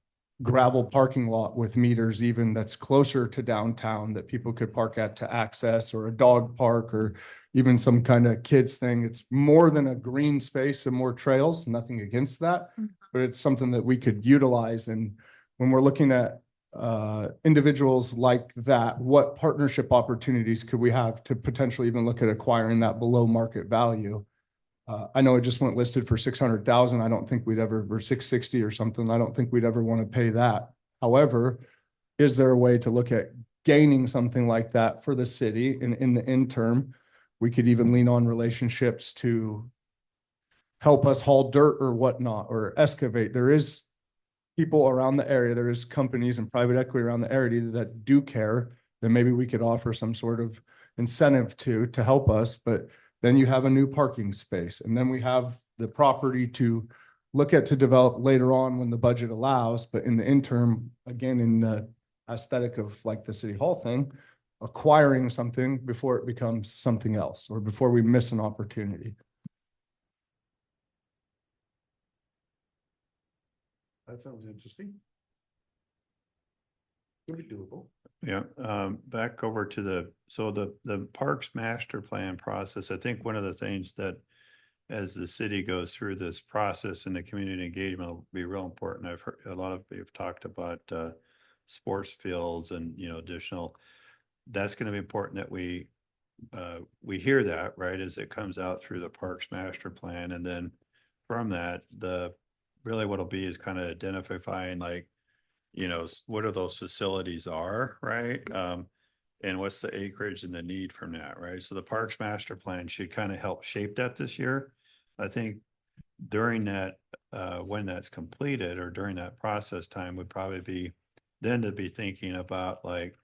gravel parking lot with meters even that's closer to downtown that people could park at to access, or a dog park, or even some kind of kids thing. It's more than a green space and more trails, nothing against that, but it's something that we could utilize. And when we're looking at individuals like that, what partnership opportunities could we have to potentially even look at acquiring that below market value? I know it just went listed for 600,000. I don't think we'd ever, or 660 or something. I don't think we'd ever want to pay that. However, is there a way to look at gaining something like that for the city? And in the interim, we could even lean on relationships to help us haul dirt or whatnot, or excavate. There is people around the area, there is companies and private equity around the area that do care, that maybe we could offer some sort of incentive to help us. But then you have a new parking space, and then we have the property to look at to develop later on when the budget allows. But in the interim, again, in the aesthetic of like the city hall thing, acquiring something before it becomes something else, or before we miss an opportunity. That sounds interesting. Could be doable. Yeah, back over to the Parks Master Plan process. I think one of the things that as the city goes through this process and the community engagement will be real important. I've heard a lot of people have talked about sports fields and, additional. That's going to be important that we hear that, right, as it comes out through the Parks Master Plan. And then from that, really what'll be is kind of identifying like, what are those facilities are, right? And what's the acreage and the need from that, right? So the Parks Master Plan should kind of help shape that this year. I think during that, when that's completed or during that process time would probably be then to be thinking about like,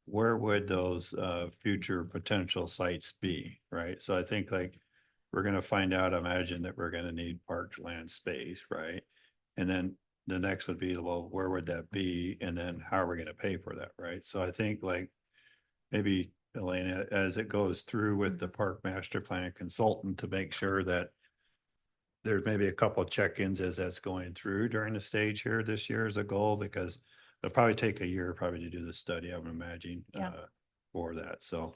where would those future potential sites be, right? So I think like we're going to find out, imagine that we're going to need parkland space, right? And then the next would be, well, where would that be? And then how are we going to pay for that, right? So I think like, maybe Elena, as it goes through with the park master plan consultant to make sure that there's maybe a couple of check-ins as that's going through during the stage here this year as a goal, because it'll probably take a year probably to do the study, I would imagine, Yeah. for that. So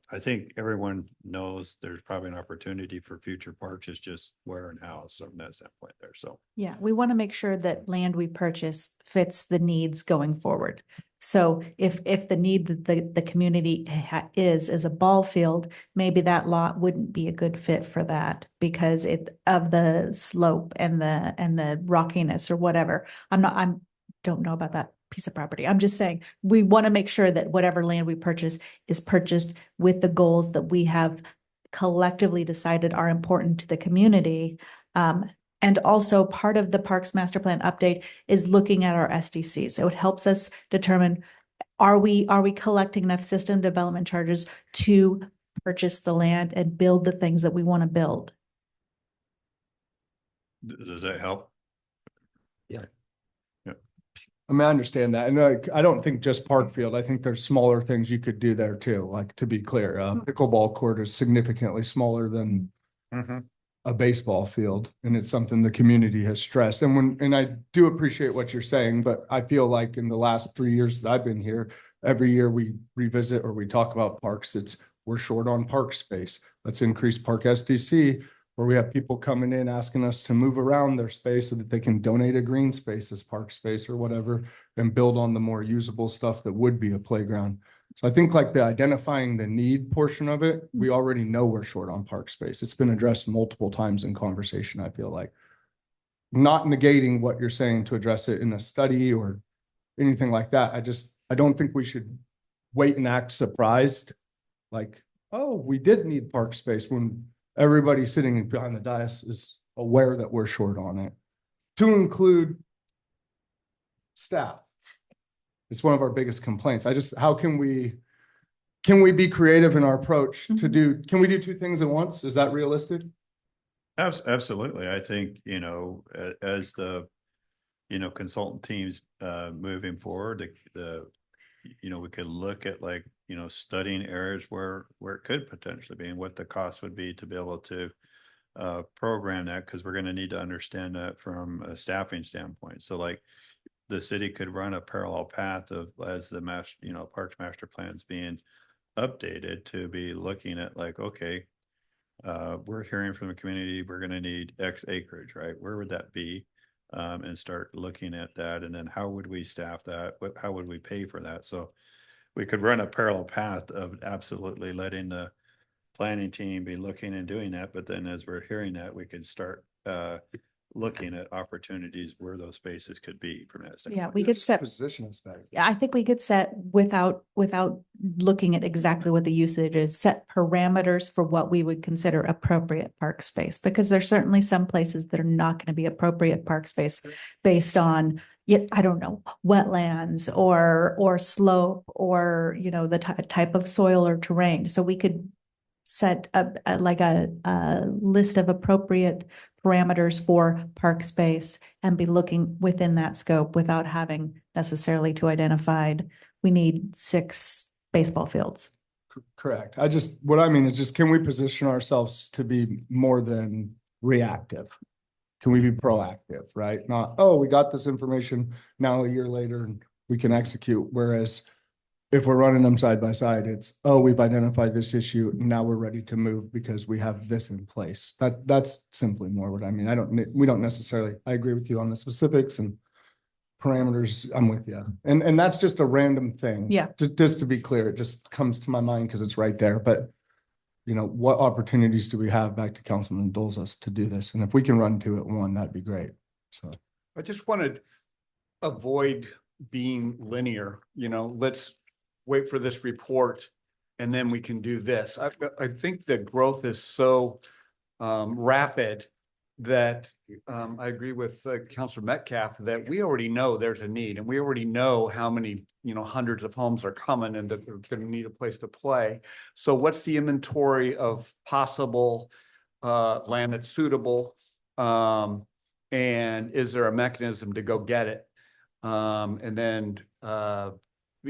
I think everyone knows there's probably an opportunity for future parks. It's just where and how, so from that standpoint there. So Yeah, we want to make sure that land we purchase fits the needs going forward. So if the need that the community is a ball field, maybe that lot wouldn't be a good fit for that because of the slope and the rockiness or whatever. Don't know about that piece of property. I'm just saying, we want to make sure that whatever land we purchase is purchased with the goals that we have collectively decided are important to the community. And also part of the Parks Master Plan update is looking at our SDC. So it helps us determine, are we collecting enough system development charges to purchase the land and build the things that we want to build? does that help? I mean, I understand that. And I don't think just park field. I think there's smaller things you could do there too. Like, to be clear, pickleball court is significantly smaller than a baseball field. And it's something the community has stressed. And I do appreciate what you're saying, but I feel like in the last 3 years that I've been here, every year we revisit or we talk about parks, we're short on park space. Let's increase park SDC. Where we have people coming in asking us to move around their space so that they can donate a green space as park space or whatever, and build on the more usable stuff that would be a playground. So I think like the identifying the need portion of it, we already know we're short on park space. It's been addressed multiple times in conversation, I feel like. Not negating what you're saying to address it in a study or anything like that. I don't think we should wait and act surprised. Like, oh, we did need park space, when everybody sitting behind the dais is aware that we're short on it, to include staff. It's one of our biggest complaints. How can we be creative in our approach to can we do two things at once? Is that realistic? Absolutely. I think, as the, consultant teams moving forward, we could look at studying areas where it could potentially be and what the cost would be to be able to program that, because we're going to need to understand that from a staffing standpoint. So like the city could run a parallel path of, as the Parks Master Plan's being updated, to be looking at like, okay, we're hearing from the community, we're going to need X acreage, right? Where would that be? And start looking at that. And then how would we staff that? How would we pay for that? So we could run a parallel path of absolutely letting the planning team be looking and doing that. But then as we're hearing that, we could start looking at opportunities where those spaces could be from that standpoint. Yeah, we could set Position us better. I think we could set without looking at exactly what the usage is, set parameters for what we would consider appropriate park space, because there's certainly some places that are not going to be appropriate park space based on, I don't know, wetlands or slope or, the type of soil or terrain. So we could set a list of appropriate parameters for park space and be looking within that scope without having necessarily to identify, we need 6 baseball fields. Correct. What I mean is just, can we position ourselves to be more than reactive? Can we be proactive, right? Not, oh, we got this information now a year later and we can execute. Whereas if we're running them side by side, it's, oh, we've identified this issue. Now we're ready to move because we have this in place. That's simply more what I mean. We don't necessarily, I agree with you on the specifics and parameters. I'm with you. And that's just a random thing. Yeah. Just to be clear, it just comes to my mind because it's right there. But what opportunities do we have, back to Councilman Dolzas, to do this? And if we can run 2 at 1, that'd be great. So I just wanted to avoid being linear, let's wait for this report and then we can do this. I think the growth is so rapid that I agree with Councilor Metcalf that we already know there's a need, and we already know how many, hundreds of homes are coming and that they're going to need a place to play. So what's the inventory of possible land that's suitable? And is there a mechanism to go get it? And then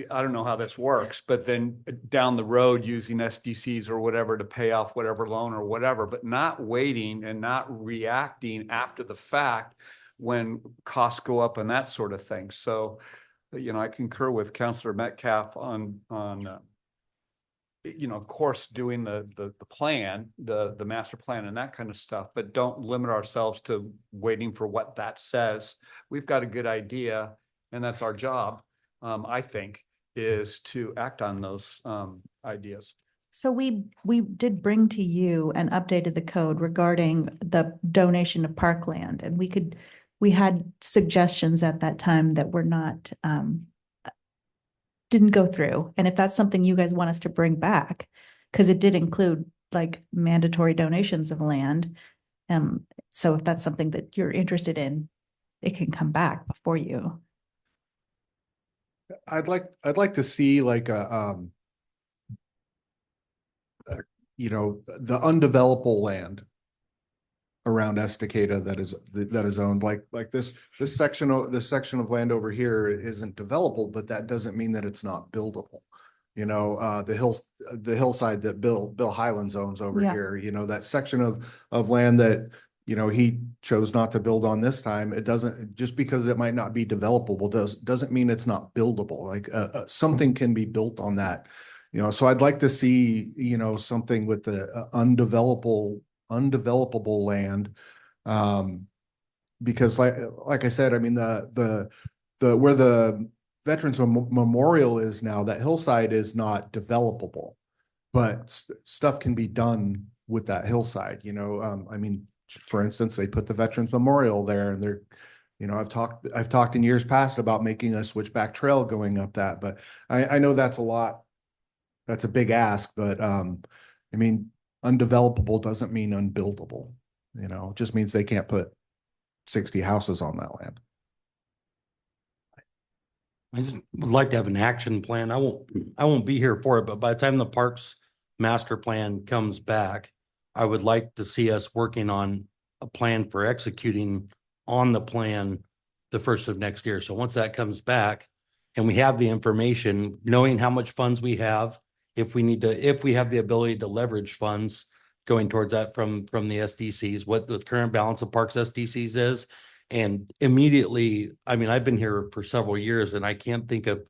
I don't know how this works, but then down the road using SDCs or whatever to pay off whatever loan or whatever, but not waiting and not reacting after the fact when costs go up and that sort of thing. So, I concur with Councillor Metcalf on, of course, doing the plan, the master plan and that kind of stuff, but don't limit ourselves to waiting for what that says. We've got a good idea, and that's our job, I think, is to act on those ideas. So we did bring to you and updated the code regarding the donation of parkland, and we had suggestions at that time that were not, didn't go through. And if that's something you guys want us to bring back, because it did include like mandatory donations of land. So if that's something that you're interested in, it can come back before you. I'd like to see like the undevelopable land around Estacada that is owned, like this section of land over here isn't developable, but that doesn't mean that it's not buildable. The hillside that Bill Highlands owns over Yeah. here, that section of land that he chose not to build on this time. It doesn't, just because it might not be developable doesn't mean it's not buildable. Like something can be built on that. So I'd like to see something with the undevelopable land, because like I said, I mean the where the Veterans Memorial is now, that hillside is not developable, but stuff can be done with that hillside. I mean, for instance, they put the Veterans Memorial there, and they're, I've talked in years past about making a switchback trail going up that, but I know that's a big ask, but I mean, undevelopable doesn't mean unbuildable. It just means they can't put 60 houses on that land. I just would like to have an action plan. I won't be here for it, but by the time the parks master plan comes back, I would like to see us working on a plan for executing on the plan the first of next year. So once that comes back and we have the information, knowing how much funds we have, if we have the ability to leverage funds going towards that from the SDCs, what the current balance of parks SDCs is. And immediately, I mean, I've been here for several years and I can't think of,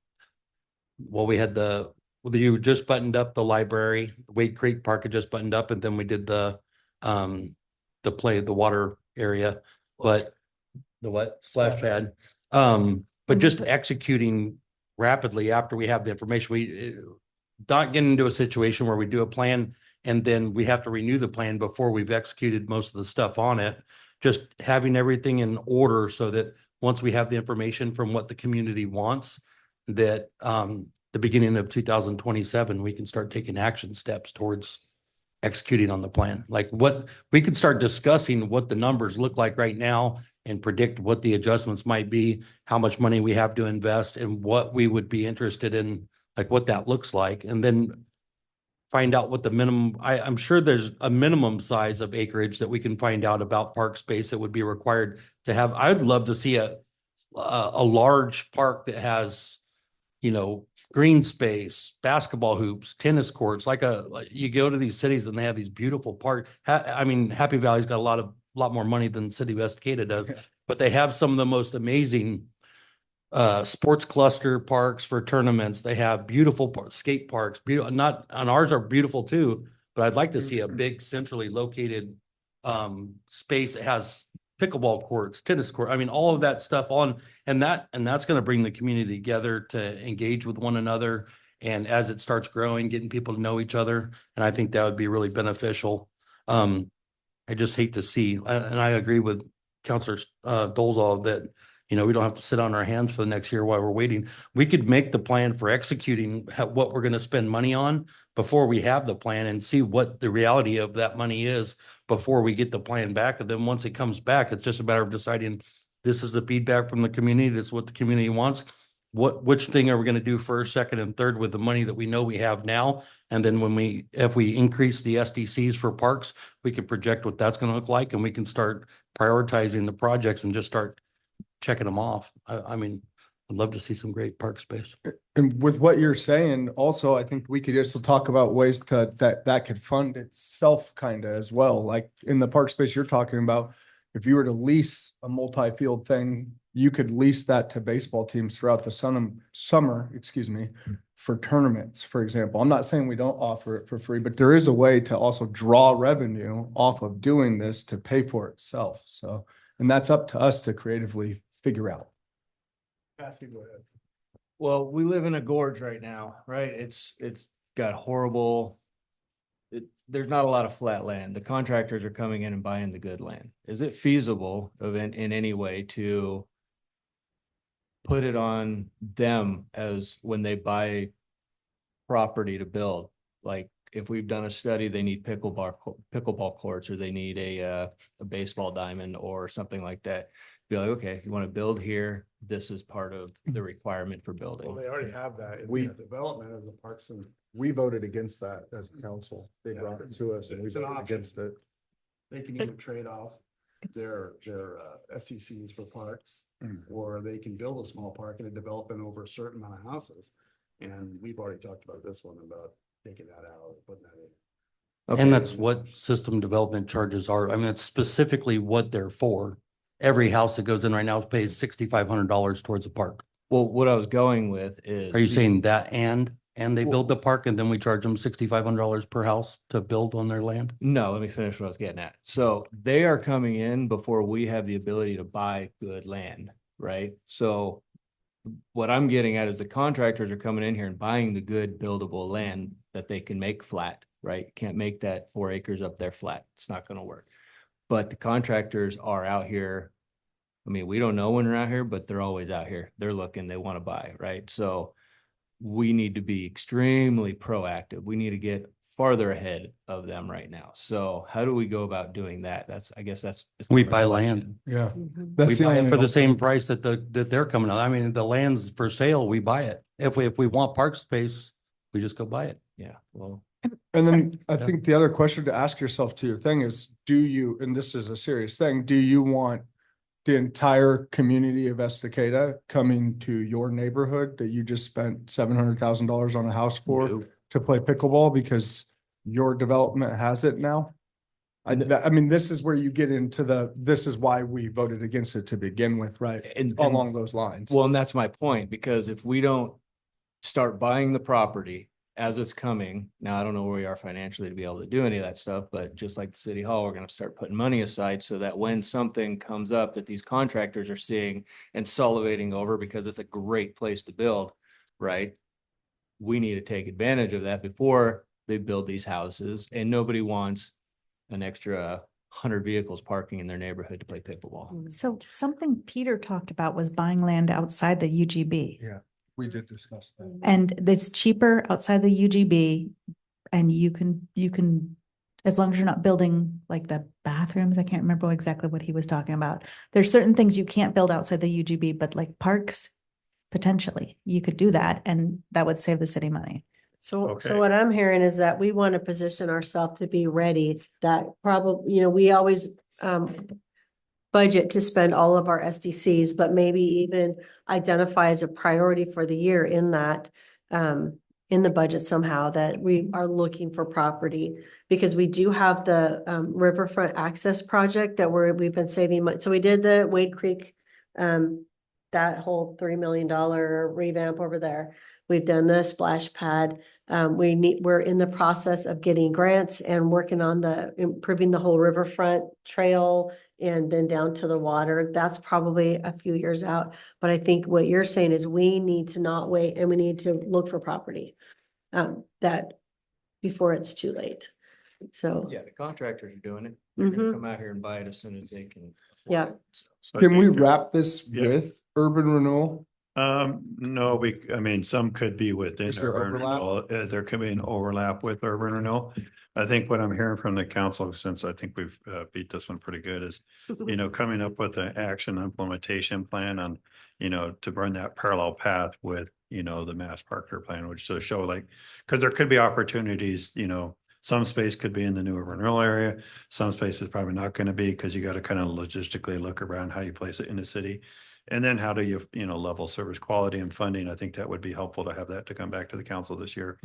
you just buttoned up the library, Wade Creek Park had just buttoned up, and then we did the water area, but the what? Splash pad. But just executing rapidly after we have the information, we not getting into a situation where we do a plan and then we have to renew the plan before we've executed most of the stuff on it. Just having everything in order so that once we have the information from what the community wants, that the beginning of 2027, we can start taking action steps towards executing on the plan. Like what we could start discussing what the numbers look like right now and predict what the adjustments might be, how much money we have to invest, and what we would be interested in, like what that looks like. And then find out what the minimum, I'm sure there's a minimum size of acreage that we can find out about park space that would be required to have. I'd love to see a large park that has, green space, basketball hoops, tennis courts, like you go to these cities and they have these beautiful parks. I mean, Happy Valley's got a lot more money than City of Estacada does, but they have some of the most amazing sports cluster parks for tournaments. They have beautiful skate parks, ours are beautiful too, but I'd like to see a big centrally located space that has pickleball courts, tennis court. I mean, all of that stuff and that's going to bring the community together to engage with one another. And as it starts growing, getting people to know each other. And I think that would be really beneficial. I just hate to see, and I agree with Councilor Dolezal that, we don't have to sit on our hands for the next year while we're waiting. We could make the plan for executing what we're going to spend money on before we have the plan and see what the reality of that money is before we get the plan back. And then once it comes back, it's just a matter of deciding, this is the feedback from the community. This is what the community wants. Which thing are we going to do first, second, and third with the money that we know we have now? And then if we increase the SDCs for parks, we can project what that's going to look like, and we can start prioritizing the projects and just start checking them off. I mean, I'd love to see some great park space. And with what you're saying, also, I think we could also talk about ways that could fund itself kind of as well. Like in the park space you're talking about, if you were to lease a multi-field thing, you could lease that to baseball teams throughout the summer, for tournaments, for example. I'm not saying we don't offer it for free, but there is a way to also draw revenue off of doing this to pay for itself. So, and that's up to us to creatively figure out. Kathy, go ahead. Well, we live in a gorge right now, right? It's got horrible. There's not a lot of flat land. The contractors are coming in and buying the good land. Is it feasible in any way to put it on them as when they buy property to build? Like if we've done a study, they need pickleball courts, or they need a baseball diamond or something like that. Be like, okay, you want to build here, this is part of the requirement for Well, building. they already have that in We- the development of the parks and. We voted against that as council. They brought it to us and we It's an voted option. against it. They can either trade off their SECs for parks, or they can build a small park and develop it over a certain amount of houses. And we've already talked about this one, about taking that out, putting that in. Okay. And that's what system development charges are. I mean, it's specifically what they're for. Every house that goes in right now pays $6,500 towards a park. Well, what I was going with is. Are you saying that and they build the park and then we charge them $6,500 per house to build on their land? No, let me finish what I was getting at. So they are coming in before we have the ability to buy good land, right? So what I'm getting at is the contractors are coming in here and buying the good buildable land that they can make flat, right? Can't make that 4 acres up there flat. It's not going to work. But the contractors are out here. I mean, we don't know when they're out here, but they're always out here. They're looking, they want to buy, right? So we need to be extremely proactive. We need to get farther ahead of them right now. So how do we go about doing that? I guess that's. We buy land. Yeah. Mhm. That's We the buy it only for the same alternative. price that they're coming out. I mean, the land's for sale, we buy it. If we want park space, we just go buy it. Yeah, well, And then I Yeah. think the other question to ask yourself to your thing is, do you, and this is a serious thing, do you want the entire community of Estacada coming to your neighborhood that you just spent $700,000 on a house for no. to play pickleball because your development has it now? I mean, this is where you get into this is why we voted against it to begin with, right? And- Along those lines. Well, and that's my point, because if we don't start buying the property as it's coming, now I don't know where we are financially to be able to do any of that stuff, but just like the city hall, we're gonna start putting money aside so that when something comes up that these contractors are seeing and salivating over because it's a great place to build, right? We need to take advantage of that before they build these houses, and nobody wants an extra 100 vehicles parking in their neighborhood to play pickleball. So something Peter talked about was buying land outside the UGB. Yeah, we did discuss that. And it's cheaper outside the UGB, and you can, as long as you're not building like the bathrooms, I can't remember exactly what he was talking about. There's certain things you can't build outside the UGB, but like parks, potentially, you could do that, and that would save the city money. So Okay. what I'm hearing is that we want to position ourselves to be ready, that probably, we always budget to spend all of our SDCs, but maybe even identify as a priority for the year in that, in the budget somehow, that we are looking for property, because we do have the riverfront access project that we've been saving money. So we did the Wade Creek, that whole $3 million revamp over there. We've done the splash pad. We're in the process of getting grants and working on improving the whole riverfront trail and then down to the water. That's probably a few years out. But I think what you're saying is we need to not wait, and we need to look for property that before it's too late. So, Yeah, the contractors are doing it. They're gonna Mhm. come out here and buy it as soon as they can. afford Yeah. it, so. So I Can we think, wrap this yeah. with urban renewal? No, I mean, some could be within Is there urban overlap? renewal. There could be an overlap with urban renewal. I think what I'm hearing from the council, since I think we've beat this one pretty good, is, coming up with an action implementation plan on, to burn that parallel path with, the mass Parker plan, which to show like, because there could be opportunities, some space could be in the new urban renewal area. Some space is probably not going to be, because you got to kind of logistically look around how you place it in the city. And then how do you, level service quality and funding? I think that would be helpful to have that to come back to the council this year.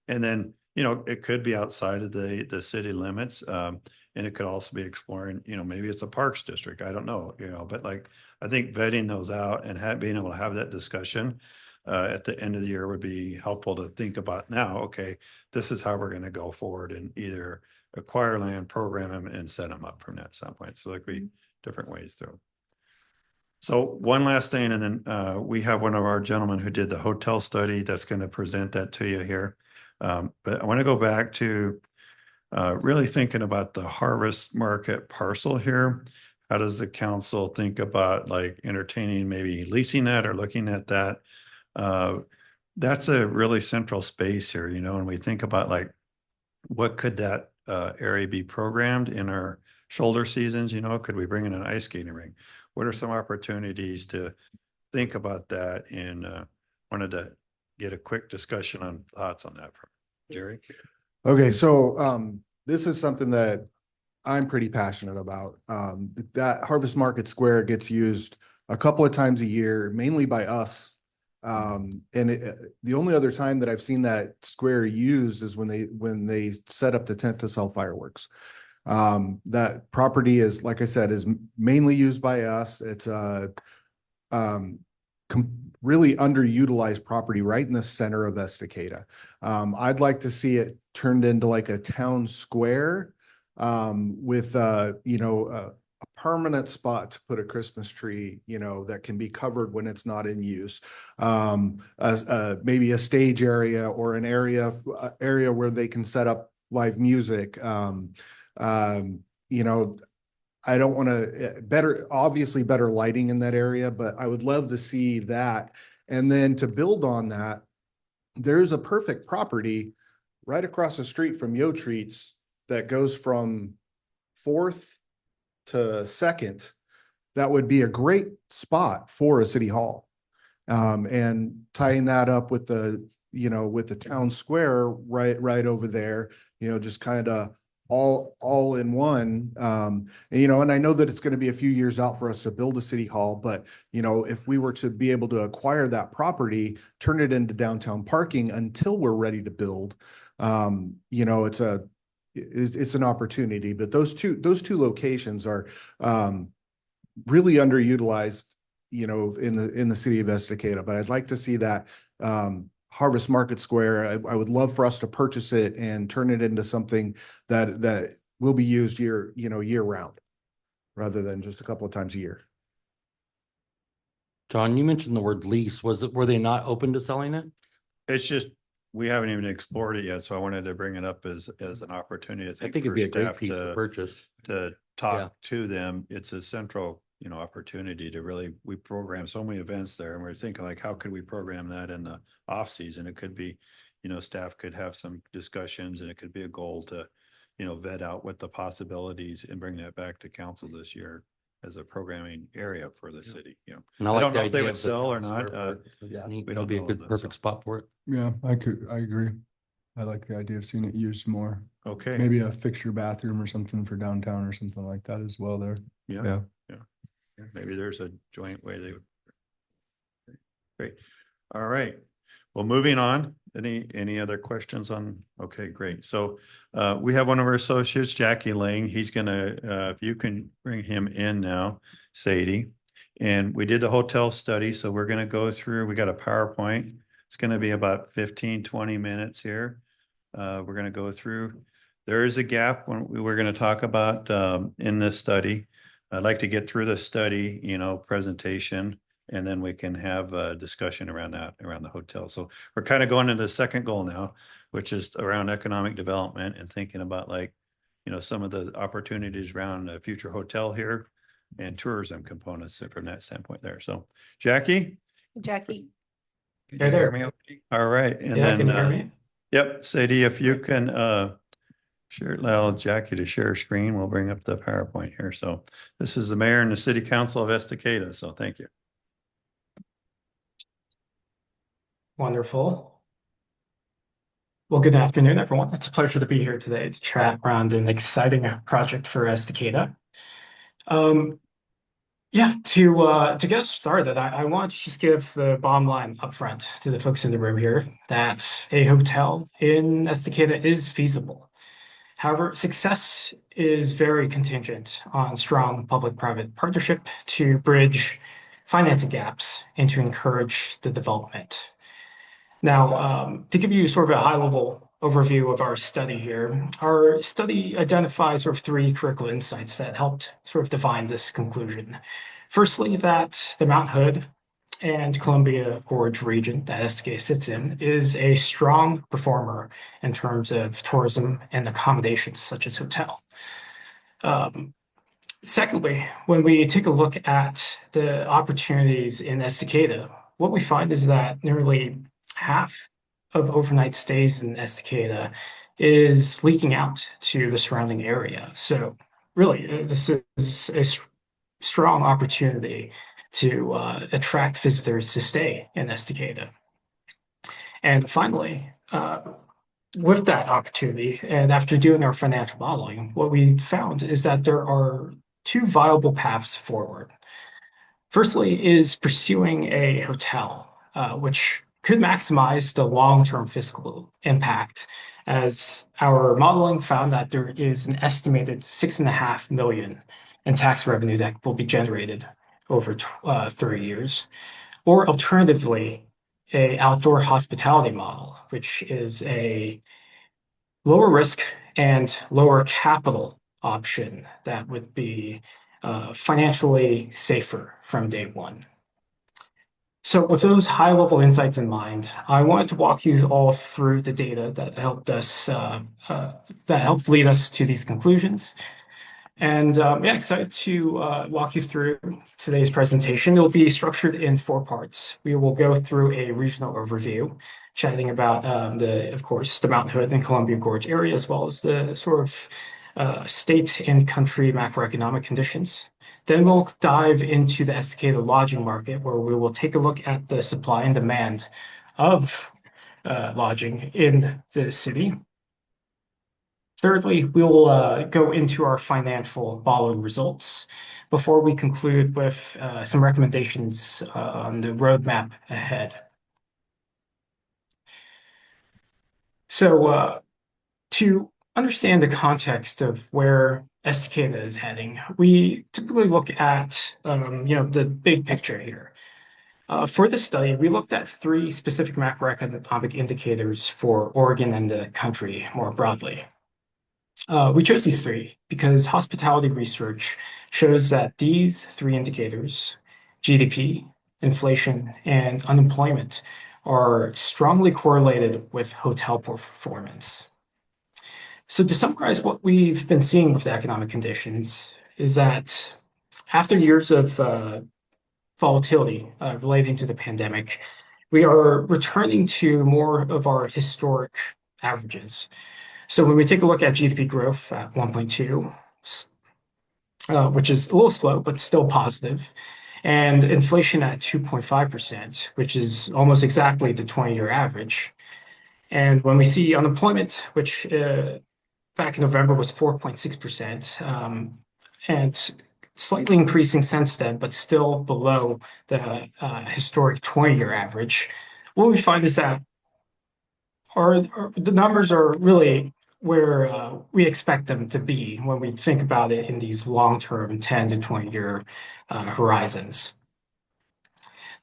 And then, it could be outside of the city limits. And it could also be exploring, maybe it's a parks district. I don't know, but like, I think vetting those out and being able to have that discussion at the end of the year would be helpful to think about now, okay, this is how we're going to go forward and either acquire land, program them and set them up from that standpoint. So there could be different ways through. So one last thing, and then we have one of our gentlemen who did the hotel study that's going to present that to you here. But I want to go back to really thinking about the harvest market parcel here. How does the council think about like entertaining, maybe leasing that or looking at that? That's a really central space here, and we think about like, what could that area be programmed in our shoulder seasons? Could we bring in an ice skating rink? What are some opportunities to think about that? And wanted to get a quick discussion on thoughts on that from Jerry. Okay, so this is something that I'm pretty passionate about. That Harvest Market Square gets used a couple of times a year, mainly by us. The only other time that I've seen that square used is when they set up the tent to sell fireworks. That property is, like I said, is mainly used by us. It's a really underutilized property right in the center of Estacada. I'd like to see it turned into like a town square with a permanent spot to put a Christmas tree, that can be covered when it's not in use. Maybe a stage area or an area where they can set up live music. I don't want to obviously better lighting in that area, but I would love to see that. And then to build on that, there's a perfect property right across the street from Yo Treats that goes from 4th to 2nd. That would be a great spot for a city hall. And tying that up with with the town square right over there, just kind of all in one. And I know that it's going to be a few years out for us to build a city hall, but if we were to be able to acquire that property, turn it into downtown parking until we're ready to build, it's an opportunity. But those two locations are really underutilized, in the city of Estacada. But I'd like to see that Harvest Market Square. I would love for us to purchase it and turn it into something that will be used year round, rather than just a couple of times a year. John, you mentioned the word lease. Were they not open to selling it? It's just, we haven't even explored it yet, so I wanted to bring it up as an opportunity. I think it'd be a great piece to purchase. To talk to them. It's a central, opportunity to really, we program so many events there, and we're thinking like, how could we program that in the off season? It could be, staff could have some discussions, and it could be a goal to, vet out what the possibilities and bring that back to council this year as a programming area for the city. And I like don't the know if they idea would of the sell or town not. square, but yeah, neat. we It'll don't be a know good, this, perfect so. spot for it. Yeah, I agree. I like the idea of seeing it used more. Okay. Maybe a fixture bathroom or something for downtown or something like that as well there. Yeah. Maybe there's a joint way they would. Great. All right. Well, moving on, any other questions on? Okay, great. So we have one of our associates, Jackie Lang. He's gonna, if you can bring him in now, Sadie. And we did the hotel study, so we're gonna go through, we got a PowerPoint. It's gonna be about 15-20 minutes here. We're gonna go through. There is a gap when we're gonna talk about in this study. I'd like to get through the study, presentation, and then we can have a discussion around that, around the hotel. So we're kind of going into the second goal now, which is around economic development and thinking about like, some of the opportunities around a future hotel here and tourism components from that standpoint there. So Jackie? Jackie. Can Hey you hear there. me okay? All right. And Yeah, then, can you hear me? Yep, Sadie, if you can allow Jackie to share screen, we'll bring up the PowerPoint here. So this is the mayor and the city council of Estacada. So thank you. Wonderful. Well, good afternoon, everyone. It's a pleasure to be here today to chat around an exciting project for Estacada. Yeah, to get us started, I want to just give the bottom line upfront to the folks in the room here that a hotel in Estacada is feasible. However, success is very contingent on strong public-private partnership to bridge financing gaps and to encourage the development. Now, to give you sort of a high-level overview of our study here, our study identifies sort of three critical insights that helped sort of define this conclusion. Firstly, that the Mount Hood and Columbia Gorge region that SK sits in is a strong performer in terms of tourism and accommodations such as hotel. Secondly, when we take a look at the opportunities in Estacada, what we find is that nearly half of overnight stays in Estacada is leaking out to the surrounding area. So really, this is a strong opportunity to attract visitors to stay in Estacada. And finally, with that opportunity, and after doing our financial modeling, what we found is that there are two viable paths forward. Firstly, is pursuing a hotel, which could maximize the long-term fiscal impact, as our modeling found that there is an estimated 6.5 million in tax revenue that will be generated over 30 years. Or alternatively, a outdoor hospitality model, which is a lower risk and lower capital option that would be financially safer from day one. So with those high level insights in mind, I wanted to walk you all through the data that helped lead us to these conclusions. And yeah, excited to walk you through today's presentation. It'll be structured in 4 parts. We will go through a regional overview, chatting about of course, the Mount Hood and Columbia Gorge area, as well as the sort of state and country macroeconomic conditions. Then we'll dive into the Estacada lodging market, where we will take a look at the supply and demand of lodging in the city. Thirdly, we'll go into our financial modeling results before we conclude with some recommendations on the roadmap ahead. So to understand the context of where Estacada is heading, we typically look at the big picture here. For this study, we looked at 3 specific macroeconomic indicators for Oregon and the country more broadly. We chose these 3 because hospitality research shows that these 3 indicators, GDP, inflation, and unemployment, are strongly correlated with hotel performance. So to summarize what we've been seeing with the economic conditions is that after years of volatility relating to the pandemic, we are returning to more of our historic averages. So when we take a look at GDP growth at 1.2, which is a little slow, but still positive, and inflation at 2.5%, which is almost exactly the 20-year average. And when we see unemployment, which back in November was 4.6%, and slightly increasing since then, but still below the historic 20-year average, what we find is that the numbers are really where we expect them to be when we think about it in these long-term 10 to 20-year horizons.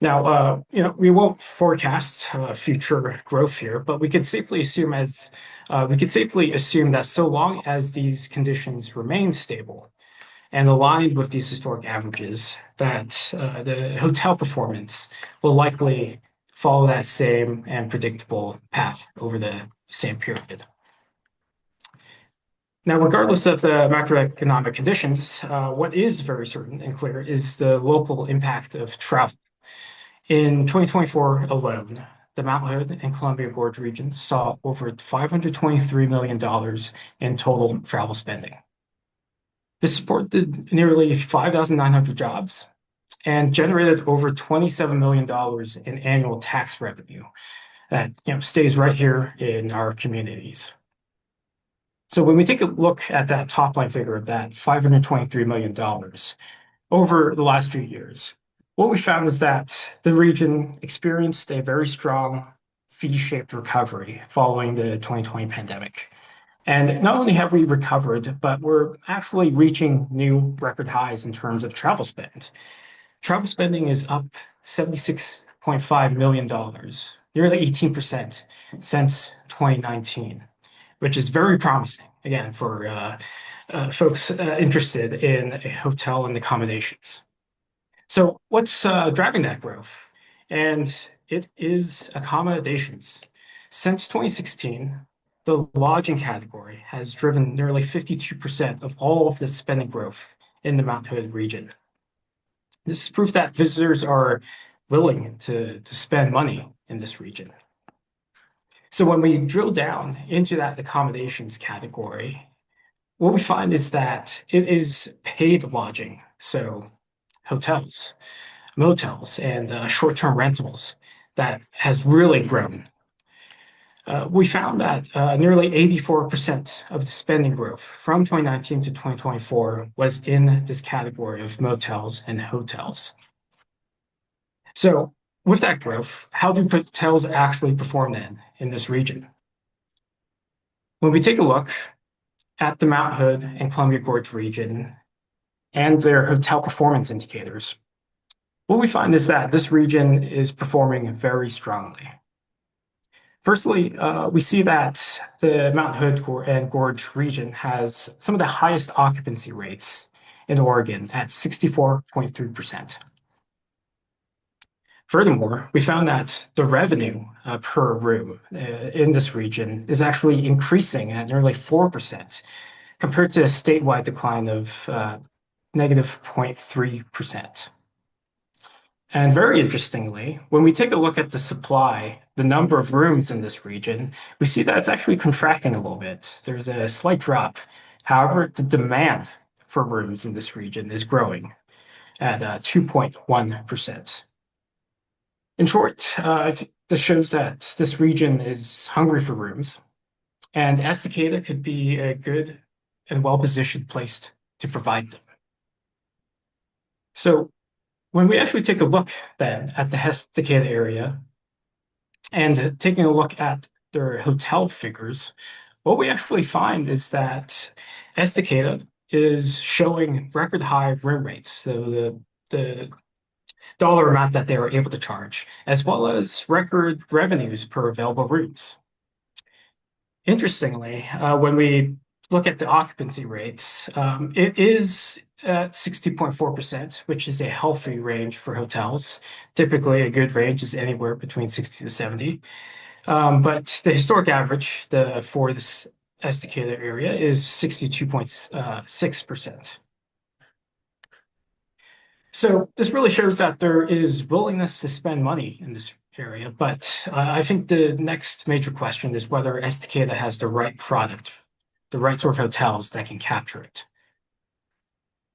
Now, we won't forecast future growth here, but we could safely assume that so long as these conditions remain stable and aligned with these historic averages, that the hotel performance will likely follow that same and predictable path over the same period. Now, regardless of the macroeconomic conditions, what is very certain and clear is the local impact of travel. In 2024 alone, the Mount Hood and Columbia Gorge regions saw over $523 million in total travel spending. This supported nearly 5,900 jobs and generated over $27 million in annual tax revenue that stays right here in our communities. So when we take a look at that top line figure of that $523 million, over the last few years, what we found is that the region experienced a very strong V-shaped recovery following the 2020 pandemic. And not only have we recovered, but we're actually reaching new record highs in terms of travel spend. Travel spending is up $76.5 million, nearly 18% since 2019, which is very promising, again, for folks interested in a hotel and accommodations. So what's driving that growth? And it is accommodations. Since 2016, the lodging category has driven nearly 52% of all of the spending growth in the Mount Hood region. This is proof that visitors are willing to spend money in this region. So when we drill down into that accommodations category, what we find is that it is paid lodging. So hotels, motels, and short-term rentals that has really grown. We found that nearly 84% of the spending growth from 2019 to 2024 was in this category of motels and hotels. So with that growth, how do hotels actually perform then in this region? When we take a look at the Mount Hood and Columbia Gorge region and their hotel performance indicators, what we find is that this region is performing very strongly. Firstly, we see that the Mount Hood and Gorge region has some of the highest occupancy rates in Oregon at 64.3%. Furthermore, we found that the revenue per room in this region is actually increasing at nearly 4% compared to a statewide decline of negative 0.3%. And very interestingly, when we take a look at the supply, the number of rooms in this region, we see that it's actually contracting a little bit. There's a slight drop. However, the demand for rooms in this region is growing at 2.1%. In short, this shows that this region is hungry for rooms, and Estacada could be a good and well-positioned place to provide them. So when we actually take a look then at the Estacada area and taking a look at their hotel figures, what we actually find is that Estacada is showing record high room rates. So the dollar amount that they were able to charge, as well as record revenues per available rooms. Interestingly, when we look at the occupancy rates, it is at 60.4%, which is a healthy range for hotels. Typically, a good range is anywhere between 60 to 70. But the historic average for this Estacada area is 62.6%. So this really shows that there is willingness to spend money in this area, but I think the next major question is whether Estacada has the right product, the right sort of hotels that can capture it.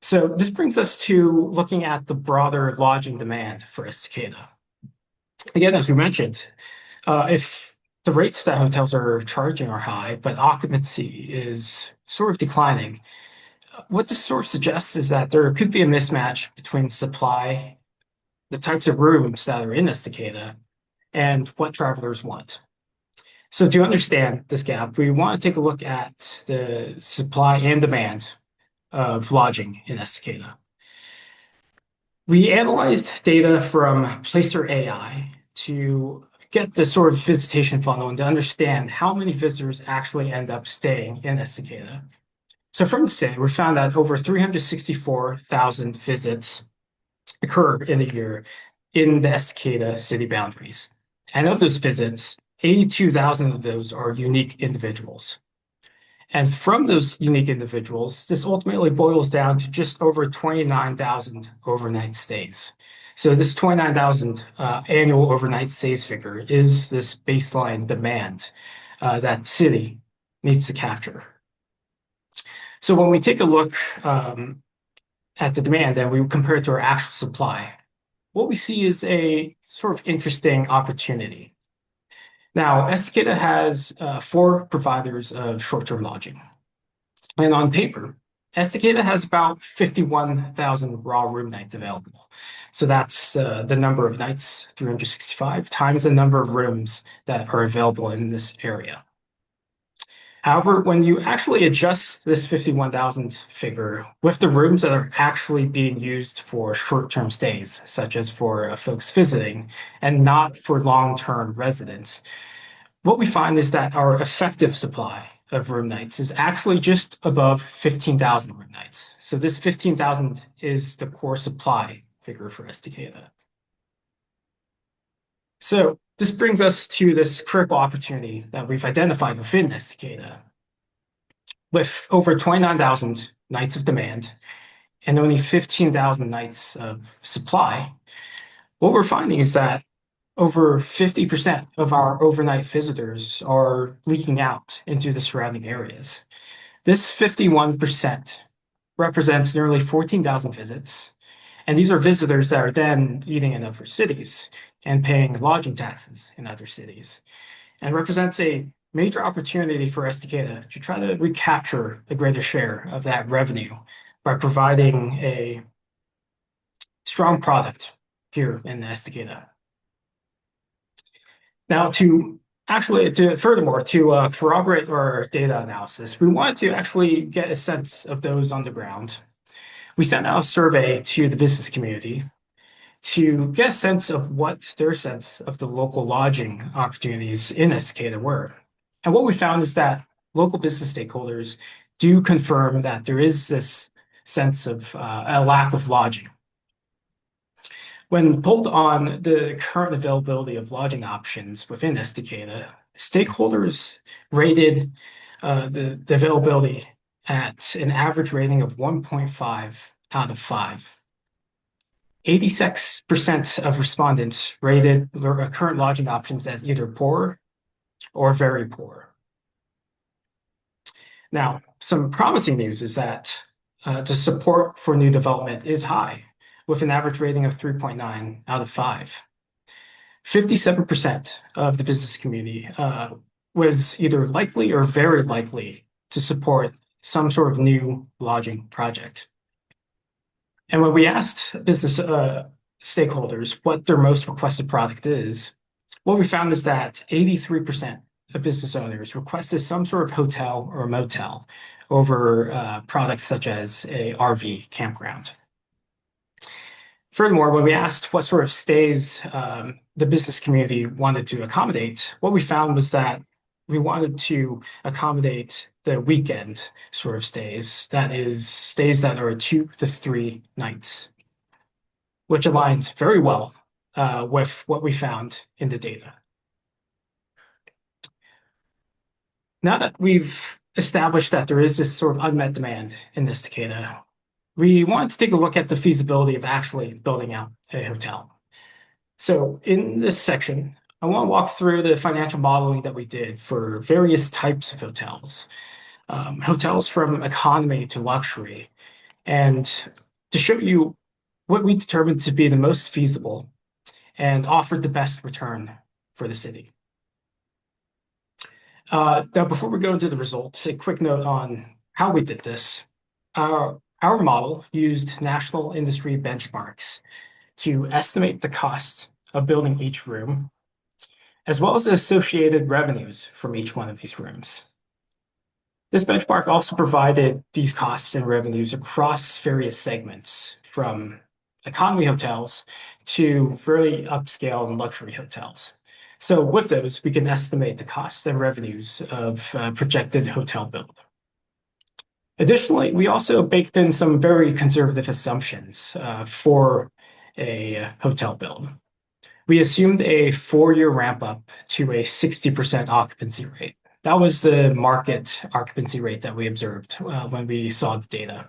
So this brings us to looking at the broader lodging demand for Estacada. Again, as we mentioned, if the rates that hotels are charging are high, but occupancy is sort of declining, what this sort of suggests is that there could be a mismatch between supply, the types of rooms that are in Estacada, and what travelers want. So to understand this gap, we want to take a look at the supply and demand of lodging in Estacada. We analyzed data from Placer AI to get this sort of visitation funnel and to understand how many visitors actually end up staying in Estacada. So from the study, we found that over 364,000 visits occur in a year in the Estacada city boundaries. And of those visits, 82,000 of those are unique individuals. And from those unique individuals, this ultimately boils down to just over 29,000 overnight stays. So this 29,000 annual overnight stays figure is this baseline demand that city needs to capture. So when we take a look at the demand and we compare it to our actual supply, what we see is a sort of interesting opportunity. Now, Estacada has 4 providers of short-term lodging. And on paper, Estacada has about 51,000 raw room nights available. So that's the number of nights, 365, times the number of rooms that are available in this area. However, when you actually adjust this 51,000 figure with the rooms that are actually being used for short-term stays, such as for folks visiting and not for long-term residents, what we find is that our effective supply of room nights is actually just above 15,000 room nights. So this 15,000 is the core supply figure for Estacada. So this brings us to this critical opportunity that we've identified within Estacada. With over 29,000 nights of demand and only 15,000 nights of supply, what we're finding is that over 50% of our overnight visitors are leaking out into the surrounding areas. This 51% represents nearly 14,000 visits, and these are visitors that are then eating in other cities and paying lodging taxes in other cities, and represents a major opportunity for Estacada to try to recapture a greater share of that revenue by providing a strong product here in Estacada. Now, furthermore, to corroborate our data analysis, we wanted to actually get a sense of those on the ground. We sent out a survey to the business community to get a sense of what their sense of the local lodging opportunities in Estacada were. And what we found is that local business stakeholders do confirm that there is this sense of a lack of lodging. When pulled on the current availability of lodging options within Estacada, stakeholders rated the availability at an average rating of 1.5 out of 5. 86% of respondents rated current lodging options as either poor or very poor. Now, some promising news is that the support for new development is high, with an average rating of 3.9 out of 5. 57% of the business community was either likely or very likely to support some sort of new lodging project. And when we asked business stakeholders what their most requested product is, what we found is that 83% of business owners requested some sort of hotel or motel over products such as a RV campground. Furthermore, when we asked what sort of stays the business community wanted to accommodate, what we found was that we wanted to accommodate the weekend sort of stays, that is, stays that are 2 to 3 nights, which aligns very well with what we found in the data. Now that we've established that there is this sort of unmet demand in Estacada, we wanted to take a look at the feasibility of actually building out a hotel. So in this section, I want to walk through the financial modeling that we did for various types of hotels, hotels from economy to luxury, and to show you what we determined to be the most feasible and offered the best return for the city. Now, before we go into the results, a quick note on how we did this. Our model used national industry benchmarks to estimate the cost of building each room, as well as the associated revenues from each one of these rooms. This benchmark also provided these costs and revenues across various segments, from economy hotels to very upscale and luxury hotels. So with those, we can estimate the costs and revenues of projected hotel build. Additionally, we also baked in some very conservative assumptions for a hotel build. We assumed a 4-year ramp up to a 60% occupancy rate. That was the market occupancy rate that we observed when we saw the data.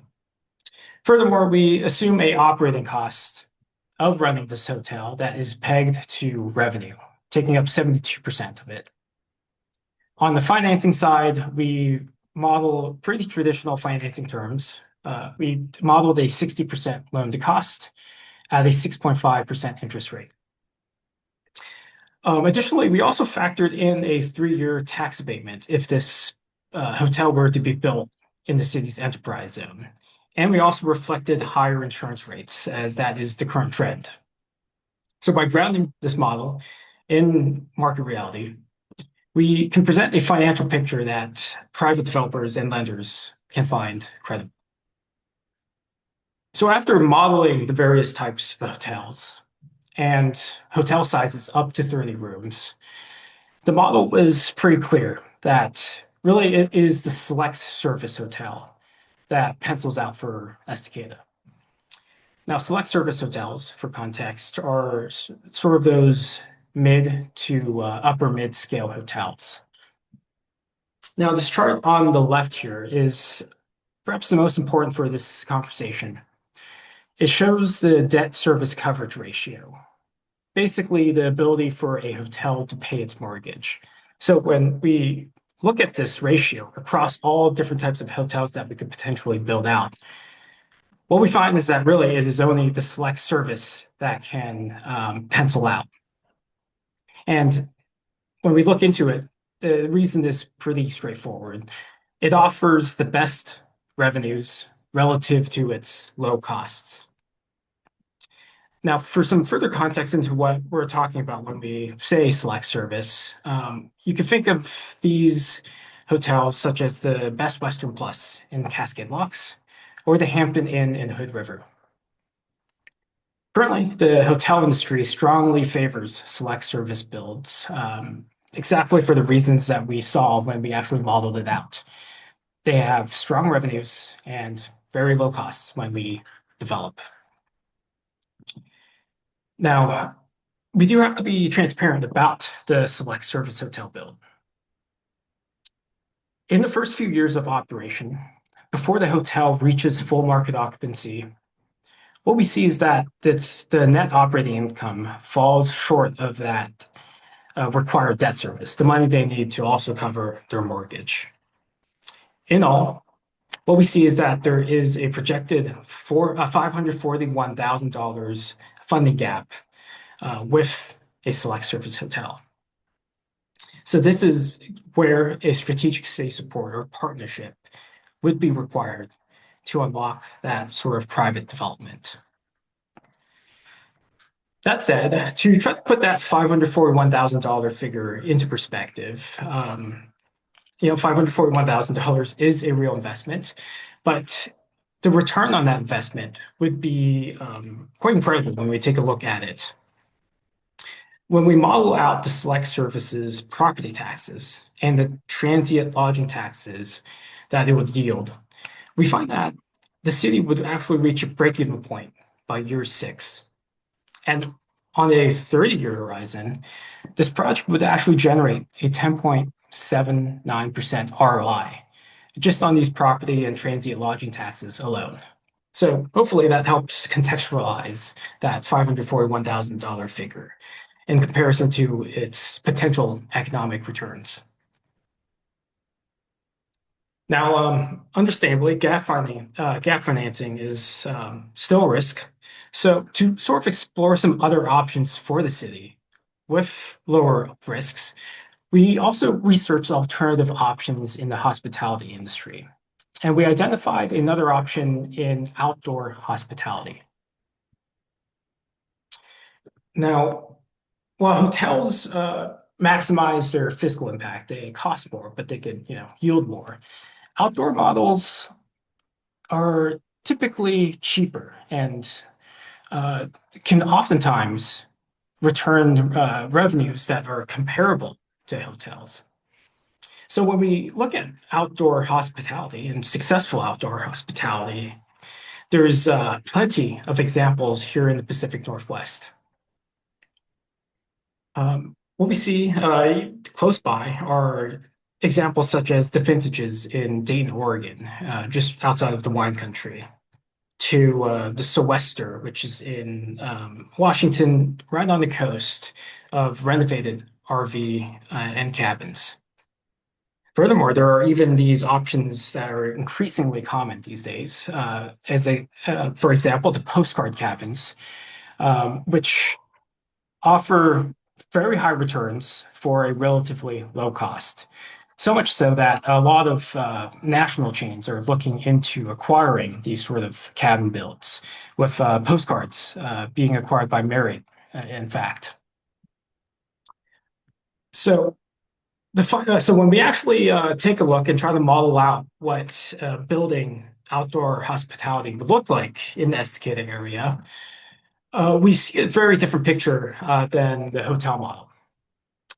Furthermore, we assume a operating cost of running this hotel that is pegged to revenue, taking up 72% of it. On the financing side, we model pretty traditional financing terms. We modeled a 60% loan to cost at a 6.5% interest rate. Additionally, we also factored in a 3-year tax abatement if this hotel were to be built in the city's enterprise zone. And we also reflected higher insurance rates, as that is the current trend. So by grounding this model in market reality, we can present a financial picture that private developers and lenders can find credible. So after modeling the various types of hotels and hotel sizes up to 30 rooms, the model was pretty clear that really it is the select service hotel that pencils out for Estacada. Now, select service hotels, for context, are sort of those mid to upper mid scale hotels. Now, this chart on the left here is perhaps the most important for this conversation. It shows the debt service coverage ratio, basically the ability for a hotel to pay its mortgage. So when we look at this ratio across all different types of hotels that we could potentially build out, what we find is that really it is only the select service that can pencil out. And when we look into it, the reason is pretty straightforward. It offers the best revenues relative to its low costs. Now, for some further context into what we're talking about when we say select service, you can think of these hotels such as the Best Western Plus in Cascade Locks or the Hampton Inn in Hood River. Currently, the hotel industry strongly favors select service builds, exactly for the reasons that we saw when we actually modeled it out. They have strong revenues and very low costs when we develop. Now, we do have to be transparent about the select service hotel build. In the first few years of operation, before the hotel reaches full market occupancy, what we see is that the net operating income falls short of that required debt service, the money they need to also cover their mortgage. In all, what we see is that there is a projected $541,000 funding gap with a select service hotel. So this is where a strategic city support or partnership would be required to unlock that sort of private development. That said, to try to put that $541,000 figure into perspective, $541,000 is a real investment, but the return on that investment would be quite incredible when we take a look at it. When we model out the select services property taxes and the transient lodging taxes that it would yield, we find that the city would actually reach a break-even point by year 6. And on a 30-year horizon, this project would actually generate a 10.79% ROI just on these property and transient lodging taxes alone. So hopefully that helps contextualize that $541,000 figure in comparison to its potential economic returns. Now, understandably, gap financing is still a risk. So to sort of explore some other options for the city with lower risks, we also researched alternative options in the hospitality industry. And we identified another option in outdoor hospitality. Now, while hotels maximize their fiscal impact, they cost more, but they could, yield more. Outdoor models are typically cheaper and can oftentimes return revenues that are comparable to hotels. So when we look at outdoor hospitality and successful outdoor hospitality, there's plenty of examples here in the Pacific Northwest. What we see close by are examples such as the Vintages in Dayton, Oregon, just outside of the wine country, to the Sylvester, which is in Washington, right on the coast of renovated RV and cabins. Furthermore, there are even these options that are increasingly common these days, for example, the postcard cabins, which offer very high returns for a relatively low cost. So much so that a lot of national chains are looking into acquiring these sort of cabin builds, with postcards being acquired by Marriott, in fact. So so when we actually take a look and try to model out what building outdoor hospitality would look like in the Estacada area, we see a very different picture than the hotel model.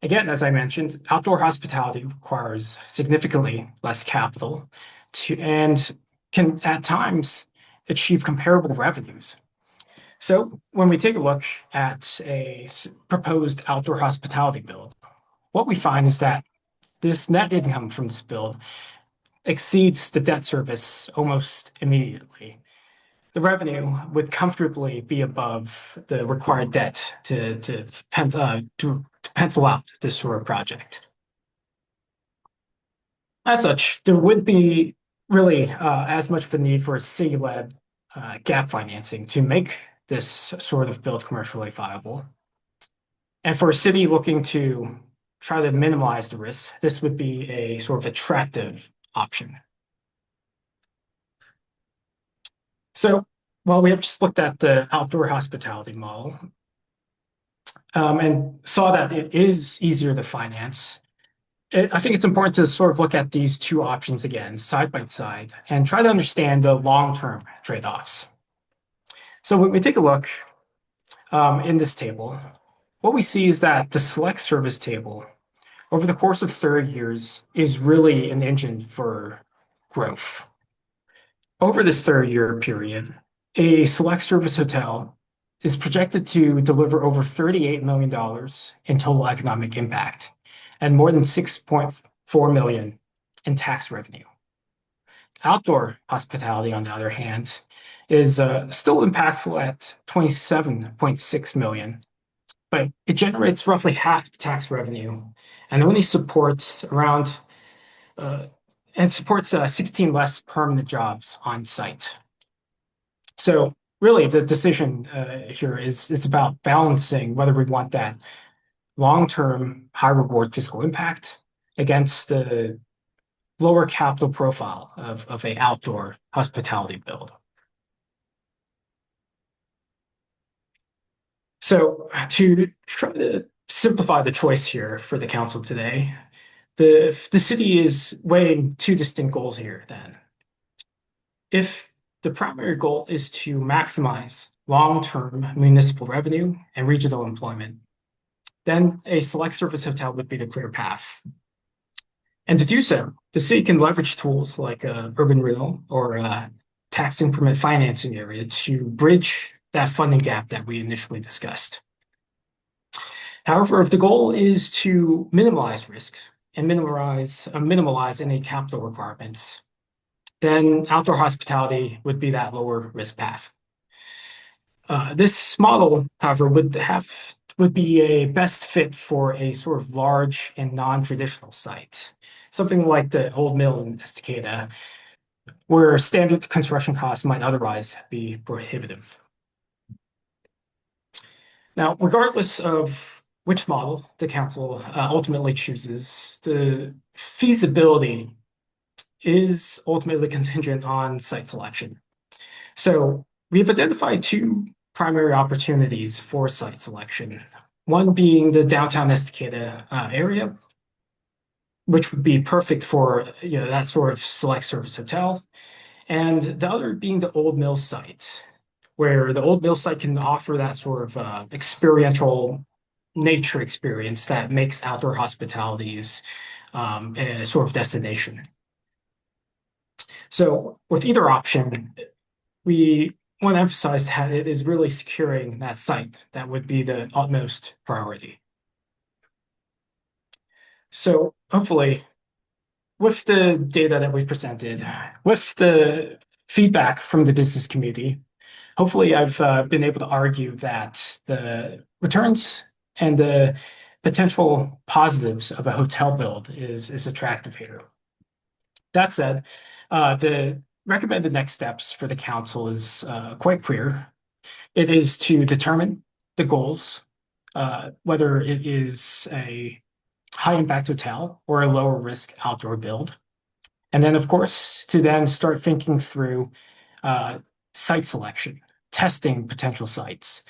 Again, as I mentioned, outdoor hospitality requires significantly less capital and can at times achieve comparable revenues. So when we take a look at a proposed outdoor hospitality build, what we find is that this net income from this build exceeds the debt service almost immediately. The revenue would comfortably be above the required debt to pencil out this sort of project. As such, there would be really as much of a need for a city-led gap financing to make this sort of build commercially viable. And for a city looking to try to minimize the risk, this would be a sort of attractive option. So while we have just looked at the outdoor hospitality model and saw that it is easier to finance, I think it's important to sort of look at these two options again, side by side, and try to understand the long-term trade-offs. So when we take a look in this table, what we see is that the select service table over the course of 30 years is really an engine for growth. Over this 30-year period, a select service hotel is projected to deliver over $38 million in total economic impact and more than $6.4 million in tax revenue. Outdoor hospitality, on the other hand, is still impactful at $27.6 million, but it generates roughly half the tax revenue and only supports around 16 less permanent jobs on site. So really, the decision here is about balancing whether we want that long-term high reward fiscal impact against the lower capital profile of a outdoor hospitality build. So to try to simplify the choice here for the council today, the city is weighing two distinct goals here then. If the primary goal is to maximize long-term municipal revenue and regional employment, then a select service hotel would be the clear path. And to do so, the city can leverage tools like urban renewal or tax increment financing area to bridge that funding gap that we initially discussed. However, if the goal is to minimize risk and minimize any capital requirements, then outdoor hospitality would be that lower risk path. This model, however, would be a best fit for a sort of large and non-traditional site, something like the old mill in Estacada, where standard construction costs might otherwise be prohibitive. Now, regardless of which model the council ultimately chooses, the feasibility is ultimately contingent on site selection. So we've identified two primary opportunities for site selection. One being the downtown Estacada area, which would be perfect for that sort of select service hotel, and the other being the old mill site, where the old mill site can offer that sort of experiential nature experience that makes outdoor hospitalities a sort of destination. So with either option, we want to emphasize that it is really securing that site that would be the utmost priority. So hopefully, with the data that we've presented, with the feedback from the business community, hopefully I've been able to argue that the returns and the potential positives of a hotel build is attractive here. That said, the recommended next steps for the council is quite clear. It is to determine the goals, whether it is a high impact hotel or a lower risk outdoor build. And then, of course, to then start thinking through site selection, testing potential sites.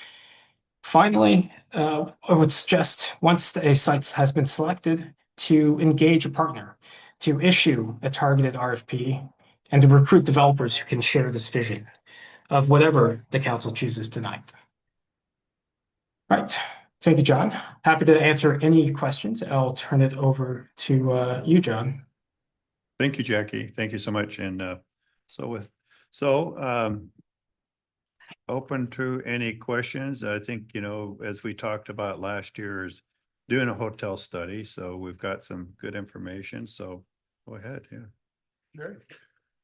Finally, I would suggest once a site has been selected, to engage a partner, to issue a targeted RFP, and to recruit developers who can share this vision of whatever the council chooses tonight. Right. Thank you, John. Happy to answer any questions. I'll turn it over to you, John. Thank you, Jackie. Thank you so much. And open to any questions. I think, as we talked about last year's doing a hotel study, so we've got some good information. So go ahead. Yeah.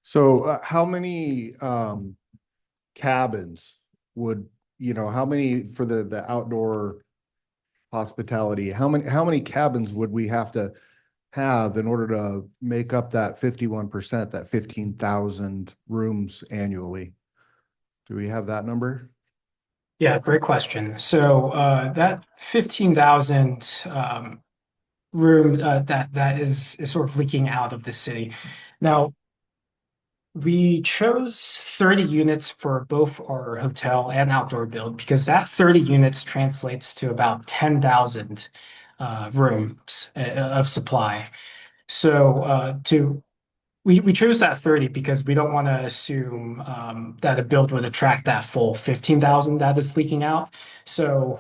So how many cabins would, how many for the outdoor hospitality, how many cabins would we have to have in order to make up that 51%, that 15,000 rooms annually? Do we have that number? Yeah, great question. So that 15,000 room that is sort of leaking out of the city. Now, we chose 30 units for both our hotel and outdoor build because that 30 units translates to about 10,000 rooms of supply. So we chose that 30 because we don't want to assume that a build would attract that full 15,000 that is leaking out. So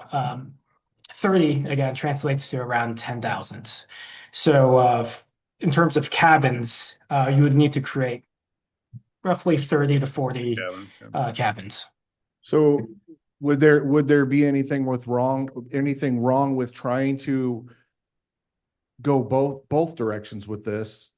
30 again translates to around 10,000. So in terms of cabins, you would need to create roughly 30 to 40 cabins. So would there be anything wrong with trying to go both directions with this,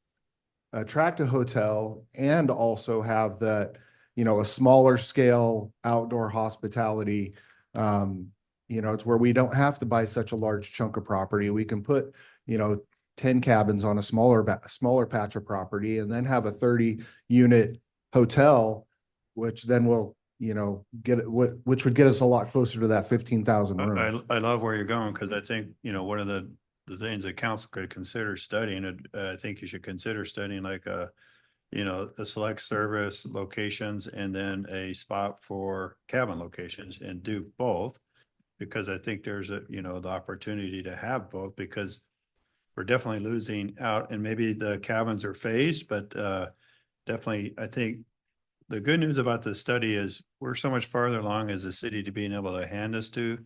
attract a hotel and also have that, a smaller scale outdoor hospitality, it's where we don't have to buy such a large chunk of property. We can put, 10 cabins on a smaller patch of property and then have a 30 unit hotel, which then will, which would get us a lot closer to that 15,000 rooms. I love where you're going because I think, one of the things that council could consider studying, I think you should consider studying like a select service locations and then a spot for cabin locations and do both. Because I think there's the opportunity to have both because we're definitely losing out and maybe the cabins are phased, but definitely I think the good news about this study is we're so much farther along as a city to being able to hand this to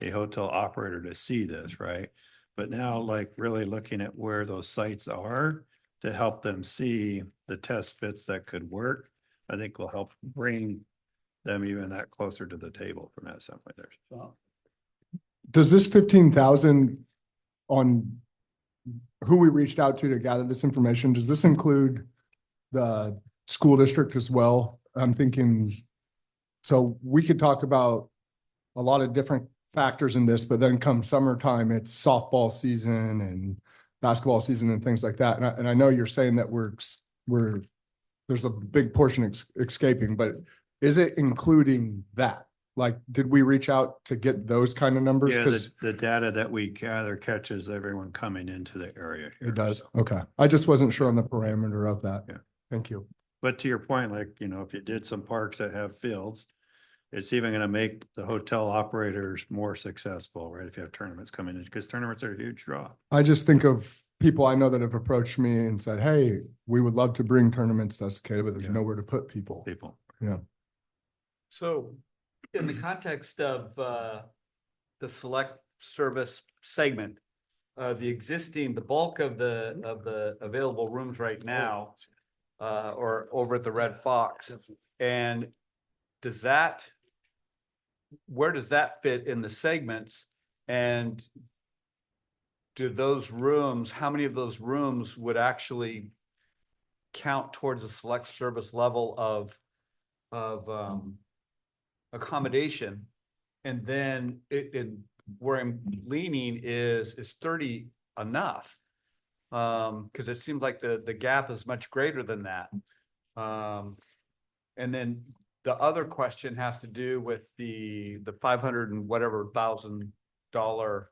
a hotel operator to see this, right? But now like really looking at where those sites are to help them see the test fits that could work, I think will help bring them even that closer to the table from that standpoint there. So. Does this 15,000 on who we reached out to gather this information, does this include the school district as well? I'm thinking, so we could talk about a lot of different factors in this, but then come summertime, it's softball season and basketball season and things like that. And I know you're saying that there's a big portion escaping, but is it including that? Like, did we reach out to get those kind of numbers? Yeah, the data that we gather catches everyone coming into the area here. It does. Okay. I just wasn't sure on the parameter of that. Yeah. Thank you. But to your point, like, if you did some parks that have fields, it's even going to make the hotel operators more successful, right? If you have tournaments coming in, because tournaments are a huge draw. I just think of people I know that have approached me and said, hey, we would love to bring tournaments to Estacada, but there's nowhere to put people. Yeah. So in the context of the select service segment, the bulk of the available rooms right now or over at the Red Fox, and where does that fit in the segments? And do those rooms, how many of those rooms would actually count towards a select service level of accommodation? And then where I'm leaning is 30 enough? Because it seems like the gap is much greater than that. And then the other question has to do with the 500 and whatever $1,000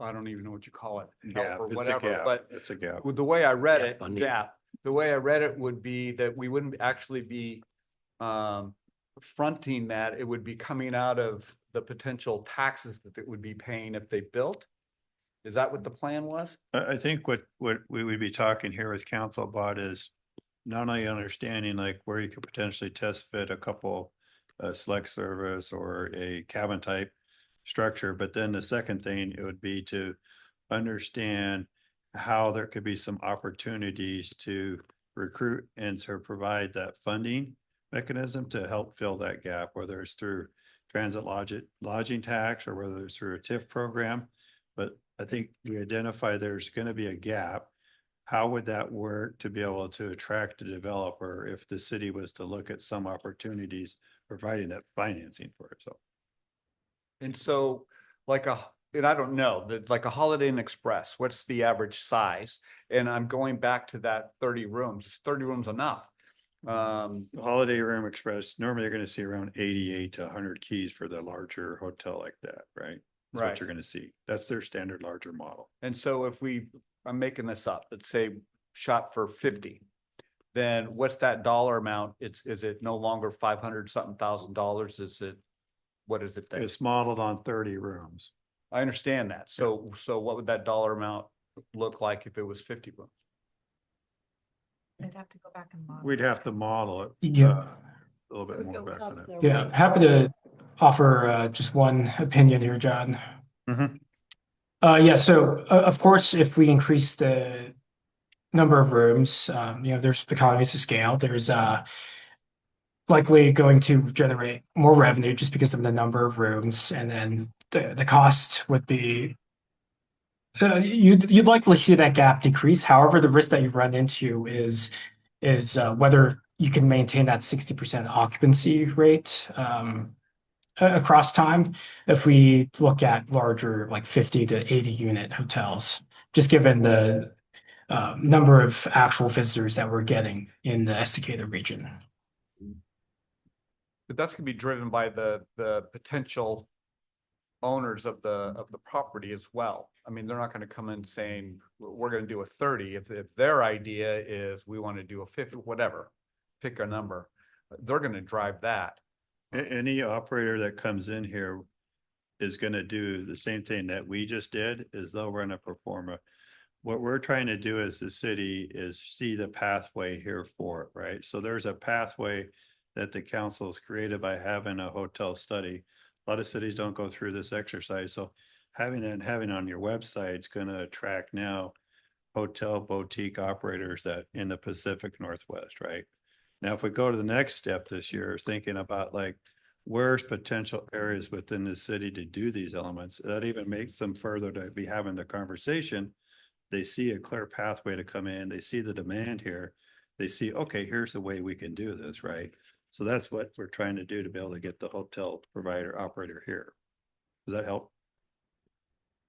I don't even know what you call it. Gap, help or it's a whatever, gap, but it's a gap. with the way I read Gap it, funding. gap, the way I read it would be that we wouldn't actually be fronting that. It would be coming out of the potential taxes that they would be paying if they built. Is that what the plan was? I think what we would be talking here with council about is not only understanding like where you could potentially test fit a couple select service or a cabin type structure, but then the second thing it would be to understand how there could be some opportunities to recruit and to provide that funding mechanism to help fill that gap, whether it's through transit lodging tax or whether it's through a TIF program. But I think we identify there's going to be a gap. How would that work to be able to attract a developer if the city was to look at some opportunities providing that financing for it? So, And so and I don't know, like a Holiday Inn Express, what's the average size? And I'm going back to that 30 rooms. Is 30 rooms enough? the Holiday Room Express, normally you're going to see around 88 to 100 keys for the larger hotel like that, right? That's Right. what you're going to see. That's their standard larger model. And so if I'm making this up, let's say shot for 50, then what's that dollar amount? Is it no longer 500 something $1,000? What is it then? It's modeled on 30 rooms. I understand that. So what would that dollar amount look like if it was 50 rooms? I'd have to go back and model. We'd have to model it. Yeah. A little bit more back on that. Yeah, happy to offer just one opinion here, John. Mhm. Yeah, so of course, if we increase the number of rooms, there's economies of scale. There's likely going to generate more revenue just because of the number of rooms, and then the cost would be you'd likely see that gap decrease. However, the risk that you run into is whether you can maintain that 60% occupancy rate across time if we look at larger, like 50 to 80 unit hotels, just given the number of actual visitors that we're getting in the Estacada region. But that's gonna be driven by the potential owners of the property as well. I mean, they're not gonna come in saying, we're gonna do a 30. If their idea is we want to do a 50, whatever, pick a number, they're gonna drive that. Any operator that comes in here is going to do the same thing that we just did, is they'll run a pro forma. What we're trying to do as the city is see the pathway here for it, right? So there's a pathway that the council has created by having a hotel study. A lot of cities don't go through this exercise. So having on your website is going to attract now hotel boutique operators that in the Pacific Northwest, right? Now, if we go to the next step this year, is thinking about like, where's potential areas within the city to do these elements? That even makes them further to be having the conversation. They see a clear pathway to come in. They see the demand here. They see, okay, here's the way we can do this, right? So that's what we're trying to do to be able to get the hotel provider operator here. Does that help?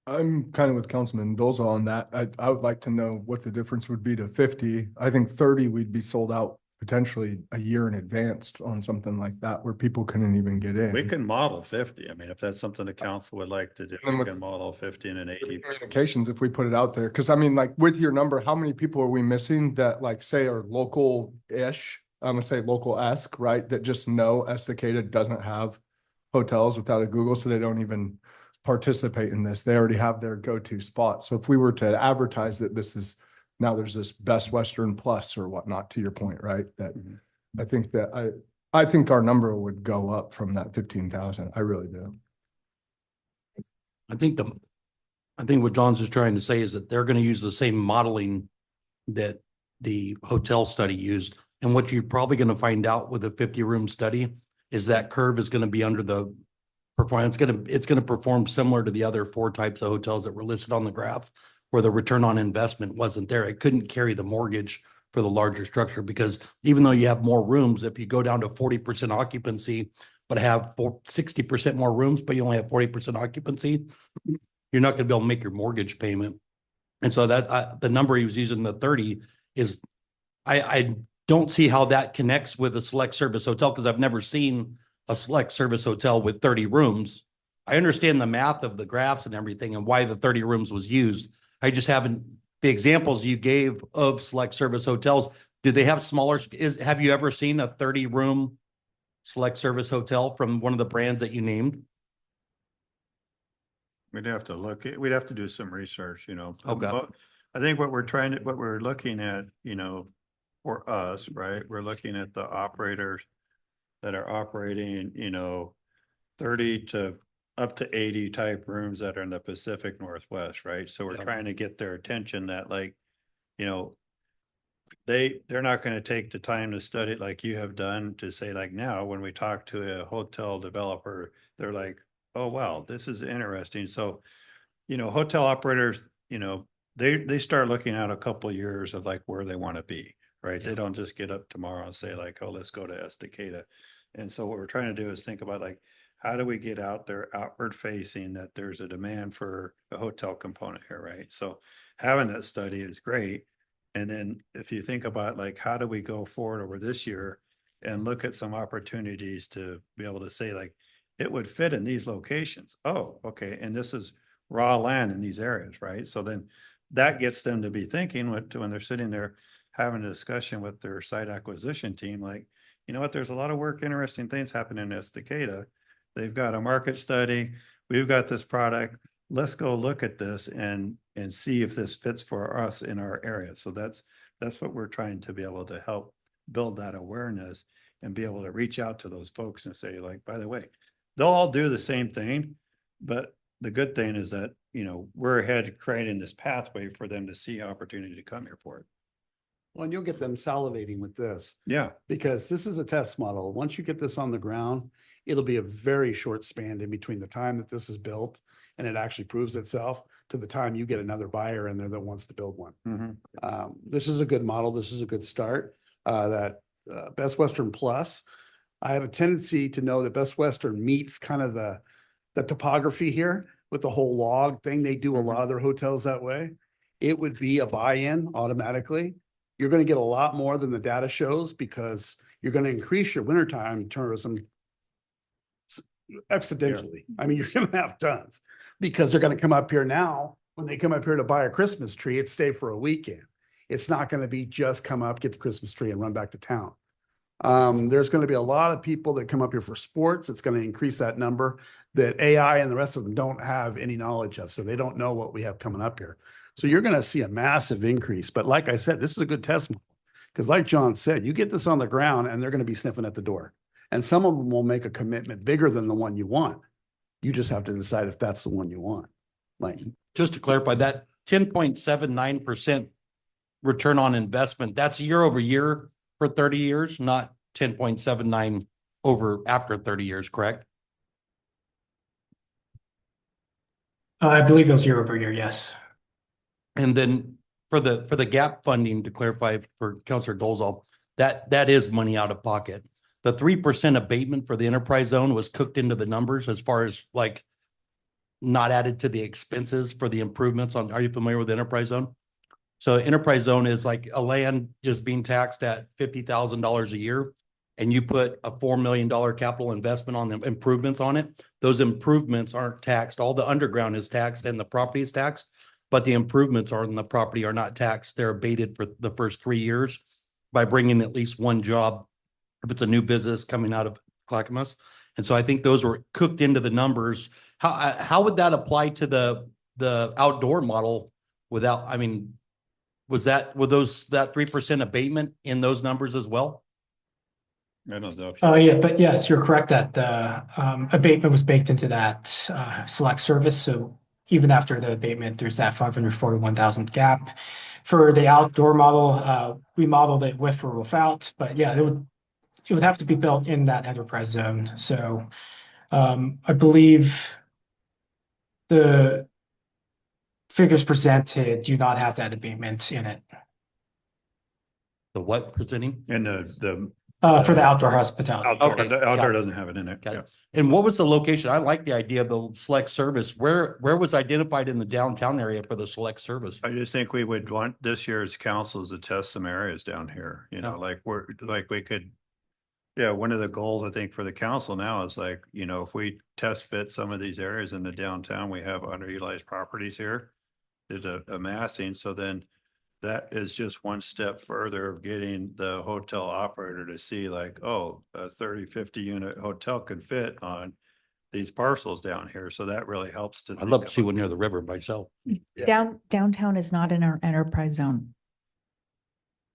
I'm kind of with Councilman Dolza on that. I would like to know what the difference would be to 50. I think 30, we'd be sold out potentially a year in advance on something like that where people couldn't even get in. We can model 50. I mean, if that's something the council would like to do, And we with- can model 50 and an 80. Communications, if we put it out there, because I mean, like with your number, how many people are we missing that like say are local-ish? I'm gonna say local-esque, right? That just know Estacada doesn't have hotels without a Google, so they don't even participate in this. They already have their go-to spot. So if we were to advertise that now there's this Best Western Plus or whatnot, to your point, right? That I think that I think our number would go up from that 15,000. I really do. I think what John's just trying to say is that they're going to use the same modeling that the hotel study used. And what you're probably going to find out with a 50-room study is that curve is going to be under the performance. It's going to perform similar to the other 4 types of hotels that were listed on the graph, where the return on investment wasn't there. It couldn't carry the mortgage for the larger structure, because even though you have more rooms, if you go down to 40% occupancy, but have 60% more rooms, but you only have 40% occupancy, you're not going to be able to make your mortgage payment. And so that the number he was using, the 30, is I don't see how that connects with a select service hotel, because I've never seen a select service hotel with 30 rooms I understand the math of the graphs and everything and why the 30 rooms was used. I just haven't, the examples you gave of select service hotels, do they have smaller, have you ever seen a 30 room select service hotel from one of the brands that you named? We'd have to we'd have to do some research, Okay. But I think what we're looking at, for us, right? We're looking at the operators that are operating, 30 to up to 80 type rooms that are in the Pacific Northwest, right? So we're Yeah. trying to get their attention that like, they're not going to take the time to study it like you have done to say like now, when we talk to a hotel developer, they're like, oh, wow, this is interesting. So, hotel operators, they start looking out a couple of years of like where they want to be, right? Yeah. They don't just get up tomorrow and say like, oh, let's go to Estacada. And so what we're trying to do is think about like, how do we get out there outward facing that there's a demand for a hotel component here, right? So having that study is great. And then if you think about like, how do we go forward over this year and look at some opportunities to be able to say like, it would fit in these locations. Oh, okay. And this is raw land in these areas, right? So then that gets them to be thinking when they're sitting there having a discussion with their site acquisition team, like, you know what, there's a lot of work, interesting things happening in Estacada. They've got a market study. We've got this product. Let's go look at this and see if this fits for us in our area. So that's what we're trying to be able to help build that awareness and be able to reach out to those folks and say like, by the way, they'll all do the same thing, but the good thing is that, we're ahead creating this pathway for them to see opportunity to come here for it. Well, and you'll get them salivating with this Yeah. because this is a test model. Once you get this on the ground, it'll be a very short span in between the time that this is built and it actually proves itself to the time you get another buyer in there that wants to build one. This is a good model. This is a good start. Best Western Plus, I have a tendency to know that Best Western meets kind of the topography here with the whole log thing. They do a lot of their hotels that way. It would be a buy-in automatically. You're going to get a lot more than the data shows because you're going to increase your wintertime tourism exponentially. I mean, you're going to have tons because they're going to come up here now. When they come up here to buy a Christmas tree, it's stay for a weekend. It's not going to be just come up, get the Christmas tree and run back to town. There's going to be a lot of people that come up here for sports. It's going to increase that number that AI and the rest of them don't have any knowledge of. So they don't know what we have coming up here. So you're going to see a massive increase. But like I said, this is a good test model because like John said, you get this on the ground and they're going to be sniffing at the door. And some of them will make a commitment bigger than the one you want. You just have to decide if that's the one you want. Like, Just to clarify, that 10.79% return on investment, that's year over year for 30 years, not 10.79 over after 30 years, correct? I believe it was year over year, yes. And then for the gap funding, to clarify for Councilor Dolzall, that is money out of pocket. The 3% abatement for the enterprise zone was cooked into the numbers as far as like not added to the expenses for the improvements on, are you familiar with the enterprise zone? So enterprise zone is like a land is being taxed at $50,000 a year. And you put a $4 million capital investment on the improvements on it. Those improvements aren't taxed. All the underground is taxed and the property is taxed, but the improvements on the property are not taxed. They're abated for the first 3 years by bringing at least one job if it's a new business coming out of Clackamas. And so I think those were cooked into the numbers. How would that apply to the outdoor model without, I mean, were that 3% abatement in those numbers as well? I don't know. Yeah, but yes, you're correct that the abatement was baked into that select service. So even after the abatement, there's that 541,000 gap. For the outdoor model, we modeled it with or without, but yeah, it would have to be built in that enterprise zone. So I believe the figures presented do not have that abatement in it. The what presenting? And the For the outdoor hospitality. Okay, the got outdoor it. doesn't have it in it. Got Yeah. it. And what was the location? I like the idea of the select service. Where was identified in the downtown area for the select service? I just think we would want this year's councils to test some areas down here, Yeah. like we could Yeah, one of the goals, I think, for the council now is like, you know, if we test fit some of these areas in the downtown, we have underutilized properties here. There's a massing, so then that is just one step further of getting the hotel operator to see like, oh, a 30, 50 unit hotel could fit on these parcels down here. So that really helps to. I'd love to see one near the river myself. Downtown is not in our enterprise zone.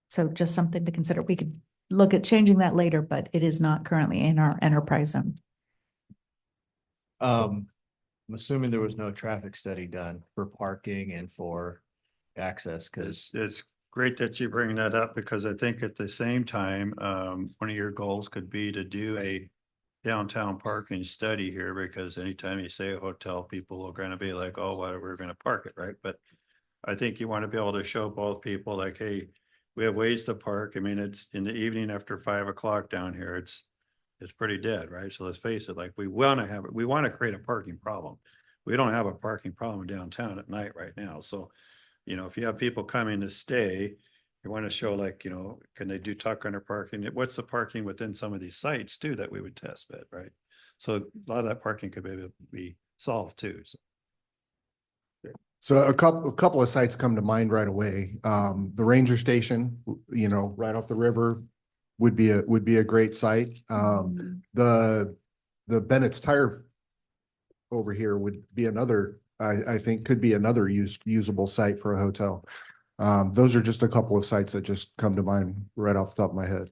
So just something to consider. We could look at changing that later, but it is not currently in our enterprise zone. I'm assuming there was no traffic study done for parking and for access, because It's great that you bring that up because I think at the same time, one of your goals could be to do a downtown parking study here, because anytime you say a hotel, people are gonna be like, oh, why we're gonna park it, right? But I think you want to be able to show both people like, hey, we have ways to park. I mean, it's in the evening after 5 o'clock down here, it's pretty dead, right? So let's face it, like we want to create a parking problem. We don't have a parking problem downtown at night right now. So, you know, if you have people coming to stay, you want to show like, you know, can they do tuck under parking? What's the parking within some of these sites too that we would test fit, right? So a lot of that parking could maybe be solved too. So a couple of sites come to mind right away. The Ranger Station, you know, right off the river would be a great site. The Bennett's Tire over here would be another, I think could be another usable site for a hotel. Those are just a couple of sites that just come to mind right off the top of my head.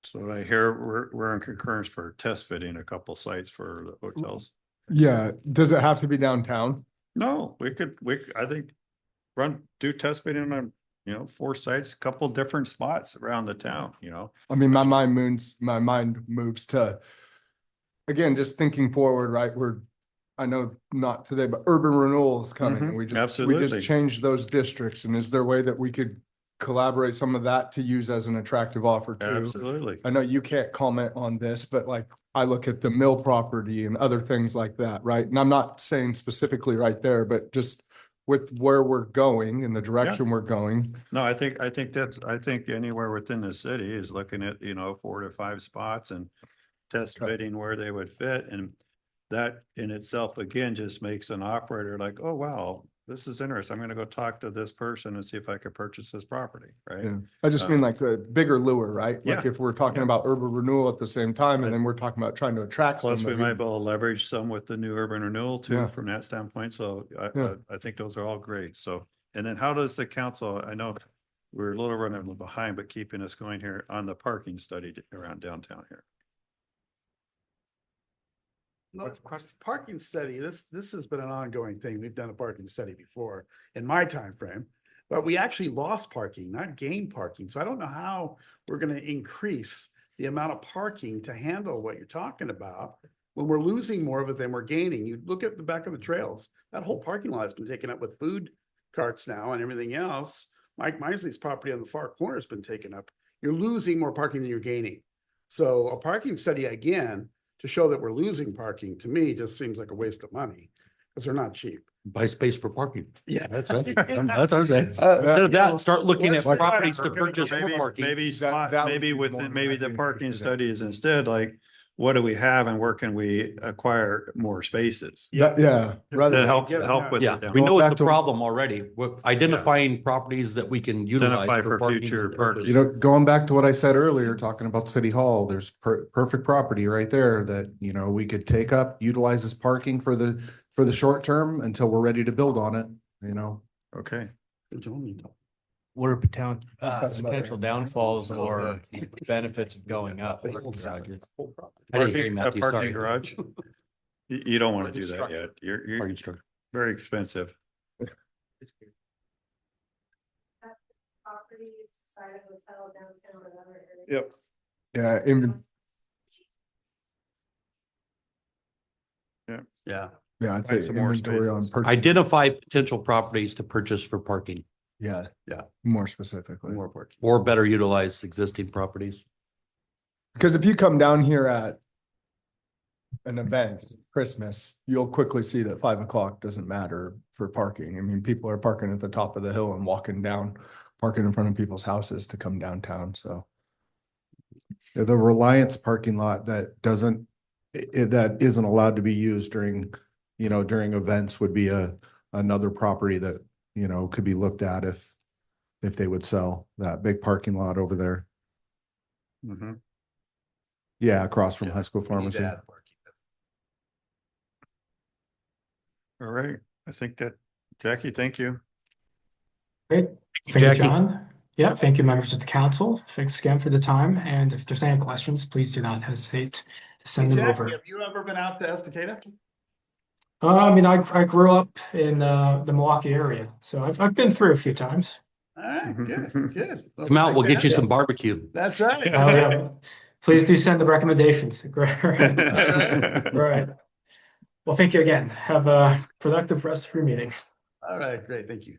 So I hear we're in concurrence for test fitting a couple sites for the hotels. Yeah, does it have to be downtown? No, I think do test fitting on, you know, 4 sites, couple different spots around the town, you know. I mean, my mind moves to, again, just thinking forward, right? I know not today, but urban renewal is coming and we just absolutely. changed those districts. And is there a way that we could collaborate some of that to use as an attractive offer too? Absolutely. I know you can't comment on this, but like I look at the mill property and other things like that, right? And I'm not saying specifically right there, but just with where we're going and the direction we're going. No, I think anywhere within the city is looking at, you know, 4 to 5 spots and test fitting where they would fit. And that in itself, again, just makes an operator like, oh, wow, this is interesting. I'm going to go talk to this person and see if I could purchase this property, right? Yeah. I just mean like the bigger lure, right? Like Yeah. if we're talking about urban renewal at the same time, and then we're talking about trying to attract Plus, we somebody. might be able to leverage some with the new urban renewal too, Yeah. from that standpoint. So Yeah. I think those are all great. So, and then how does the council, I know we're a little running behind, but keeping us going here on the parking study around downtown here. Parking study, this has been an ongoing thing. We've done a parking study before in my time frame, but we actually lost parking, not gained parking. So I don't know how we're going to increase the amount of parking to handle what you're talking about when we're losing more of it than we're gaining. You look at the back of the trails, that whole parking lot has been taken up with food carts now and everything else. Mike Misley's property on the far corner has been taken up. You're losing more parking than you're gaining. So a parking study, again, to show that we're losing parking, to me, just seems like a waste of money because they're not cheap. Buy space for parking. Yeah. That's what I'm saying. Instead of that, start looking at let's- properties to purchase for parking. Maybe that would be more within, than maybe I'd the be parking interested in. study is instead like, what do we have and where can we acquire more spaces? Yeah. Rather To than- help with. Yeah, it down. we know Back it's a to- problem already. We're identifying properties that we can utilize Identify for for parking. future purposes. parking. You know, going back to what I said earlier, talking about City Hall, there's perfect property right there that, you know, we could take up, utilize as parking for the short term until we're ready to build on it, you know. Okay. what are potential downfalls or benefits of going up? I didn't hear you, Parking, a Matthew, parking sorry. garage? You don't want to do that yet. You're Parking structure. very expensive. Yep. Yeah, in- Yeah. yeah, I'd Find say some more inventory on spaces. purchase. Identify potential properties to purchase for parking Yeah. Yeah. More specifically. More parking. or better utilize existing properties. Because if you come down here at an event, Christmas, you'll quickly see that 5 o'clock doesn't matter for parking. I mean, people are parking at the top of the hill and walking down, parking in front of people's houses to come downtown. So The Reliance parking lot that doesn't, that isn't allowed to be used during, during events would be another property that, could be looked at if they would sell that big parking lot over there. Mhm. Yeah, across from Yeah, High School we need to Pharmacy. add parking. All right, I think that, Jackie, thank you. Great. Thank you, Jackie. John. Yeah, thank you, members of the council. Thanks again for the time. And if there's any questions, please do not hesitate to send them Jackie, over. have you ever been out to Estacada? I mean, I grew up in the Milwaukee area, so I've been through a few times. All right, good, good. Well, Come out, we'll get you fantastic. some barbecue. That's right. Oh, yeah. Please do send the recommendations. Great. right. Right. Well, thank you again. Have a productive rest of your meeting. All right, great, thank you.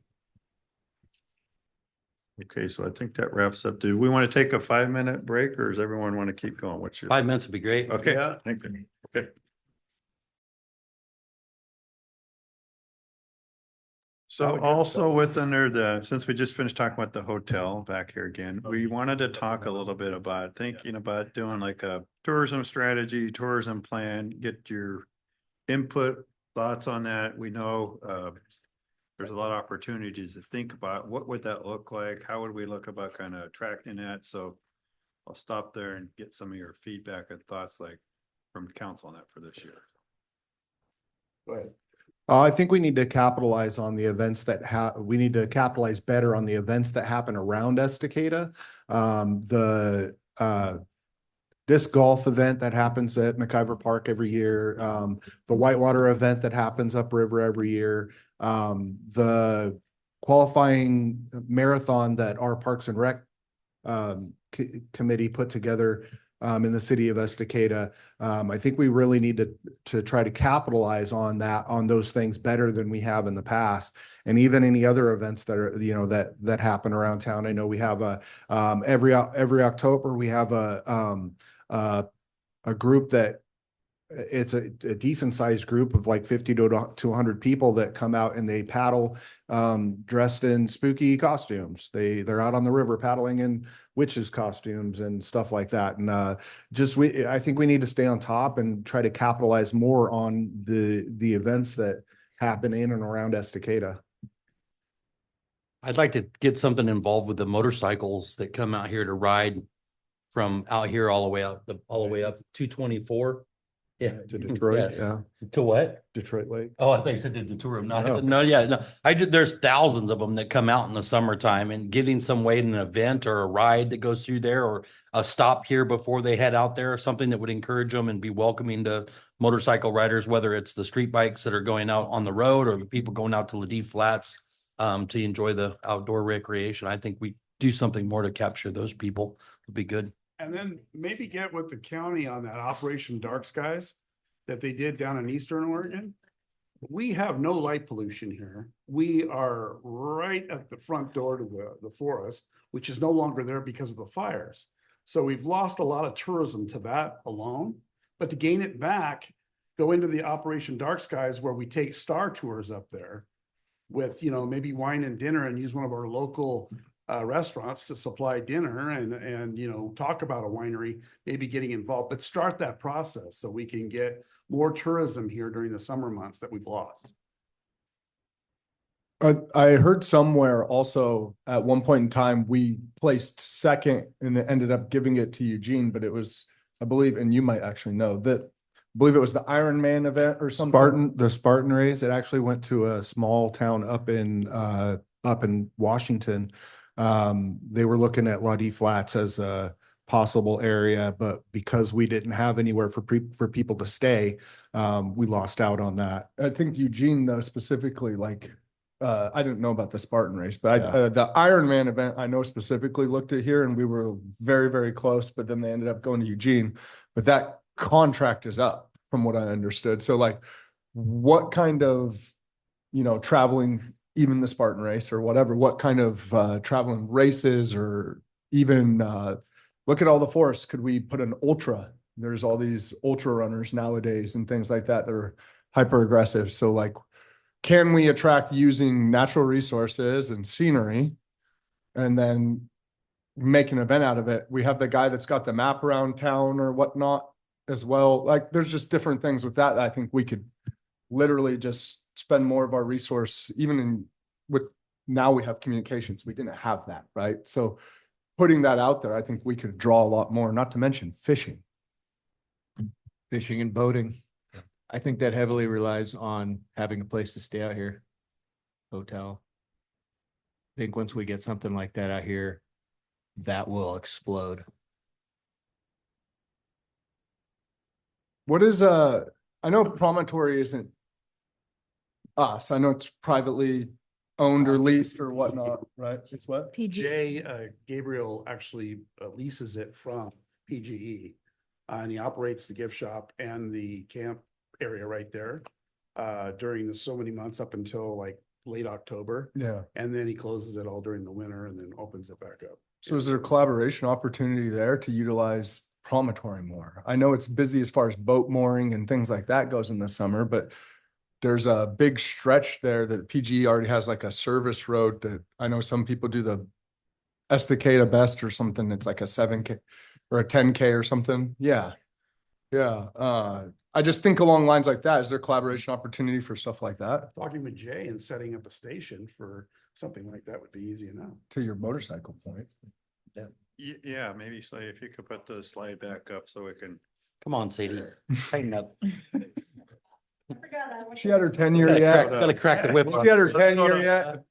Okay, so I think that wraps up. Do we want to take a 5-minute break or does everyone want to keep going? What's your? 5 minutes would be great. Okay, Yeah. thank you. Okay. So also within there, since we just finished talking about the hotel back here again, we wanted to talk a little bit about thinking about doing like a tourism strategy, tourism plan, get your input, thoughts on that. We know, there's a lot of opportunities to think about. What would that look like? How would we look about kind of attracting that? So I'll stop there and get some of your feedback and thoughts like from council on that for this year. Go ahead. I think we need to capitalize on the events that we need to capitalize better on the events that happen around Estacada. Disc golf event that happens at McIver Park every year, the whitewater event that happens upriver every year, the qualifying marathon that our Parks and Rec committee put together in the city of Estacada. I think we really need to try to capitalize on those things better than we have in the past. And even any other events that are, that happen around town. I know we have every October, we have a group that it's a decent sized group of like 50 to 100 people that come out and they paddle dressed in spooky costumes. They're out on the river paddling in witches costumes and stuff like that. And I think we need to stay on top and try to capitalize more on the events that happen in and around Estacada. I'd like to get something involved with the motorcycles that come out here to ride from out here all the way up 224. Yeah. To Detroit. Yeah. To what? Detroit Lake. Oh, I thought you said to tourism. No, I No. said, no, yeah, no. There's thousands of them that come out in the summertime, and getting some way in an event or a ride that goes through there or a stop here before they head out there, something that would encourage them and be welcoming to motorcycle riders, whether it's the street bikes that are going out on the road or the people going out to Ladue Flats to enjoy the outdoor recreation. I think we do something more to capture those people would be good. And then maybe get with the county on that Operation Dark Skies that they did down in Eastern Oregon. We have no light pollution here. We are right at the front door to the forest, which is no longer there because of the fires. So we've lost a lot of tourism to that alone, but to gain it back, go into the Operation Dark Skies where we take star tours up there with, maybe wine and dinner and use one of our local restaurants to supply dinner and talk about a winery, maybe getting involved, but start that process so we can get more tourism here during the summer months that we've lost. I heard somewhere also at one point in time, we placed second and it ended up giving it to Eugene, but it was, I believe, and you might actually know that, I believe it was the Iron Man event or something. The Spartan race, it actually went to a small town up in Washington. They were looking at Ladue Flats as a possible area, but because we didn't have anywhere for people to stay, we lost out on that. I think Eugene though, specifically, I didn't know about the Spartan race, but Yeah. the Iron Man event, I know specifically looked at here and we were very, very close, but then they ended up going to Eugene, but that contract is up from what I understood. So what kind of, traveling, even the Spartan race or whatever, what kind of traveling races or even look at all the forests. Could we put an ultra? There's all these ultra runners nowadays and things like that. They're hyper aggressive. So can we attract using natural resources and scenery and then make an event out of it. We have the guy that's got the map around town or whatnot as well. Like, there's just different things with that I think we could literally just spend more of our resource, even in with now we have communications. We didn't have that, right? So putting that out there, I think we could draw a lot more, not to mention fishing. Fishing and boating. I think that heavily relies on having a place to stay out here. Hotel. I think once we get something like that out here, that will explode. What is I know Promontory isn't us. I know it's privately owned or leased or whatnot, right? It's what? PG. Jay, Gabriel actually leases it from PGE. And he operates the gift shop and the camp area right there during the so many months up until like late October. Yeah. And then he closes it all during the winter and then opens it back up. So is there a collaboration opportunity there to utilize Promontory more? I know it's busy as far as boat mooring and things like that goes in the summer, but there's a big stretch there that PGE already has like a service road that I know some people do the Estacada Best or something. It's like a 7K or a 10K or something. Yeah. Yeah. I just think along lines like that. Is there collaboration opportunity for stuff like that? Talking with Jay and setting up a station for something like that would be easy enough. To your motorcycle point. Yeah, maybe say if you could put the slide back up so we can. Come on, Sadie. Tighten up. She had her 10-year Gotta yet. crack, gotta crack the whip. She had her 10-year yet.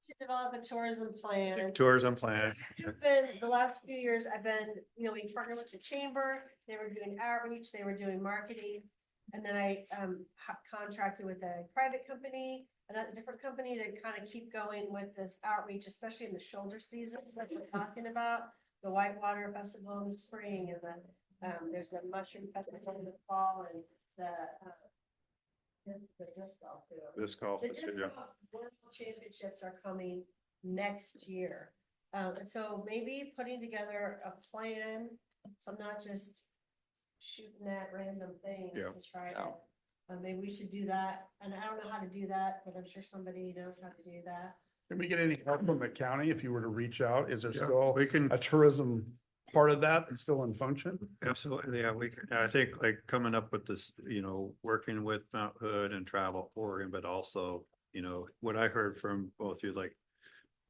To develop a tourism plan. Tourism plan. I've been, the last few years, I've been, we partnered with the chamber, they were doing outreach, they were doing marketing. And then I contracted with a private company, another different company to kind of keep going with this outreach, especially in the shoulder season that we're talking about. The Whitewater Festival in the spring and there's the Mushroom Festival in the fall and the disc golf too. This call. The disc golf world championships are coming next year. And so maybe putting together a plan, so I'm not just shooting at random things Yeah. to try to, maybe we should do that. And I don't know how to do that, but I'm sure somebody knows how to do that. Can we get any help from the county if you were to reach out? Is there Yeah, still we can. a tourism part of that that's still in function? Absolutely, yeah, I think like coming up with this, working with Mount Hood and Travel Oregon, but also, what I heard from both of you, like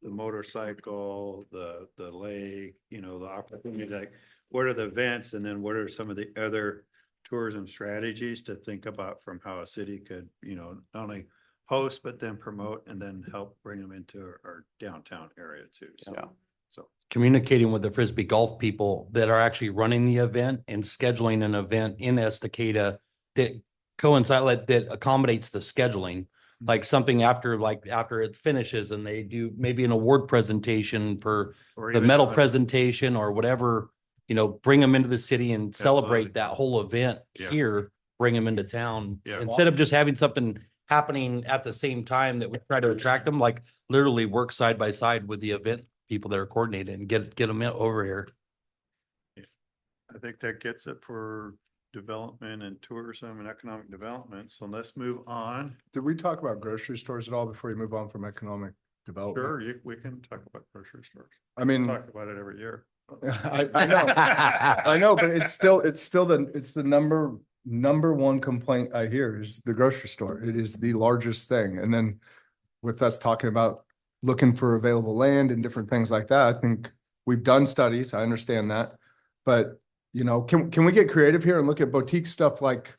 the motorcycle, the lake, the opportunity, like what are the events and then what are some of the other tourism strategies to think about from how a city could, not only host, but then promote and then help bring them into our downtown area too. So, Yeah. So Communicating with the Frisbee golf people that are actually running the event and scheduling an event in Estacada that coincides, that accommodates the scheduling. Like something after it finishes and they do maybe an award presentation for or the even medal have a- presentation or whatever, bring them into the city and Absolutely. celebrate that whole event Yeah. here, bring them into town. Yeah. Instead of just having something happening at the same time that we try to attract them, like literally work side by side with the event people that are coordinated and get them over here. I think that gets it for development and tourism and economic development. So let's move on. Did we talk about grocery stores at all before you move on from economic development? Sure, we can talk about grocery stores. I mean, Talk about it every year. I know, I know, but it's still the number one complaint I hear is the grocery store. It is the largest thing. And then with us talking about looking for available land and different things like that, I think we've done studies. I understand that. But, can we get creative here and look at boutique stuff like,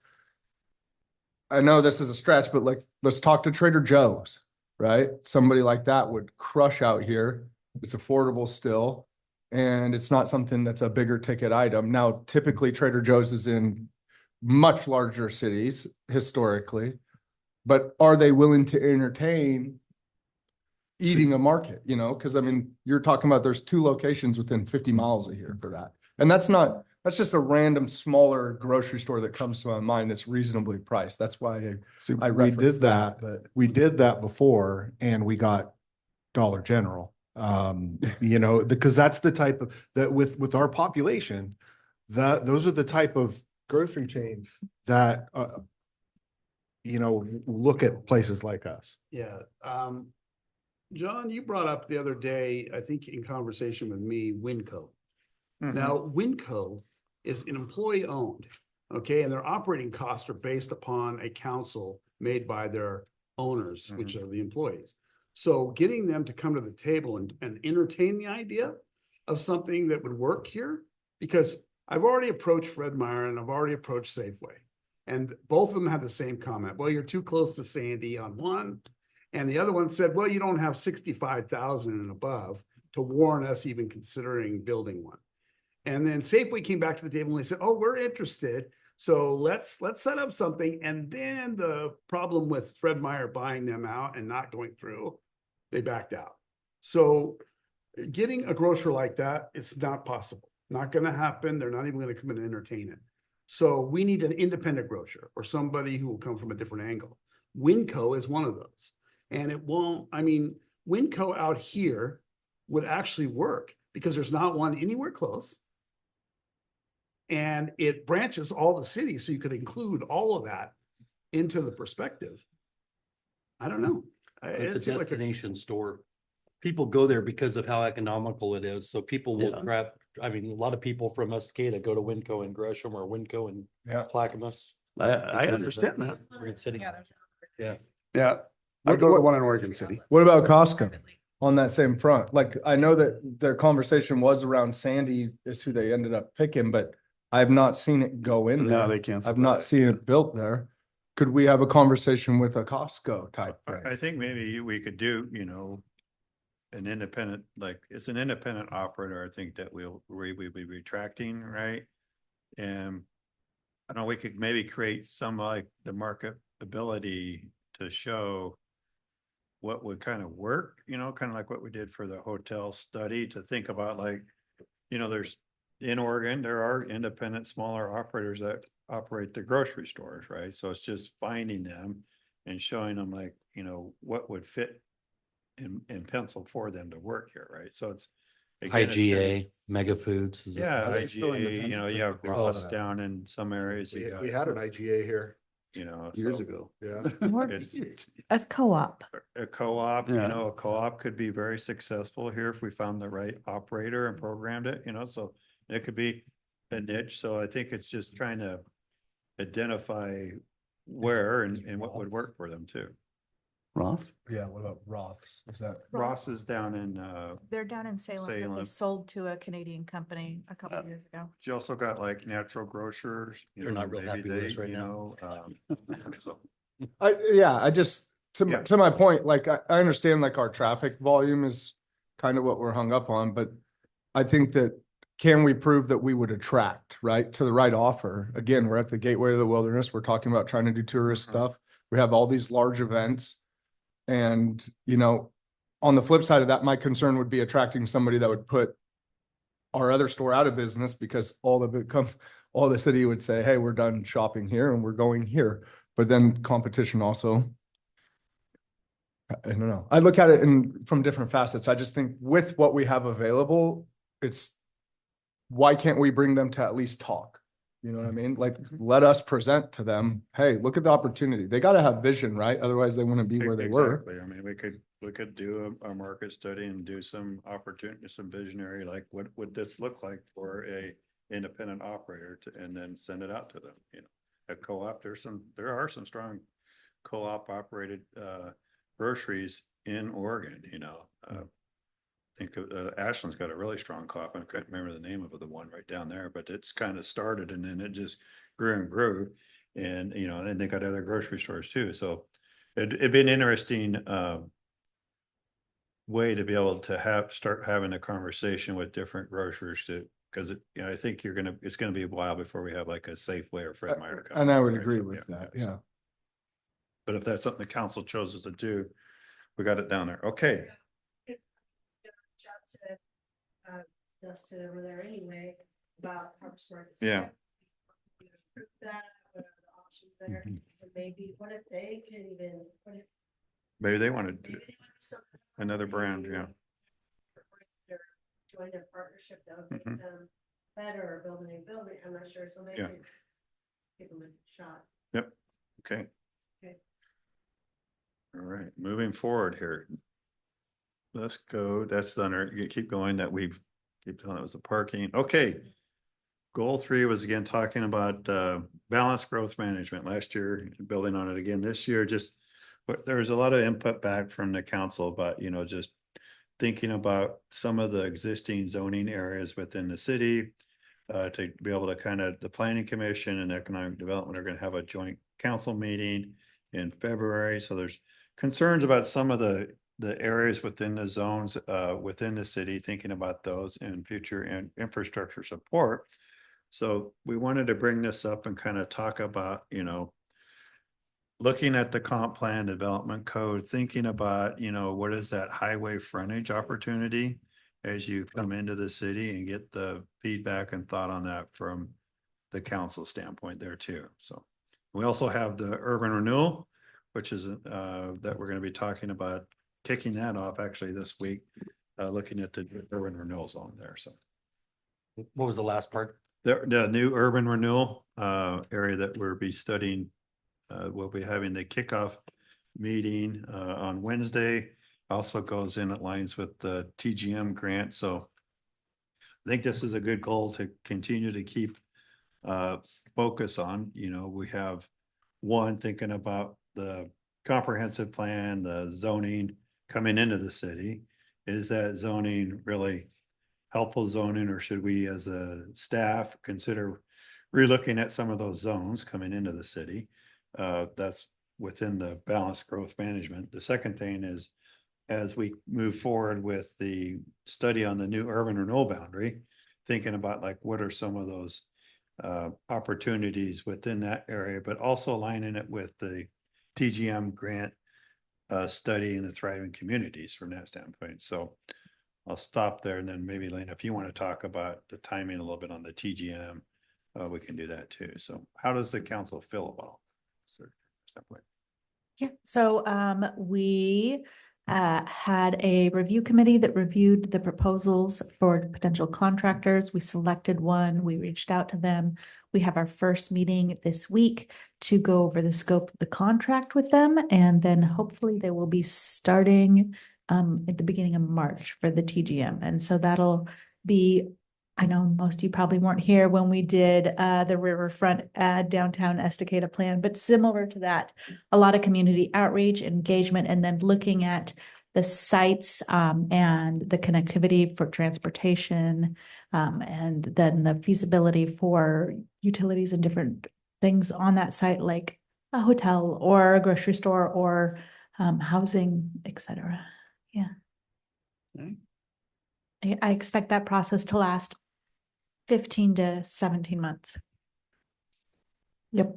I know this is a stretch, but like, let's talk to Trader Joe's, right? Somebody like that would crush out here. It's affordable still. And it's not something that's a bigger ticket item. Now, typically Trader Joe's is in much larger cities historically, but are they willing to entertain eating a market, because I mean, you're talking about there's 2 locations within 50 miles of here for that. And that's just a random smaller grocery store that comes to my mind that's reasonably priced. That's why I We referenced did that. but We did that before and we got Dollar General. Because that's the type of that with our population, those are the type of grocery chains that look at places like us. Yeah. John, you brought up the other day, I think in conversation with me, Winco. Mhm. Now, Winco is an employee owned, okay, and their operating costs are based upon a council made by their owners, which are the employees. So getting them to come to the table and entertain the idea of something that would work here, because I've already approached Fred Meyer and I've already approached Safeway. And both of them have the same comment. Well, you're too close to Sandy on one. And the other one said, well, you don't have 65,000 and above to warrant us even considering building one. And then Safeway came back to the table and they said, oh, we're interested. So let's set up something. And then the problem with Fred Meyer buying them out and not going through, they backed out. So getting a grocer like that, it's not possible. Not going to happen. They're not even going to come in and entertain it. So we need an independent grocer or somebody who will come from a different angle. Winco is one of those. And it won't, I mean, Winco out here would actually work because there's not one anywhere close. And it branches all the cities, so you could include all of that into the perspective. I don't know. It's a It seemed like destination store. People go there because of how economical it is. So people will Yeah. grab, I mean, a lot of people from Estacada go to Winco and Gresham or Winco and Yeah. Clackamas. I understand that. Green City. Yeah. Yeah. I go to the one in Oregon City. What about Costco on that same front? Like, I know that their conversation was around Sandy is who they ended up picking, but I've not seen it go in No, there. they canceled I've not that. seen it built there. Could we have a conversation with a Costco type I thing? think maybe we could do, an independent, like, it's an independent operator, I think that we'll be retracting, right? And I don't know, we could maybe create some like the market ability to show what would kind of work, kind of like what we did for the hotel study, to think about like, there's in Oregon, there are independent smaller operators that operate the grocery stores, right? So it's just finding them and showing them like, what would fit in pencil for them to work here, right? So it's. again, it's gonna- IGA, Mega Foods. Is Yeah, Are they still IGA, independent? you have They Ross bought it. down in some areas. you got, We had an IGA here. Years so ago. Yeah. It's A co-op. a co-op, Yeah. a co-op could be very successful here if we found the right operator and programmed it, so it could be a niche. So I think it's just trying to identify where and what would work for them too. Roth? Yeah, what about Roth's? Is that? Ross is down in, They're down in Salem, but they Salem. sold to a Canadian company a couple of years ago. you also got like natural grocers. They're not real maybe happy with they, us right now. so. I just, Yeah. to my point, like, I understand like our traffic volume is kind of what we're hung up on, but I think that can we prove that we would attract, right, to the right offer? Again, we're at the gateway of the wilderness. We're talking about trying to do tourist stuff. We have all these large events. And, on the flip side of that, my concern would be attracting somebody that would put our other store out of business because all the city would say, hey, we're done shopping here and we're going here. But then competition also. I don't know. I look at it from different facets. I just think with what we have available, why can't we bring them to at least talk? You know what I mean? Like, let us present to them, hey, look at the opportunity. They got to have vision, right? Otherwise they wouldn't be where they were. Exactly. I mean, we could do a market study and do some opportunity, some visionary, like what would this look like for a independent operator and then send it out to them, a co-op. There are some strong co-op operated, groceries in Oregon, I think Ashland's got a really strong co-op. I can't remember the name of the one right down there, but it's kind of started and then it just grew and grew. And, and they got other grocery stores too. So it'd be an interesting way to be able to start having a conversation with different grocers because I think it's gonna be a while before we have like a Safeway or Fred Meyer. And I would right? agree So, with that. so- Yeah. But if that's something the council chooses to do, we got it down there. Okay. Dustin over there anyway, about Harvest Market. Yeah. That, what are the options there? And maybe, what if they can even, Maybe they want to maybe do they want to do something. another brand, yeah. Join a partnership that would make Mhm. them better or build a new building, I'm not sure, so they Yeah. could give them a shot. Okay. Okay. All right, moving forward here. let's go. That's under, you keep going that we've, keep telling it was the parking. Okay. Goal 3 was again talking about balanced growth management last year, building on it again this year. Just, but there was a lot of input back from the council about, just thinking about some of the existing zoning areas within the city to be able to kind of, the planning commission and economic development are going to have a joint council meeting in February. So there's concerns about some of the areas within the zones within the city, thinking about those in future infrastructure support. So we wanted to bring this up and kind of talk about, looking at the comp plan development code, thinking about, what is that highway frontage opportunity as you come into the city, and get the feedback and thought on that from the council standpoint there too. So we also have the urban renewal, which is that we're going to be talking about, kicking that off actually this week, looking at the urban renewal zone there. So What was the last part? the new urban renewal area that we'll be studying. We'll be having the kickoff meeting on Wednesday. Also goes in, it lines with the TGM grant. So I think this is a good goal to continue to keep focus on. We have one, thinking about the comprehensive plan, the zoning coming into the city. Is that zoning really helpful zoning, or should we as a staff consider relooking at some of those zones coming into the city? That's within the balanced growth management. The second thing is, as we move forward with the study on the new urban renewal boundary, thinking about like, what are some of those opportunities within that area, but also aligning it with the TGM grant study in the thriving communities from that standpoint. So I'll stop there, and then maybe Lena, if you want to talk about the timing a little bit on the TGM, we can do that too. So how does the council feel about it? Yeah, so we had a review committee that reviewed the proposals for potential contractors. We selected one, we reached out to them. We have our first meeting this week to go over the scope of the contract with them, and then hopefully they will be starting at the beginning of March for the TGM. And so that'll be, I know most of you probably weren't here when we did the riverfront downtown Estacada plan, but similar to that, a lot of community outreach, engagement, and then looking at the sites and the connectivity for transportation, and then the feasibility for utilities and different things on that site, like a hotel or a grocery store or housing, et cetera. Yeah. Okay. I expect that process to last 15 to 17 months. Yep,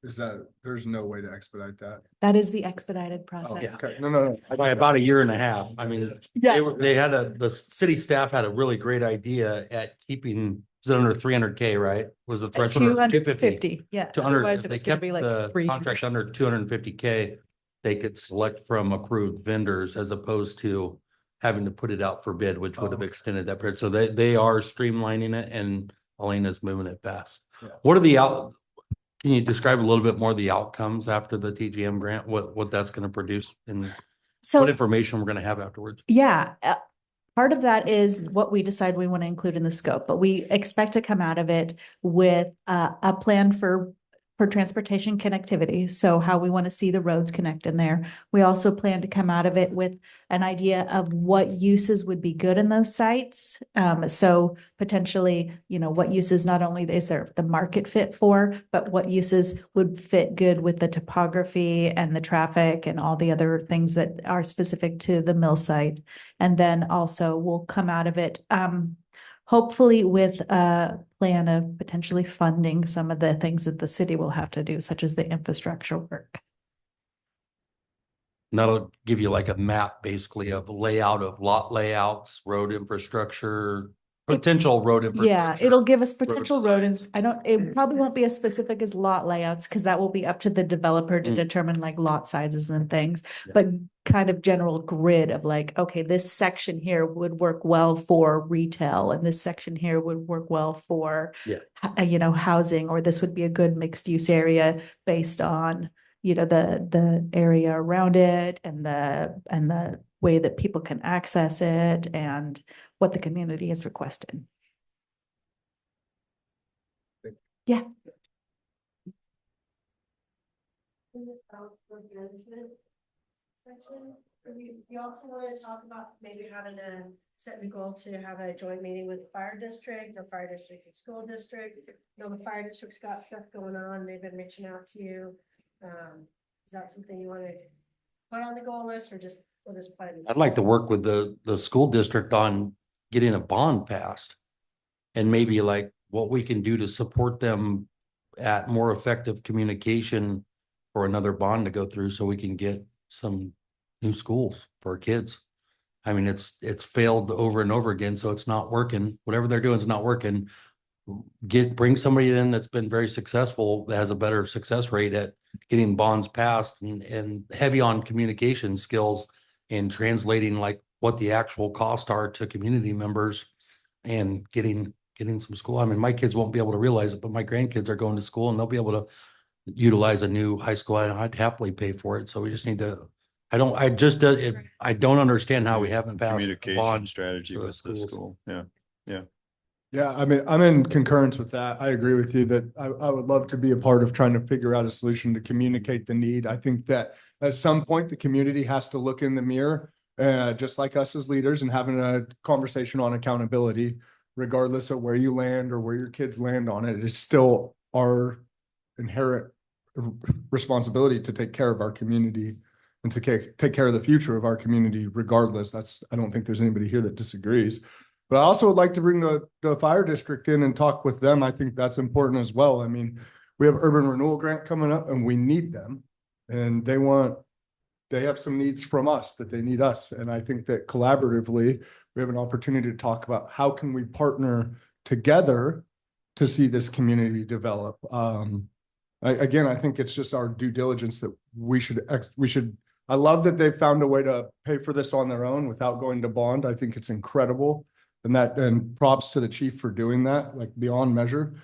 There's no way to expedite that. that is the expedited Oh, process. okay, no. By about a year and a half. I mean, Yeah. the city staff had a really great idea at keeping, is it under 300K, right? Was the threshold 250? Yeah. To under, Otherwise if it they was gonna kept be like the 300. contract under 250K, they could select from approved vendors as opposed to having to put it out for bid, which would have extended that period. So they are streamlining it, and Elena's moving it fast. Yeah. What are can you describe a little bit more of the outcomes after the TGM grant, what that's going to produce, and what So, information we're going to have afterwards? yeah, part of that is what we decide we want to include in the scope, but we expect to come out of it with a plan for transportation connectivity. So how we want to see the roads connect in there. We also plan to come out of it with an idea of what uses would be good in those sites. So potentially, what uses not only is there the market fit for, but what uses would fit good with the topography and the traffic and all the other things that are specific to the mill site. And then also we'll come out of it, hopefully with a plan of potentially funding some of the things that the city will have to do, such as the infrastructure work. And that'll give you like a map basically of layout of lot layouts, road infrastructure, potential road infrastructure. Yeah, it'll give us potential road, designs. it probably won't be as specific as lot layouts, because that will be up to the developer to determine like lot sizes and things. Yeah. But kind of general grid of like, okay, this section here would work well for retail, and this section here would work well for, housing, or this would be a good mixed use area based on, the area around it and the way that people can access it and what the community has requested. Yeah. You also want to talk about maybe having a setting a goal to have a joint meeting with fire district or fire district and school district. You know, the fire district's got stuff going on. They've been reaching out to you. Is that something you want to put on the goal list or just, plan? I'd like to work with the school district on getting a bond passed. And maybe like what we can do to support them at more effective communication for another bond to go through so we can get some new schools for our kids. I mean, it's failed over and over again, so it's not working. Whatever they're doing is not working. Bring somebody in that's been very successful, that has a better success rate at getting bonds passed and heavy on communication skills and translating like what the actual costs are to community members and getting some school. I mean, my kids won't be able to realize it, but my grandkids are going to school and they'll be able to utilize a new high school. I'd happily pay for it. So we just need to, I don't understand how we haven't passed a Communication bond strategy for the with the schools. school. Yeah. Yeah, I mean, I'm in concurrence with that. I agree with you that I would love to be a part of trying to figure out a solution to communicate the need. I think that at some point, the community has to look in the mirror, just like us as leaders, and having a conversation on accountability, regardless of where you land or where your kids land on it. It is still our inherent responsibility to take care of our community and to take care of the future of our community regardless. I don't think there's anybody here that disagrees. But I also would like to bring the fire district in and talk with them. I think that's important as well. I mean, we have urban renewal grant coming up and we need them. And they have some needs from us that they need us. And I think that collaboratively, we have an opportunity to talk about how can we partner together to see this community develop. Again, I think it's just our due diligence that we should, I love that they found a way to pay for this on their own without going to bond. I think it's incredible. And props to the chief for doing that, like beyond measure.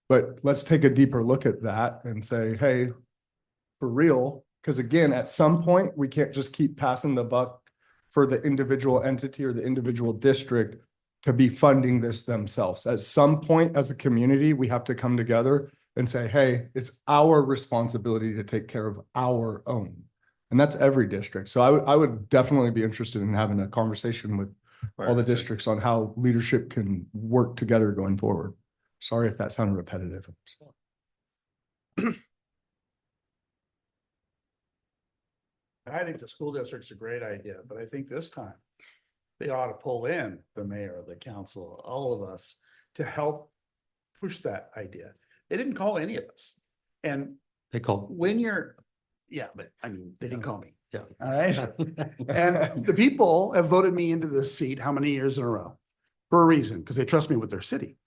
But let's take a deeper look at that and say, hey, for real, because again, at some point, we can't just keep passing the buck for the individual entity or the individual district to be funding this themselves. At some point, as a community, we have to come together and say, hey, it's our responsibility to take care of our own. And that's every district. So I would definitely be interested in having a conversation with all the districts on how leadership can work together going forward. Sorry if that sounded repetitive. I think the school district's a great idea, but I think this time they ought to pull in the mayor, the council, all of us to help push that idea. They didn't call any of us. And They called. but I mean, they didn't call me. Yeah. All right. And the people have voted me into this seat how many years in a row? For a reason, because they trust me with their city.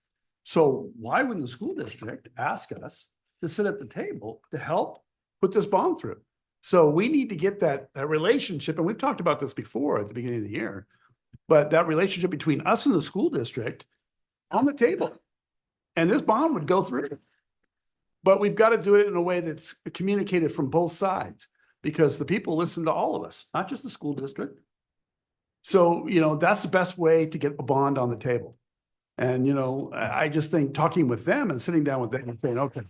So why wouldn't the school district ask us to sit at the table to help put this bond through? So we need to get that relationship, and we've talked about this before at the beginning of the year, but that relationship between us and the school district on the table. And this bond would go through. But we've got to do it in a way that's communicated from both sides, because the people listen to all of us, not just the school district. So, that's the best way to get a bond on the table. And, I just think talking with them and sitting down with them and saying, okay,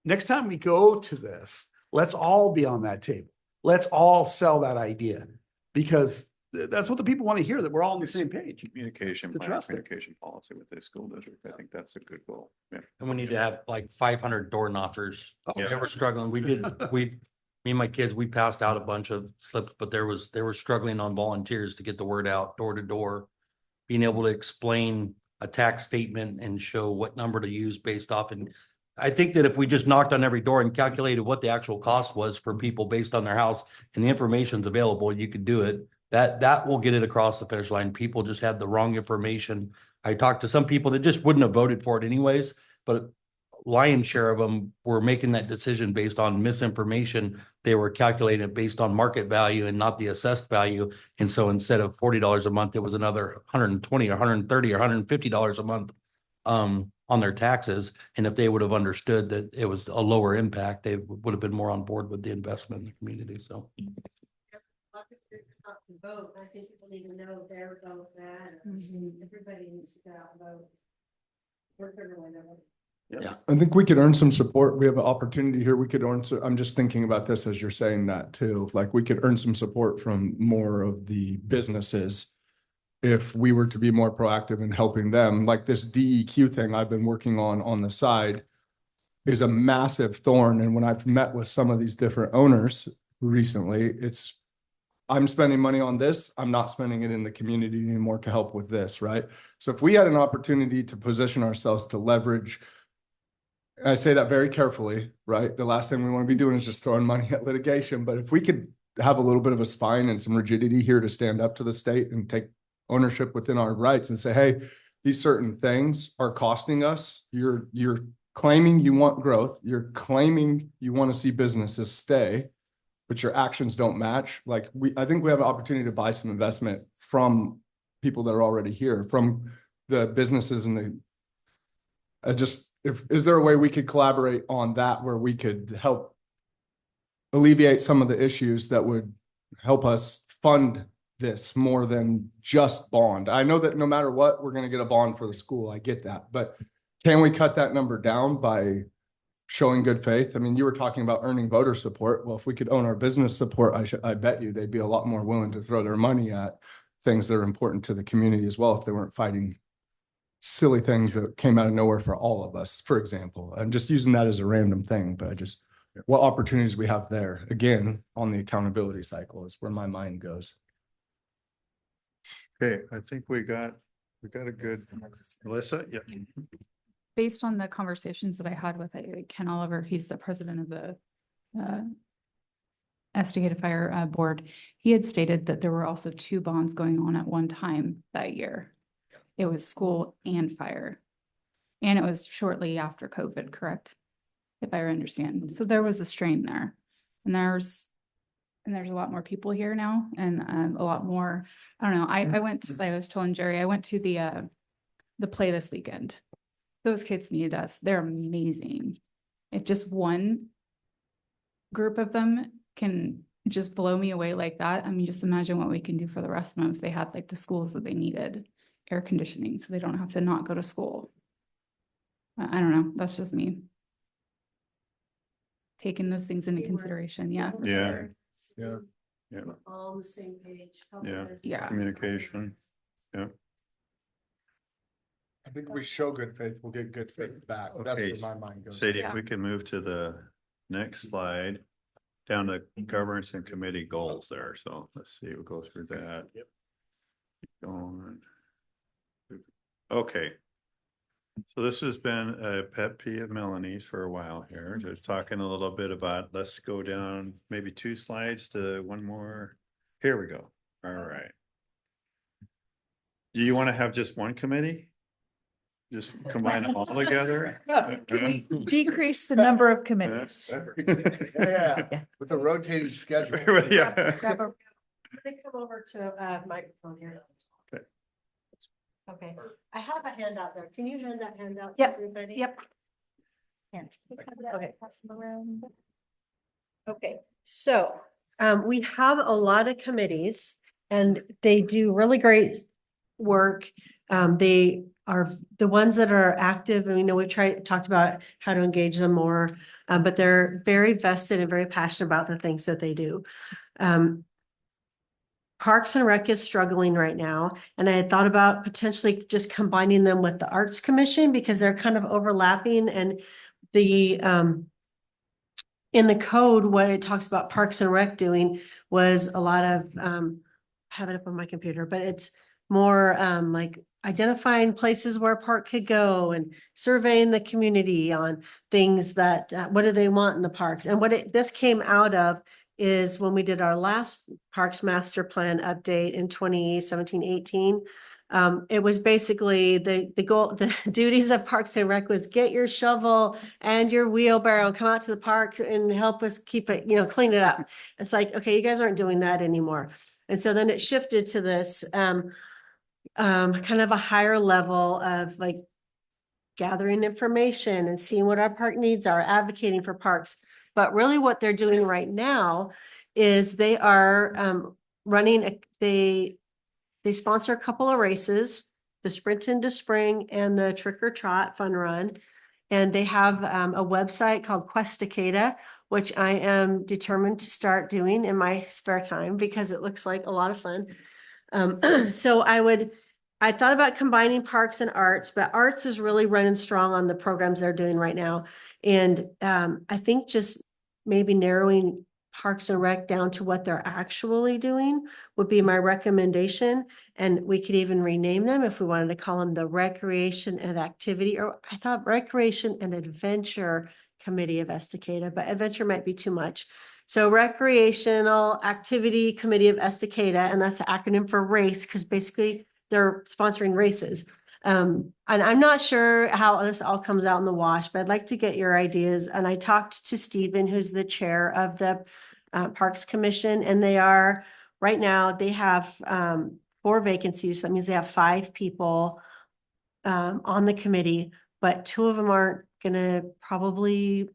next time we go to this, let's all be on that table. Let's all sell that idea, because that's what the people want to hear, that we're all on the same page. Communication To plan, trust it. communication policy with the school district. I think that's a good goal. Yeah. And we need to have like 500 door knockers. Oh, They were struggling. Me and my kids, we passed out a bunch of slips, but they were struggling on volunteers to get the word out door to door. Being able to explain a tax statement and show what number to use based off. And I think that if we just knocked on every door and calculated what the actual cost was for people based on their house and the information's available, you could do it. That will get it across the finish line. People just had the wrong information. I talked to some people that just wouldn't have voted for it anyways, but lion's share of them were making that decision based on misinformation. They were calculating it based on market value and not the assessed value. And so instead of $40 a month, it was another $120 or $130 or $150 a month. on their taxes. And if they would have understood that it was a lower impact, they would have been more on board with the investment in the community. So. Vote. I think people need to know their vote matters. Everybody needs to go out and vote. Yeah. I think we could earn some support. We have an opportunity here. We could earn, so I'm just thinking about this as you're saying that too. Like we could earn some support from more of the businesses if we were to be more proactive in helping them. Like this DEQ thing I've been working on the side is a massive thorn. And when I've met with some of these different owners recently, I'm spending money on this. I'm not spending it in the community anymore to help with this, right? So if we had an opportunity to position ourselves to leverage, I say that very carefully, right? The last thing we want to be doing is just throwing money at litigation. But if we could have a little bit of a spine and some rigidity here to stand up to the state and take ownership within our rights and say, hey, these certain things are costing us. You're claiming you want growth. You're claiming you want to see businesses stay, but your actions don't match. Like I think we have an opportunity to buy some investment from people that are already here, from the businesses and is there a way we could collaborate on that where we could help alleviate some of the issues that would help us fund this more than just bond? I know that no matter what, we're going to get a bond for the school. I get that, but can we cut that number down by showing good faith? I mean, you were talking about earning voter support. Well, if we could own our business support, I bet you they'd be a lot more willing to throw their money at things that are important to the community as well if they weren't fighting silly things that came out of nowhere for all of us. For example, I'm just using that as a random thing, but what opportunities we have there, again, on the accountability cycle is where my mind goes. Okay, I think we got a good, Melissa, yeah. Based on the conversations that I had with Ken Oliver, he's the president of the Estacada Fire Board. He had stated that there were also 2 bonds going on at one time that year. It was school and fire. And it was shortly after COVID, correct? If I understand. So there was a strain there. And there's a lot more people here now and a lot more, I don't know. I was telling Jerry, I went to the play this weekend. Those kids need us. They're amazing. If just one group of them can just blow me away like that, I mean, just imagine what we can do for the rest of them if they had like the schools that they needed, air conditioning, so they don't have to not go to school. I don't know. That's just me. Taking those things into consideration. Yeah. Yeah. Yeah. Yeah. All on the same page. Yeah. Communication. Yeah. I think if we show good faith, we'll get good faith back. That's Okay. where my mind goes. Sadie, if we can move to the next slide, down to governance and committee goals there. So let's see, we'll go through that. Yep. Keep going. Okay. So this has been a pet peeve of Melanie's for a while here. Just talking a little bit about, let's go down maybe 2 slides to one more. Here we go. All right. Do you want to have just one committee? Just combine them all together? Can we decrease the number of committees? Yeah, with a rotating schedule. Yeah. Grab a- They come over to microphone here. Okay. Okay, I have a handout there. Can you hand that handout to Yep, everybody? yep. Here. Okay. Pass them around. Okay, so we have a lot of committees and they do really great work. They are the ones that are active, and we know we've talked about how to engage them more, but they're very vested and very passionate about the things that they do. Parks and Rec is struggling right now, and I had thought about potentially just combining them with the Arts Commission because they're kind of overlapping, and the in the code, what it talks about Parks and Rec doing was a lot of I have it up on my computer, but it's more like identifying places where a park could go and surveying the community on things that what do they want in the parks. And what this came out of is when we did our last Parks Master Plan update in 2017-18. It was basically the goal, the duties of Parks and Rec was get your shovel and your wheelbarrow and come out to the park and help us keep it, clean it up. It's like, okay, you guys aren't doing that anymore. And so then it shifted to this kind of a higher level of like gathering information and seeing what our park needs are, advocating for parks. But really what they're doing right now is they are running, they sponsor a couple of races, the Sprint into Spring and the Trick or Trot Fun Run. And they have a website called Estacada, which I am determined to start doing in my spare time because it looks like a lot of fun. So I thought about combining parks and arts, but arts is really running strong on the programs they're doing right now. And I think just maybe narrowing Parks and Rec down to what they're actually doing would be my recommendation. And we could even rename them if we wanted to call them the Recreation and Activity, or I thought Recreation and Adventure Committee of Estacada, but adventure might be too much. So Recreational Activity Committee of Estacada, and that's the acronym for RACE, because basically they're sponsoring races. And I'm not sure how this all comes out in the wash, but I'd like to get your ideas. And I talked to Stephen, who's the chair of the Parks Commission, and they are, right now, they have 4 vacancies. So that means they have 5 people on the committee, but 2 of them aren't gonna probably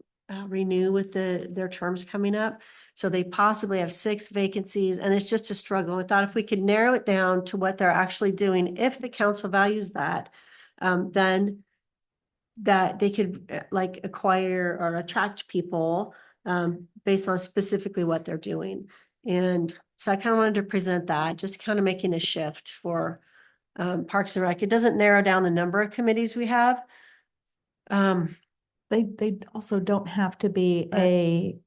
renew with their terms coming up. So they possibly have 6 vacancies, and it's just a struggle. I thought if we could narrow it down to what they're actually doing, if the council values that, then that they could like acquire or attract people based on specifically what they're doing. And so I kind of wanted to present that, just kind of making a shift for Parks and Rec. It doesn't narrow down the number of committees we have. They also don't have to be Right.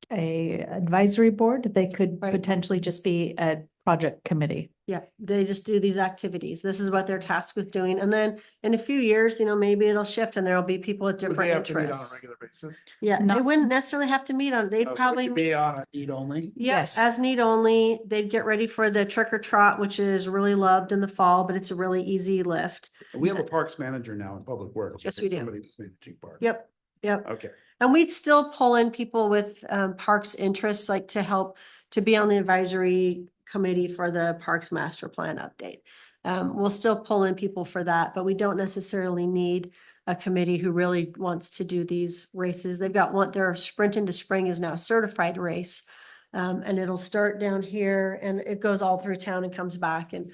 a advisory board. They could Right. potentially just be a project committee. Yeah, they just do these activities. This is what they're tasked with doing. And then in a few years, maybe it'll shift and there'll be people with Would they different have to meet on a interests. regular basis? Yeah, they Not- wouldn't necessarily have to meet on, they'd Oh, so it probably could be on a need only? yes, Yes. as need only. They'd get ready for the Trick or Trot, which is really loved in the fall, but it's a really easy lift. We have a parks manager now in Public Works. Yes, we do. Somebody just made the Jeep Park. Yep, yep. Okay. And we'd still pull in people with parks interests, like to help to be on the advisory committee for the Parks Master Plan update. We'll still pull in people for that, but we don't necessarily need a committee who really wants to do these races. They've got one, their Sprint into Spring is now a certified race. And it'll start down here and it goes all through town and comes back. And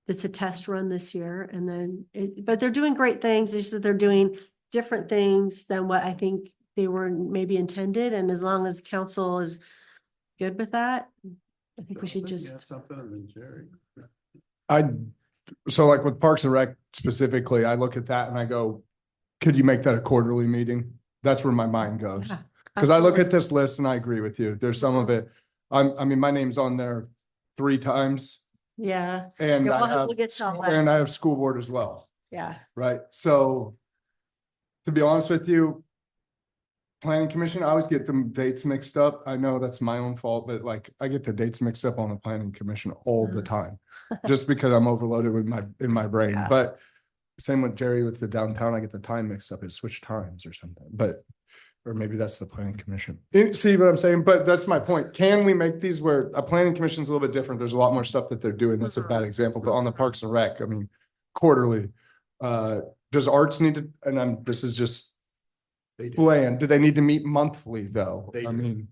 it's a test run this year. And then, but they're doing great things. It's just that they're doing different things than what I think they were maybe intended. And as long as council is good with that, I think we should Jonathan, you have just. something, and then Jerry. So like with Parks and Rec specifically, I look at that and I go, could you make that a quarterly meeting? That's where my mind goes. Yeah, Cause I look absolutely. at this list and I agree with you. There's some of it. I mean, my name's on there 3 times Yeah, and Yeah, I have, we'll get to all that. and I have school board as well, yeah. right? So to be honest with you, planning commission, I always get the dates mixed up. I know that's my own fault, but like I get the dates mixed up on the planning commission all the time. Just because I'm overloaded with in my brain, Yeah. but same with Jerry with the downtown, I get the time mixed up, it switched times or something, but. Or maybe that's the planning commission. See what I'm saying? But that's my point. Can we make these where a planning commission is a little bit different? There's a lot more stuff that they're doing. That's a bad example, but on the Parks and Rec, I mean, quarterly. Does arts need to, and this is just They do. bland. Do they need to meet monthly though? They I do. mean,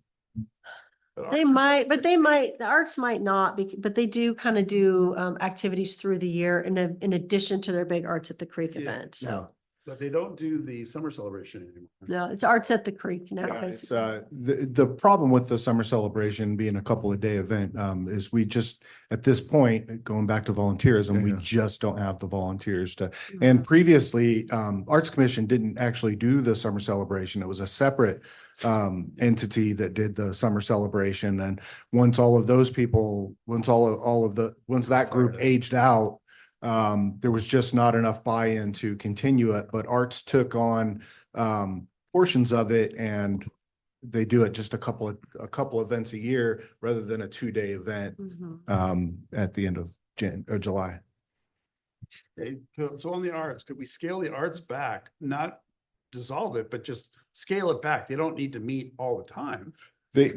They might, but they might, the arts might not, but they do kind of do activities through the year in addition to their big Arts at the Creek Yeah, event. So, no. But they don't do the summer celebration anymore. no, it's Arts at the Creek now, Yeah, it's, basically. the problem with the summer celebration being a couple of day event, is we just, at this point, going back to volunteerism, we Yeah. just don't have the volunteers to. And previously, Arts Commission didn't actually do the summer celebration. It was a separate entity that did the summer celebration. And once all of those people, once that group aged out, there was just not enough buy-in to continue it, but Arts took on portions of it and they do it just a couple events a year rather than a 2-day event Mhm. at the end of July. Okay, so on the arts, could we scale the arts back, not dissolve it, but just scale it back? They don't need to meet all the time. They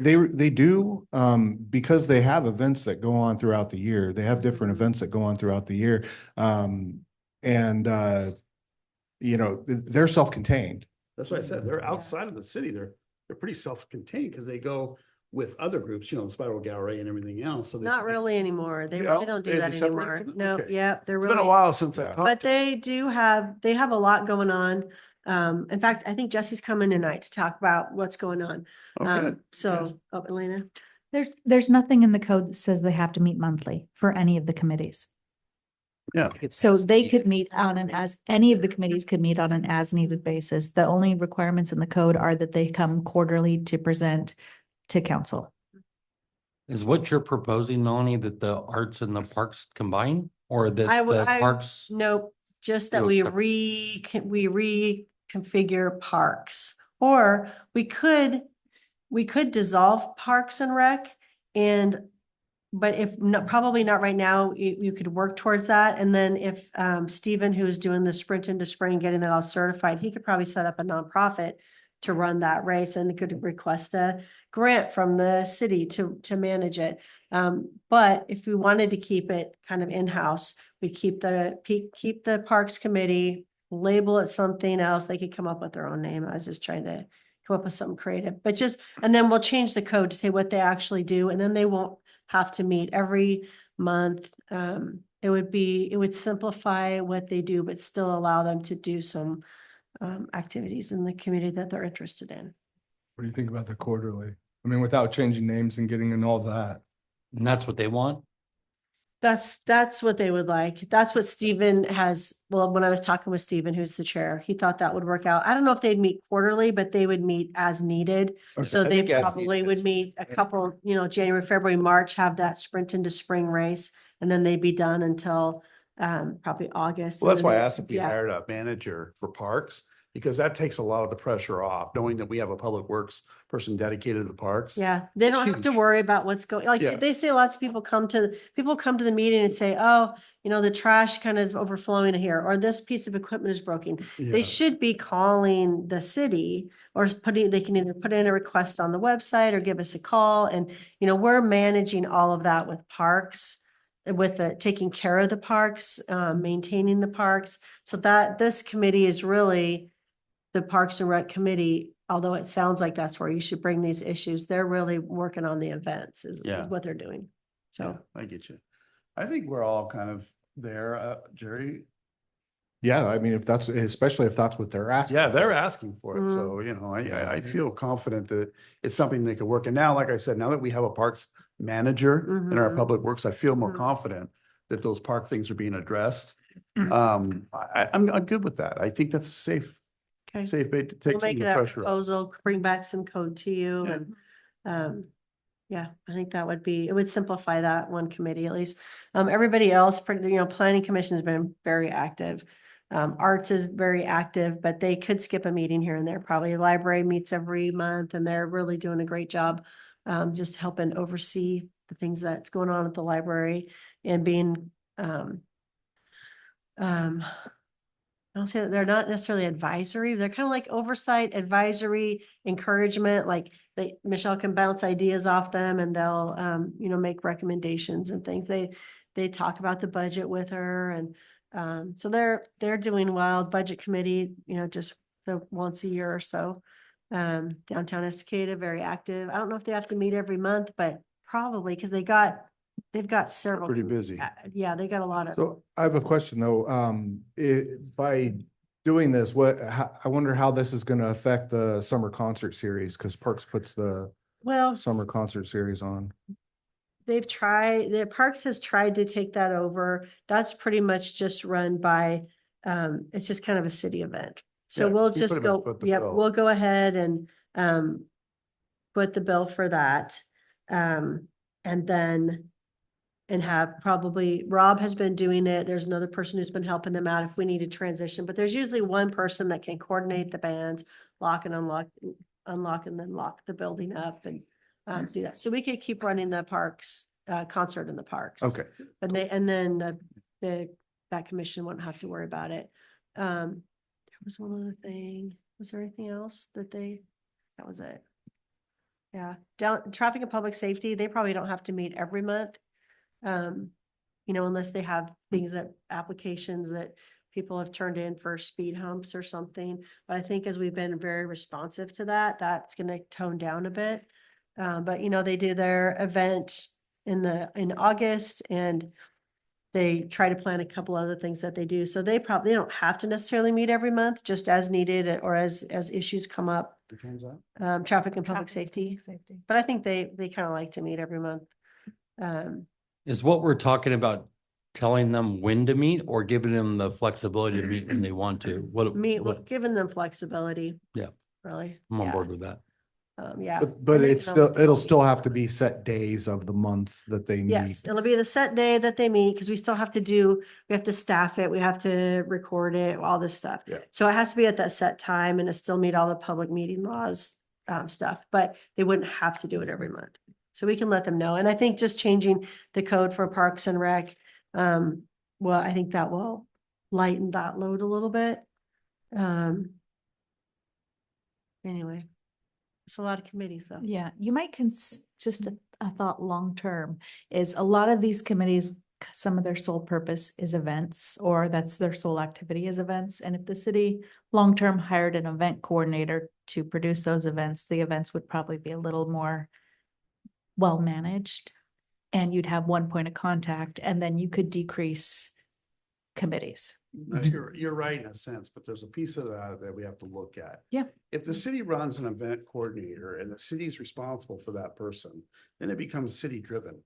do, because they have events that go on throughout the year. They have different events that go on throughout the year. And, you know, they're self-contained. That's what I said. They're outside of the city. They're pretty self-contained because they go with other groups, you know, the Spiral Gallery and everything else. So Not really anymore. They Yeah, really don't do is that it separated anymore. from them? No, Okay. yep, they're It's been a really, while since I Yeah. talked. but to they have a lot going on. In fact, I think Jesse's coming tonight to talk about what's going on. Okay. So, oh, Elena, There's nothing in the code that says they have to meet monthly for any of the committees. Yeah. So they could meet on any of the committees could meet on an as needed basis. The only requirements in the code are that they come quarterly to present to council. Is what you're proposing, Melanie, that the arts and the parks combine or that the parks? nope, just that Go we separate. reconfigure parks. Or we could dissolve Parks and Rec but if not, probably not right now, you could work towards that. And then if Stephen, who is doing the Sprint into Spring, getting that all certified, he could probably set up a nonprofit to run that race and could request a grant from the city to manage it. But if we wanted to keep it kind of in-house, we'd keep the Parks Committee, label it something else. They could come up with their own name. I was just trying to come up with something creative, but and then we'll change the code to say what they actually do, and then they won't have to meet every month. It would simplify what they do, but still allow them to do some activities in the community that they're interested in. What do you think about the quarterly? I mean, without changing names and getting in all that. And that's what they want? That's what they would like. That's what Stephen has, well, when I was talking with Stephen, who's the chair, he thought that would work out. I don't know if they'd meet quarterly, but they would meet as needed. Okay. So I they think as probably needed would is- meet a couple, January, February, March, have that Sprint into Spring race, and then they'd be done until probably August. Well, and that's then why I they- asked if we yeah. hired a manager for parks, because that takes a lot of the pressure off, knowing that we have a public works person dedicated to the parks. Yeah, they It's don't have to huge. worry about what's going, like, Yeah. they say lots of people come to the meeting and say, oh, the trash kind of is overflowing here, or this piece of equipment is broken. They Yeah. should be calling the city or they can either put in a request on the website or give us a call. And, we're managing all of that with parks, with taking care of the parks, maintaining the parks. So this committee is really the Parks and Rec Committee, although it sounds like that's where you should bring these issues. They're really working on the events is Yeah. what they're doing. Yeah, So, I get you. I think we're all kind of there, Jerry. Yeah, I mean, especially if that's what they're asking. Yeah, they're for. asking for it. So, Yeah. I feel confident that it's something that could work. And now, like I said, now that we have a parks manager in our Mhm. public works, I feel more Mhm. confident that those park things are being addressed. I'm good with that. I think that's okay. safe bait to We'll take some of make the that pressure off. proposal, bring back some code to you Yeah. and, yeah, I think it would simplify that one committee at least. Everybody else, planning commission has been very active. Arts is very active, but they could skip a meeting here and there. Probably library meets every month and they're really doing a great job. Just helping oversee the things that's going on at the library and being, I'll say that they're not necessarily advisory. They're kind of like oversight, advisory, encouragement, like Michelle can bounce ideas off them and they'll, make recommendations and things. They talk about the budget with her and, so they're doing well. Budget committee, just the once a year or so. Downtown Estacada, very active. I don't know if they have to meet every month, but probably because they've got several. Pretty busy. Yeah, they got a lot of. So I have a question though. By doing this, I wonder how this is going to affect the summer concert series because Parks puts the Well, summer concert series on. the Parks has tried to take that over. That's pretty much just run by, it's just kind of a city event. So Yeah, we'll we put just them in go, foot the yep, bill. we'll go ahead and, put the bill for that. And then, and have probably, Rob has been doing it. There's another person who's been helping them out if we need to transition, but there's usually one person that can coordinate the bands, lock and unlock and then lock the building up and do that. So we could keep running the parks, concert in the parks. Okay. And then that commission wouldn't have to worry about it. There was one other thing. Was there anything else that was it? Yeah, traffic and public safety, they probably don't have to meet every month. Unless they have things applications that people have turned in for speed humps or something. But I think as we've been very responsive to that, that's gonna tone down a bit. But you know, they do their event in August, and they try to plan a couple other things that they do. So they probably don't have to necessarily meet every month, just as needed or as issues come up. Which one's that? Traffic and public Traffic and safety. public safety. But I think they kind of like to meet every month. Is what we're talking about telling them when to meet or giving them the flexibility to meet when they want to? Giving them flexibility. Yeah. Really. I'm on Yeah. board with that. Yeah. But We're it's making them still, it'll feel still have each to other. be set days of the month that they meet. Yes, it'll be the set day that they meet, because we still have to we have to staff it, we have to record it, all this stuff. Yeah. So it has to be at that set time and it still meet all the public meeting laws, stuff, but they wouldn't have to do it every month. So we can let them know. And I think just changing the code for Parks and Rec, well, I think that will lighten that load a little bit. Anyway, it's a lot of committees though. Yeah, you might just a thought long-term is a lot of these committees, some of their sole purpose is events, or that's their sole activity is events. And if the city long-term hired an event coordinator to produce those events, the events would probably be a little more well-managed. And you'd have one point of contact, and then you could decrease committees. No, you're right in a sense, but there's a piece of that that we have to look at. Yeah. If the city runs an event coordinator and the city's responsible for that person, then it becomes city driven,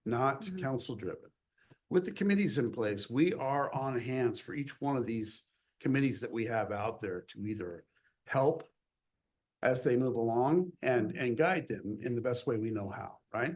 not Mhm. council driven. With the committees in place, we are on hands for each one of these committees that we have out there to either help as they move along and guide them in the best way we know how, right?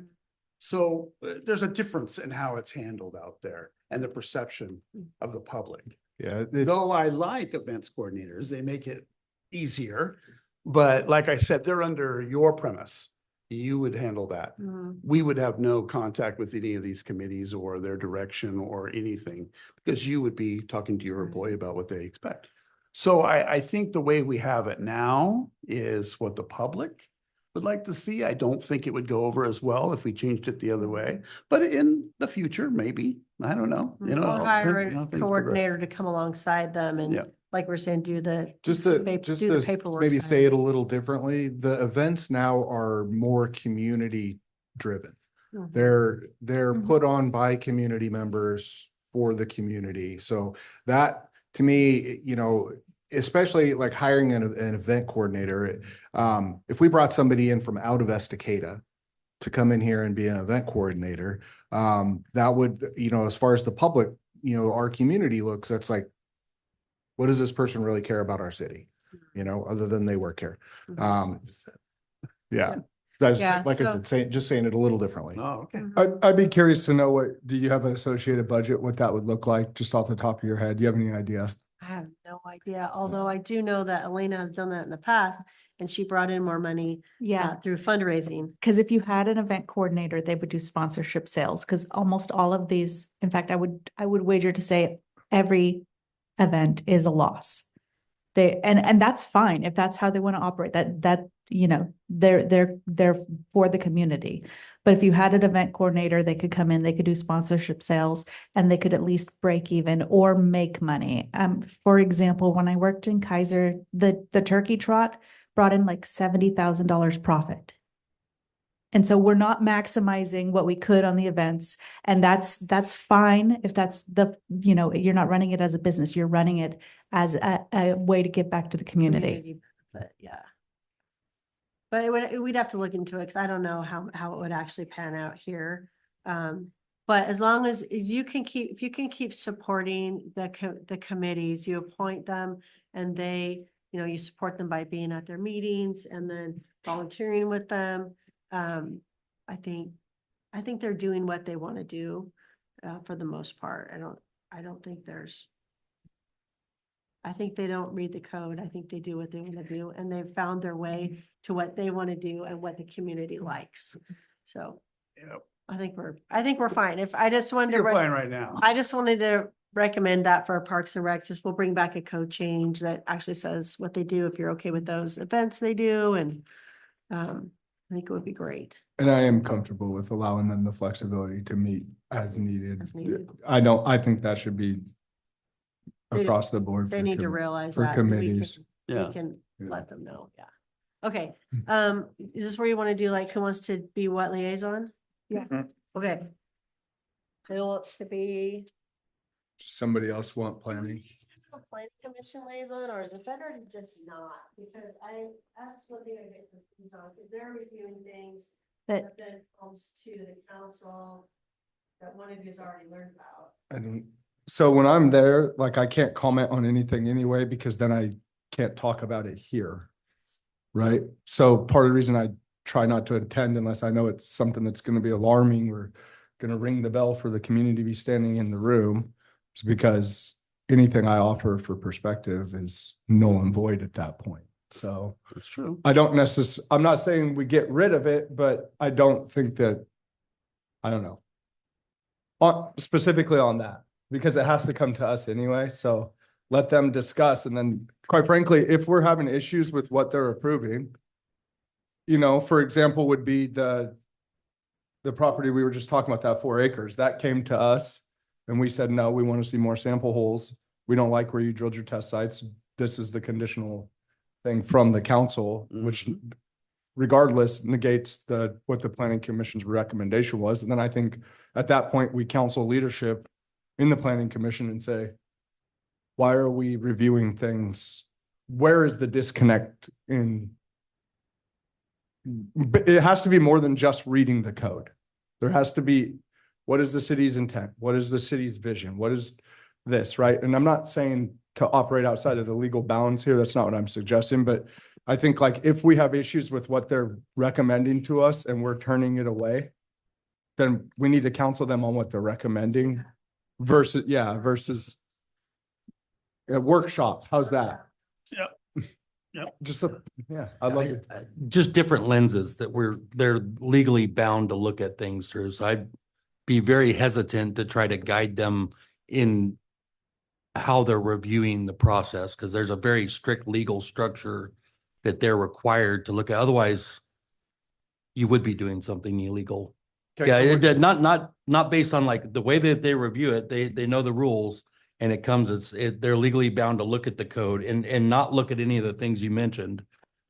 So there's a difference in how it's handled out there and the perception of the public. Yeah. Though I like events coordinators, they make it easier. But like I said, they're under your premise. You would handle that. Mhm. We would have no contact with any of these committees or their direction or anything, because you would be talking to your employee about what they expect. So I think the way we have it now is what the public would like to see. I don't think it would go over as well if we changed it the other way, but in the future, maybe, I don't know, you know. Or it hire depends on how a things coordinator progress. to come alongside them Yeah. and like we're saying, do the. Just to, do the paperwork maybe side. say it a little differently, the events now are more community driven. Mhm. They're Mhm. put on by community members for the community. So that, to me, you know, especially like hiring an event coordinator, if we brought somebody in from out of Estacada to come in here and be an event coordinator, that would, you know, as far as the public, you know, our community looks, that's like, what does this person really care about our city? You know, other than they work here. Yeah. That's, Yeah, like I so- said, just saying it a little differently. Oh, okay. I'd be curious to know do you have an associated budget, what that would look like, just off the top of your head? Do you have any idea? I have no idea, although I do know that Elena has done that in the past and she brought in more money Yeah, through fundraising. because if you had an event coordinator, they would do sponsorship sales, because almost all of these, in fact, I would wager to say every event is a loss. And that's fine if that's how they want to operate, that, you know, they're for the community. But if you had an event coordinator, they could come in, they could do sponsorship sales, and they could at least break even or make money. For example, when I worked in Kaiser, the turkey trot brought in like $70,000 profit. And so we're not maximizing what we could on the events, and that's fine if that's you know, you're not running it as a business, you're running it as a way to give back to the community. But yeah. But we'd have to look into it, because I don't know how it would actually pan out here. But as long as if you can keep supporting the committees, you appoint them and they, you know, you support them by being at their meetings and then volunteering with them. I think they're doing what they want to do, for the most part. I don't think I think they don't read the code. I think they do what they want to do, and they've found their way to what they want to do and what the community likes. So Yep. I think we're fine. If I just wanted to, You're fine right now. I just wanted to recommend that for Parks and Rec. Just we'll bring back a code change that actually says what they do, if you're okay with those events they do. And I think it would be great. And I am comfortable with allowing them the flexibility to meet as needed. As needed. I think that should be They across the board. They for need to com- realize for that. and we can- committees. Yeah. We can Yeah. let them know, yeah. Okay, Mm. is this where you want to do like who wants to be what liaison? Yeah. Okay. Who wants to be Somebody else want planning? planning commission liaison, or is it better to just not? Because that's one thing I get confused on, if they're reviewing things that then comes to the council that one of you's already learned about. And so when I'm there, like I can't comment on anything anyway, because then I can't talk about it here. Right? So part of the reason I try not to attend unless I know it's something that's gonna be alarming or gonna ring the bell for the community to be standing in the room, is because anything I offer for perspective is null and void at that point. So That's true. I don't I'm not saying we get rid of it, but I don't think that, I don't know. Specifically on that, because it has to come to us anyway, so let them discuss, and then quite frankly, if we're having issues with what they're approving. You know, for example, would be the property we were just talking about, that 4 acres, that came to us. And we said, no, we want to see more sample holes. We don't like where you drilled your test sites. This is the conditional thing from the council, which regardless negates what the planning commission's recommendation was. And then I think at that point, we counsel leadership in the planning commission and say, why are we reviewing things? Where is the disconnect in? But it has to be more than just reading the code. There has to be, what is the city's intent? What is the city's vision? What is this, right? And I'm not saying to operate outside of the legal bounds here. That's not what I'm suggesting, but I think like if we have issues with what they're recommending to us and we're turning it away, then we need to counsel them on what they're recommending versus a workshop. How's that? Yep. Yep. Just I love it. Just different lenses that they're legally bound to look at things through. So I'd be very hesitant to try to guide them in how they're reviewing the process, because there's a very strict legal structure that they're required to look at. Otherwise, you would be doing something illegal. Yeah, not based on like the way that they review it. They know the rules, and it comes, they're legally bound to look at the code and not look at any of the things you mentioned.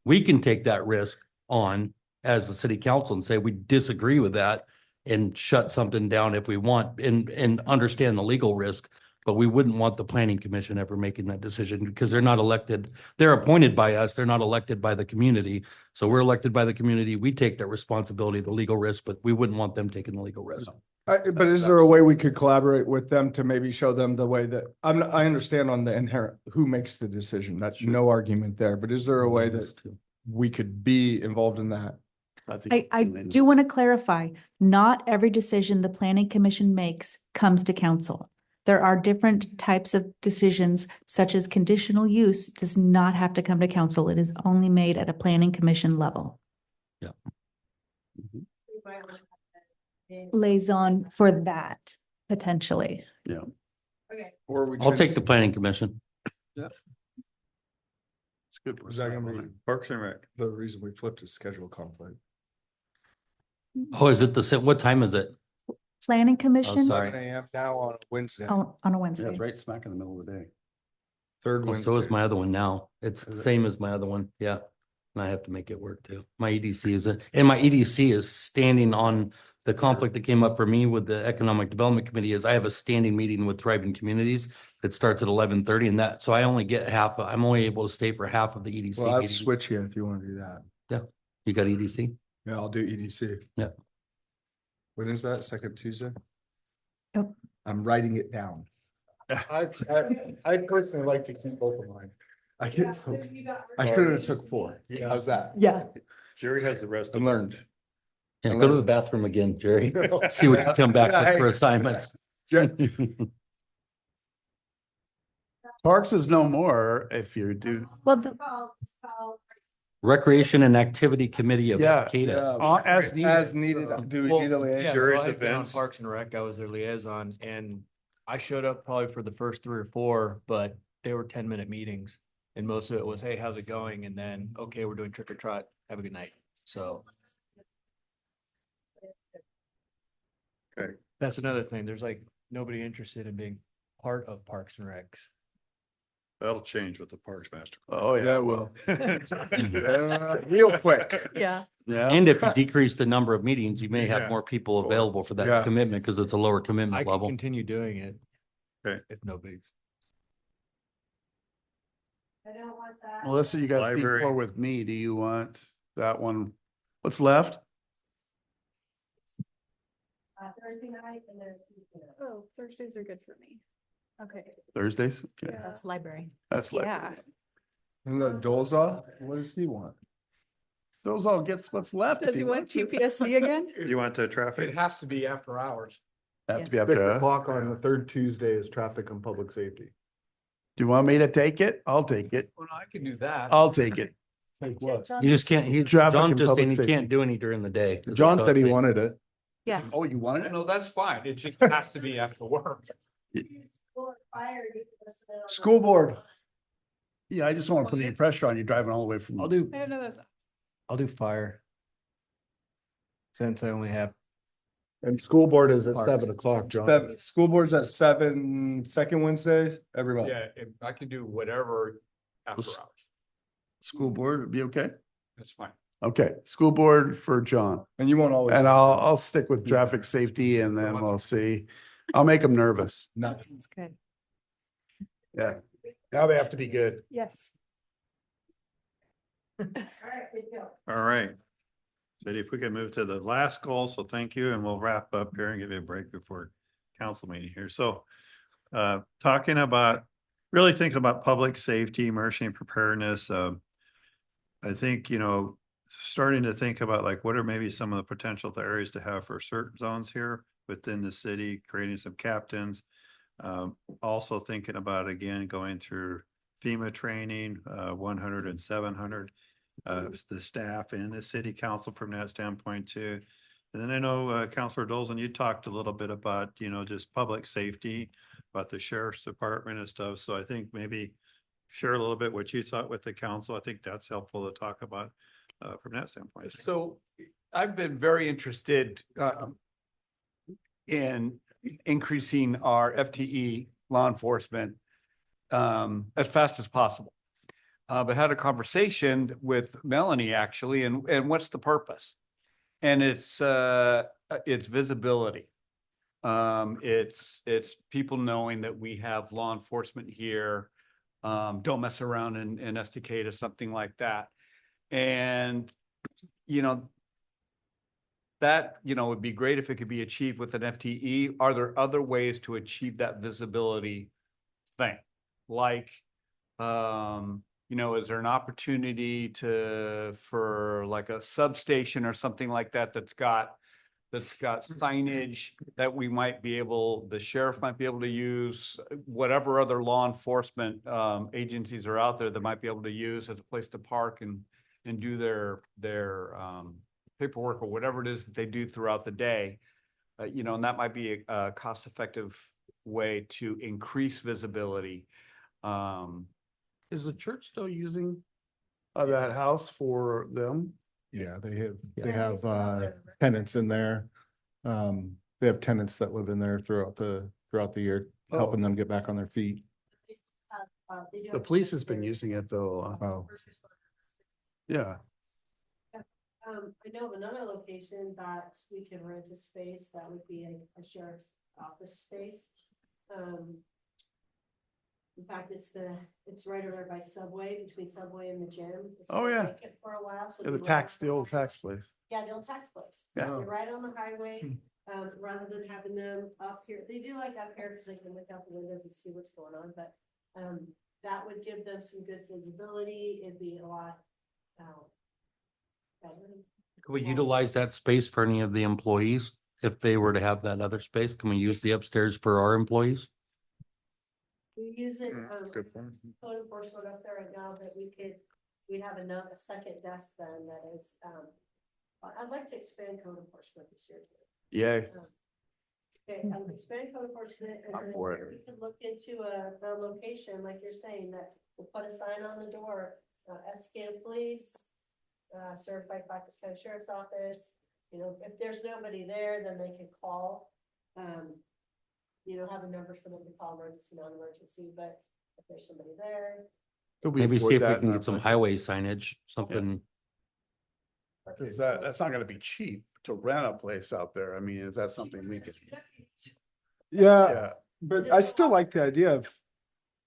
We can take that risk on as the city council and say we disagree with that and shut something down if we want and understand the legal risk. But we wouldn't want the planning commission ever making that decision, because they're not elected. They're appointed by us. They're not elected by the community. So we're elected by the community. We take that responsibility, the legal risk, but we wouldn't want them taking the legal risk. But is there a way we could collaborate with them to maybe show them the way that I understand on the inherent, who makes the decision? That's no argument there, but is there a way that we could be involved in that? I do want to clarify, not every decision the planning commission makes comes to council. There are different types of decisions, such as conditional use does not have to come to council. It is only made at a planning commission level. Yeah. Liaison for that, potentially. Yeah. Okay. Or I'll take the planning commission. It's good. Was that gonna be Parks and Rec. the reason we flipped is schedule conflict? Oh, is it the same? What time is it? Planning commission sorry. 7 a.m. now on a Wednesday, on a Yeah, Wednesday. it's right smack in the middle of the day. third Oh, Wednesday. so is my other one now. It's the Is it? same as my other one. Yeah. And I have to make it work too. My EDC and my EDC is standing on the conflict that came up for me with the Economic Development Committee. Is I have a standing meeting with Thriving Communities that starts at 11:30, and so I only get I'm only able to stay for half of the EDC Well, I'd meetings. switch you if you want to do that. You got EDC? Yeah, I'll do EDC. Yeah. When is that? Second Tuesday? Yep. I'm writing it down. I personally like to keep both of mine. I should have took 4. How's that? Yeah. Jerry has the rest. I learned. Yeah, go to the bathroom again, Jerry. See what you come back with for assignments. Parks is no more if you do. Well, Recreation and Activity Committee of Yeah, Estacada. As needed. As needed. Do we need a liaison? Jury's Jury's on events. Parks and Rec, I was their liaison, and I showed up probably for the first 3 or 4, but they were 10-minute meetings. And most of it was, hey, how's it going? And then, okay, we're doing trick or trot. Have a good night. So. Okay. That's another thing. There's like nobody interested in being part of Parks and Recs. That'll change with the Parks Master. Oh, yeah. Yeah, it will. Real quick. Yeah. Yeah. And if you decrease the number of meetings, you may Yeah. have more people available for Yeah. that commitment because it's a lower I commitment can level. continue doing it. Okay. If nobody's. I don't want that. Melissa, you got Steve Library. Four with me. Do you want that one? What's left? Thursday night and then Tuesday night. Oh, Thursdays are good for me. Okay. Thursdays? Okay, That's library. that's like, Yeah. And the Dolza, what does he want? those all gets what's left. if Does he want wants it. TPSC again? You want the traffic? It has to be after hours. Have to be Yes. up 6 there. o'clock on the third Tuesday is traffic and public safety. Do you want me to take it? I'll take it. Well, I can do that. I'll take it. Like what? You just can't, Traffic John's and just public saying he safety. can't do any during the day. is what John said he saying. wanted it. Yeah. Oh, you wanted it? No, that's fine. It just has to be after work. School board. Yeah, I just don't want to put any pressure on you driving all the way from. I'll do, I don't know those. I'll do fire. Since I only have, And school board is at Parks. 7 o'clock, John. School board's at 7, second Wednesday, every month. Yeah, I can do whatever after Let's- hours. School board would be okay? That's fine. Okay, school board for John. And you won't always. And I'll stick with traffic safety and then we'll see. I'll make them nervous. That Nuts. sounds good. Yeah. Now they have to be good. Yes. All right. So if we can move to the last goal, so thank you, and we'll wrap up here and give you a break before council meeting here. So talking about, really thinking about public safety, emergency preparedness. I think, starting to think about like, what are maybe some of the potential areas to have for certain zones here within the city, creating some captains. Also thinking about, again, going through FEMA training, 100 and 700. The staff and the city council from that standpoint too. And then I know Councilor Dolson, you talked a little bit about, just public safety, about the sheriff's department and stuff. So I think maybe share a little bit what you thought with the council. I think that's helpful to talk about from that standpoint. So I've been very interested in increasing our FTE law enforcement as fast as possible. But had a conversation with Melanie actually, and what's the purpose? And it's visibility. It's people knowing that we have law enforcement here. Don't mess around in Estacada, something like that. And, that, would be great if it could be achieved with an FTE. Are there other ways to achieve that visibility thing? Like, is there an opportunity for like a substation or something like that that's got signage that we might be able, the sheriff might be able to use, whatever other law enforcement agencies are out there that might be able to use as a place to park and do their paperwork or whatever it is that they do throughout the day. And that might be a cost-effective way to increase visibility. Is the church still using that house for them? Yeah, they have tenants in there. They have tenants that live in there throughout the year, helping them get back on their feet. The police has been using it though. a lot. Oh, Yeah. I know of another location that we can rent a space that would be a sheriff's office space. In fact, it's right over by Subway, between Subway and the gym. It's Oh, been yeah. vacant for a while. So Yeah, we the rent the old tax place. Yeah, the old tax place. Yeah. You're right on the highway, rather than having them up here. They do like up here because they can look out the windows and see what's going on, but that would give them some good visibility. It'd be a lot better. Can we utilize that space for any of the employees? If they were to have that other space, can we use the upstairs for our employees? We use it, good point. code enforcement up there right now, but we'd have a second desk then that is, I'd like to expand code enforcement this year. Yay. Okay, expand code enforcement and I'm then for it. we could look into the location, like you're saying, that we'll put a sign on the door, Estacada Police, certified Clackamas County Sheriff's Office. If there's nobody there, then they can call, have a number for them to call emergency, non-emergency, but If there's somebody there. Could we Maybe see afford if we that in can our get some budget? highway signage, something. Cause that's not gonna be cheap to rent a place out there. I mean, is that something we could? Yeah, Yeah, but I still like the idea of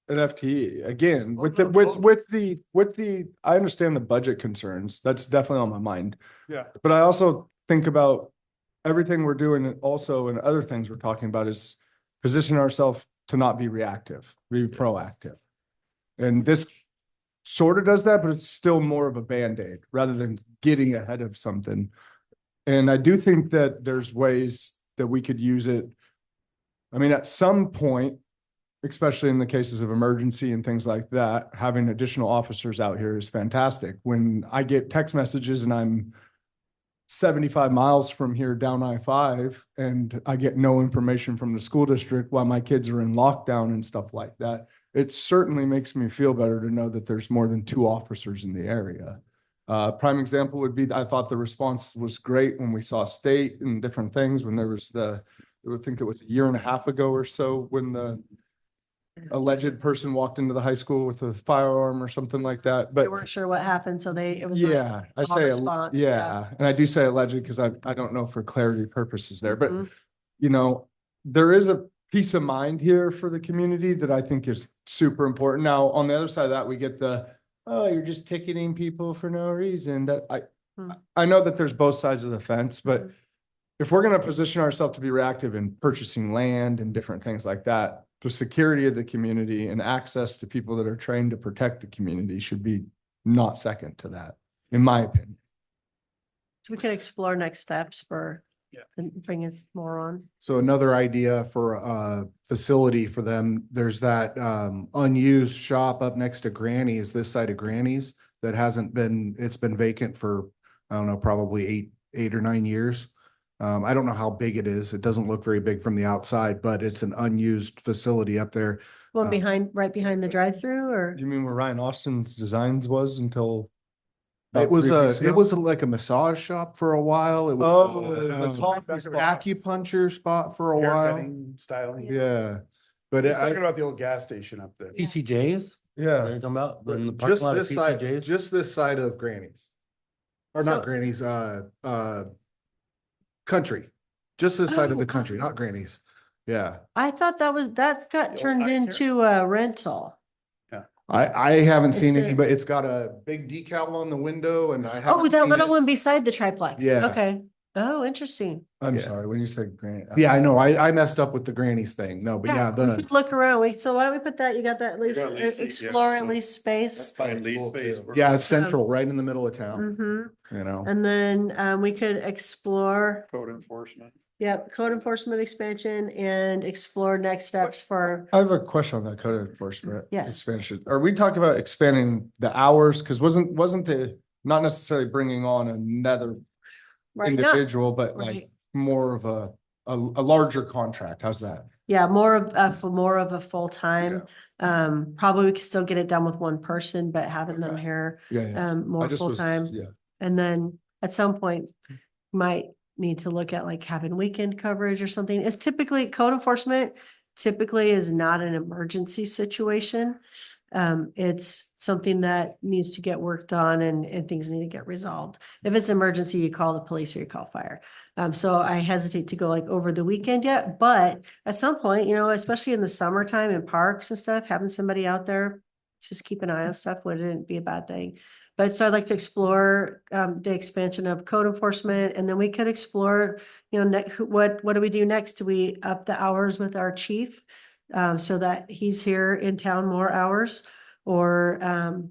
an FTE again, with the, no, with the, I understand the budget concerns. That's definitely on my mind. yeah. But I also think about everything we're doing also, and other things we're talking about is position ourselves to not be reactive, be proactive. And this sort of does that, but it's still more of a Band-Aid rather than getting ahead of something. And I do think that there's ways that we could use it. I mean, at some point, especially in the cases of emergency and things like that, having additional officers out here is fantastic. When I get text messages and I'm 75 miles from here down I-5 and I get no information from the school district while my kids are in lockdown and stuff like that, it certainly makes me feel better to know that there's more than 2 officers in the area. Prime example would be, I thought the response was great when we saw state and different things, when there was I think it was a year and a half ago or so, when the alleged person walked into the high school with a firearm or something like that. They But weren't sure what happened, so it was like, yeah, I on say, response, yeah, and I do say alleged because I don't know for clarity purposes there, but Mhm. you know, there is a peace of mind here for the community that I think is super important. Now, on the other side of that, we get oh, you're just ticketing people for no reason. That Hmm. I know that there's both sides of the fence, but Mhm. if we're going to position ourselves to be reactive in purchasing land and different things like that, the security of the community and access to people that are trained to protect the community should be not second to that, in my opinion. So we can explore next steps for, Yeah. and bring us more on. So another idea for a facility for them, there's that unused shop up next to Granny's, this side of Granny's, that it's been vacant for, I don't know, probably 8 or 9 years. I don't know how big it is. It doesn't look very big from the outside, but it's an unused facility up there. Well, right behind the drive-through, or? You mean where Ryan Austin's Designs was until? It about was 3 weeks ago? like a massage shop for a while. It was Oh, coffee spot. acupuncture spot for a while. Haircutting, styling. Yeah, but He's I, talking about the old gas station up there. PCJs? yeah. Are you talking about in the parking just lot of this side, PCJs? just this side of Granny's. Or not So- Granny's, country, just this side of Oh, the country, not Granny's. Yeah, I thought that got old turned eye care? into a rental. I haven't seen It's any, a- but it's got a big decal on the window and I Oh, haven't that seen little it. one beside the triplex. Yeah. Okay. Oh, interesting. I'm Yeah. sorry, when you said Grant. Yeah, I know, I messed up with the Granny's thing. No, but yeah, We the. could look around. So why don't we put that? You got that at least, got lease, yeah. explore at least space. Fine, lease space. Yeah, it's central, right in the middle of town, Mm-hmm. you know. And then we could explore, Code enforcement. code enforcement expansion and explore next steps for, I have a question on that code enforcement. Yes. Expansion. Are we talking about expanding the hours? Because wasn't the, not necessarily bringing on another right, not, individual, but right. like more of a larger contract? How's that? Yeah, for more of a full-time. Probably we could still get it done with one person, but having them Okay. here, Yeah, yeah. I more just was- full-time. Yeah. And then at some point, might need to look at like having weekend coverage or something. It's typically code enforcement typically is not an emergency situation. It's something that needs to get worked on and things need to get resolved. If it's emergency, you call the police or you call fire. So I hesitate to go like over the weekend yet, but at some point, especially in the summertime in parks and stuff, having somebody out there, just keep an eye on stuff wouldn't be a bad thing. But so I'd like to explore the expansion of code enforcement, and then we could explore, what do we do next? Do we up the hours with our chief so that he's here in town more hours? Or I'd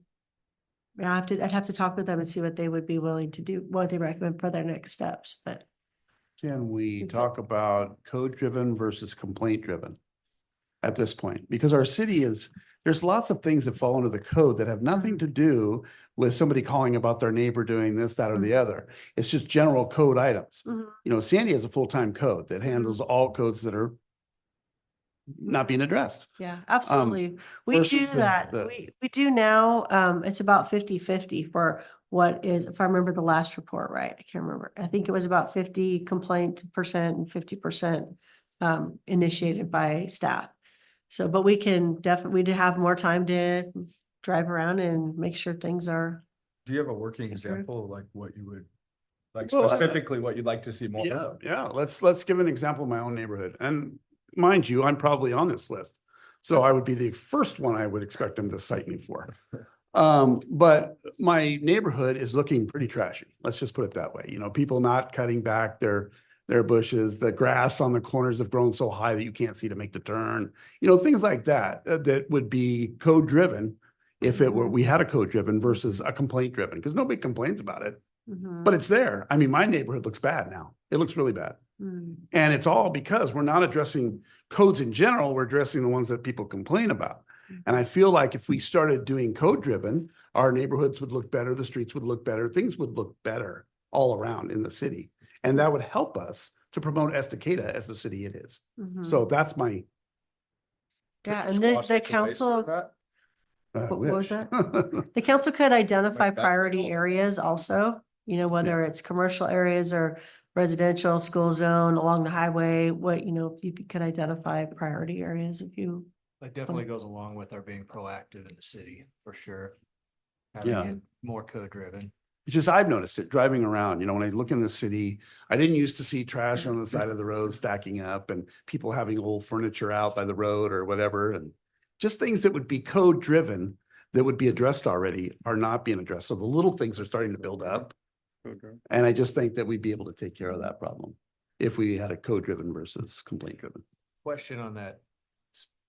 have to talk with them and see what they would be willing to do, what they recommend for their next steps. But Can we talk about code-driven versus complaint-driven at this point? Because our city there's lots of things that fall under the code that have nothing to do with somebody calling about their neighbor doing this, that, or the other. It's just general code items. Mhm. Sandy has a full-time code that handles all codes that are not being addressed. yeah, absolutely. We do versus that. We do now. It's about 50-50 for what is, if I remember the last report right, I can't remember. I think it was about 50% complaint and 50% initiated by staff. So, but we can definitely, we'd have more time to drive around and make sure things are. Do you have a working Sure. example of like what you would, like Well, specifically what you'd like to see more Yeah, of? yeah. Let's give an example of my own neighborhood. And mind you, I'm probably on this list. So I would be the first one I would expect them to cite me for. But my neighborhood is looking pretty trashy. Let's just put it that way. You know, people not cutting back their bushes, the grass on the corners have grown so high that you can't see to make the turn. You know, things like that, that would be code driven if it were, we had a code driven versus a complaint driven, because nobody complains about it. Mhm. But it's there. I mean, my neighborhood looks bad now. It looks really bad. Mm. And it's all because we're not addressing codes in general, we're addressing the ones that people complain about. And I feel like if we started doing code driven, our neighborhoods would look better, the streets would look better, things would look better all around in the city. And that would help us to promote Estacada as the city it is. Mhm. So that's my. Yeah, Could and you the squash the waste council, of that? I what was wish. that? The council could identify Like that. priority areas also, you know, whether it's commercial areas or residential, school zone, along the highway, what, you know, you could identify priority areas if you. That definitely goes along with our being proactive in the city, for sure. Having Yeah. it more code driven. It's just, I've noticed it driving around, you know, when I look in the city, I didn't used to see trash on the side of the road stacking up and people having old furniture out by the road or whatever. And just things that would be code driven that would be addressed already are not being addressed. So the little things are starting to build up. And I just think that we'd be able to take care of that problem if we had a code driven versus complaint driven. Question on that,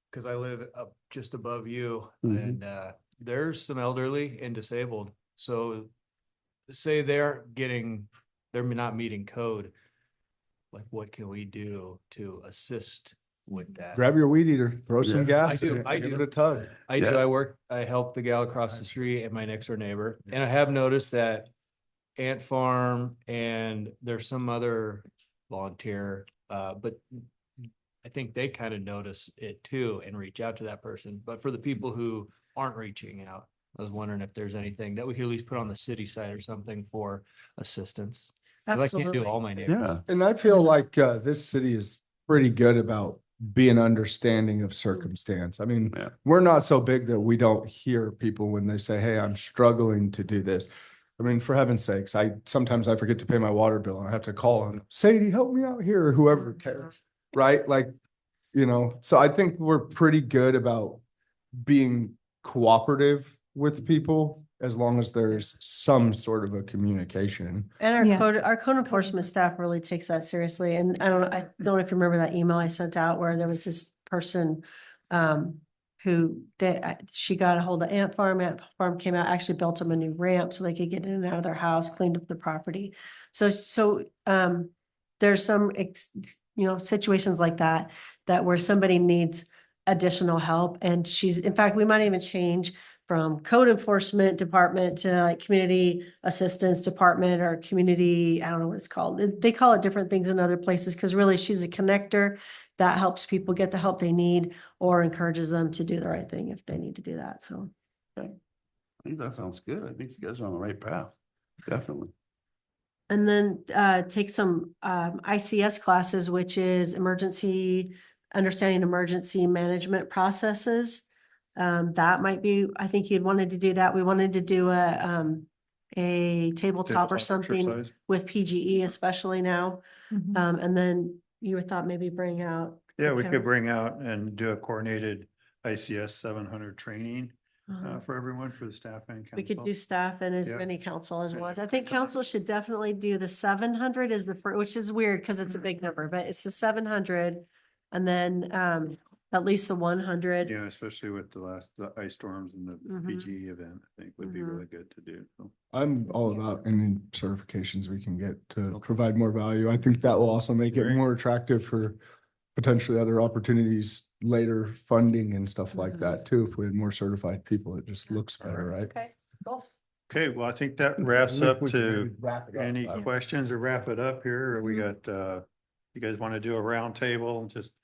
because I live up just above you Mhm. and there's some elderly and disabled. So say they're not meeting code. Like what can we do to assist with that? Grab your weed eater, throw some Yeah. gas. I do, in it, I give do. it a tug. I Yeah. do, I help the gal across the street and my next door neighbor, and I have noticed that Ant Farm and there's some other volunteer, but I think they kind of notice it too and reach out to that person. But for the people who aren't reaching out, I was wondering if there's anything that we could at least put on the city side or something for assistance. 'Cause I can't do Absolutely. all my neighbors. Yeah. And I feel like this city is pretty good about being understanding of circumstance. I mean, Yeah. we're not so big that we don't hear people when they say, hey, I'm struggling to do this. I mean, for heaven's sakes, sometimes I forget to pay my water bill and I have to call and Sadie, help me out here, or whoever cares, right? Like, you know, so I think we're pretty good about being cooperative with people as long as there's some sort of a communication. And Yeah. our code enforcement staff really takes that seriously. And I don't know if you remember that email I sent out where there was this person she got a hold of Ant Farm came out, actually built them a new ramp so they could get in and out of their house, cleaned up the property. So there's some situations like that where somebody needs additional help. And in fact, we might even change from code enforcement department to like community assistance department or community, I don't know what it's called. They call it different things in other places because really she's a connector that helps people get the help they need or encourages them to do the right thing if they need to do that. So. Okay. I think that sounds good. I think you guys are on the right path. Definitely. And then take some ICS classes, which is understanding emergency management processes. That might be, I think you'd wanted to do that. We wanted to do a tabletop or something exercise. with PGE, especially now. Mhm. And then you thought maybe bring out. Yeah, we could bring out and do a coordinated ICS 700 training for everyone, for the staff and council. We could do staff and as Yeah. many council as was. I think council should definitely do the 700 is the first, which is weird because it's a big number, but it's the 700. And then at least the 100. Yeah, especially with the ice storms and the Mhm. PGE event, I think would be Mhm. really good to do. So. I'm all about any certifications we can get to provide more value. I think that will also make it Great. more attractive for potentially other opportunities later, funding and stuff like Mhm. that too. If we had more certified people, it just looks better, right? Okay, cool. Okay, well, I think that wraps I think up we can to maybe wrap it up. any questions or wrap it up here. Or we Mhm. got, you guys want to do a round table and just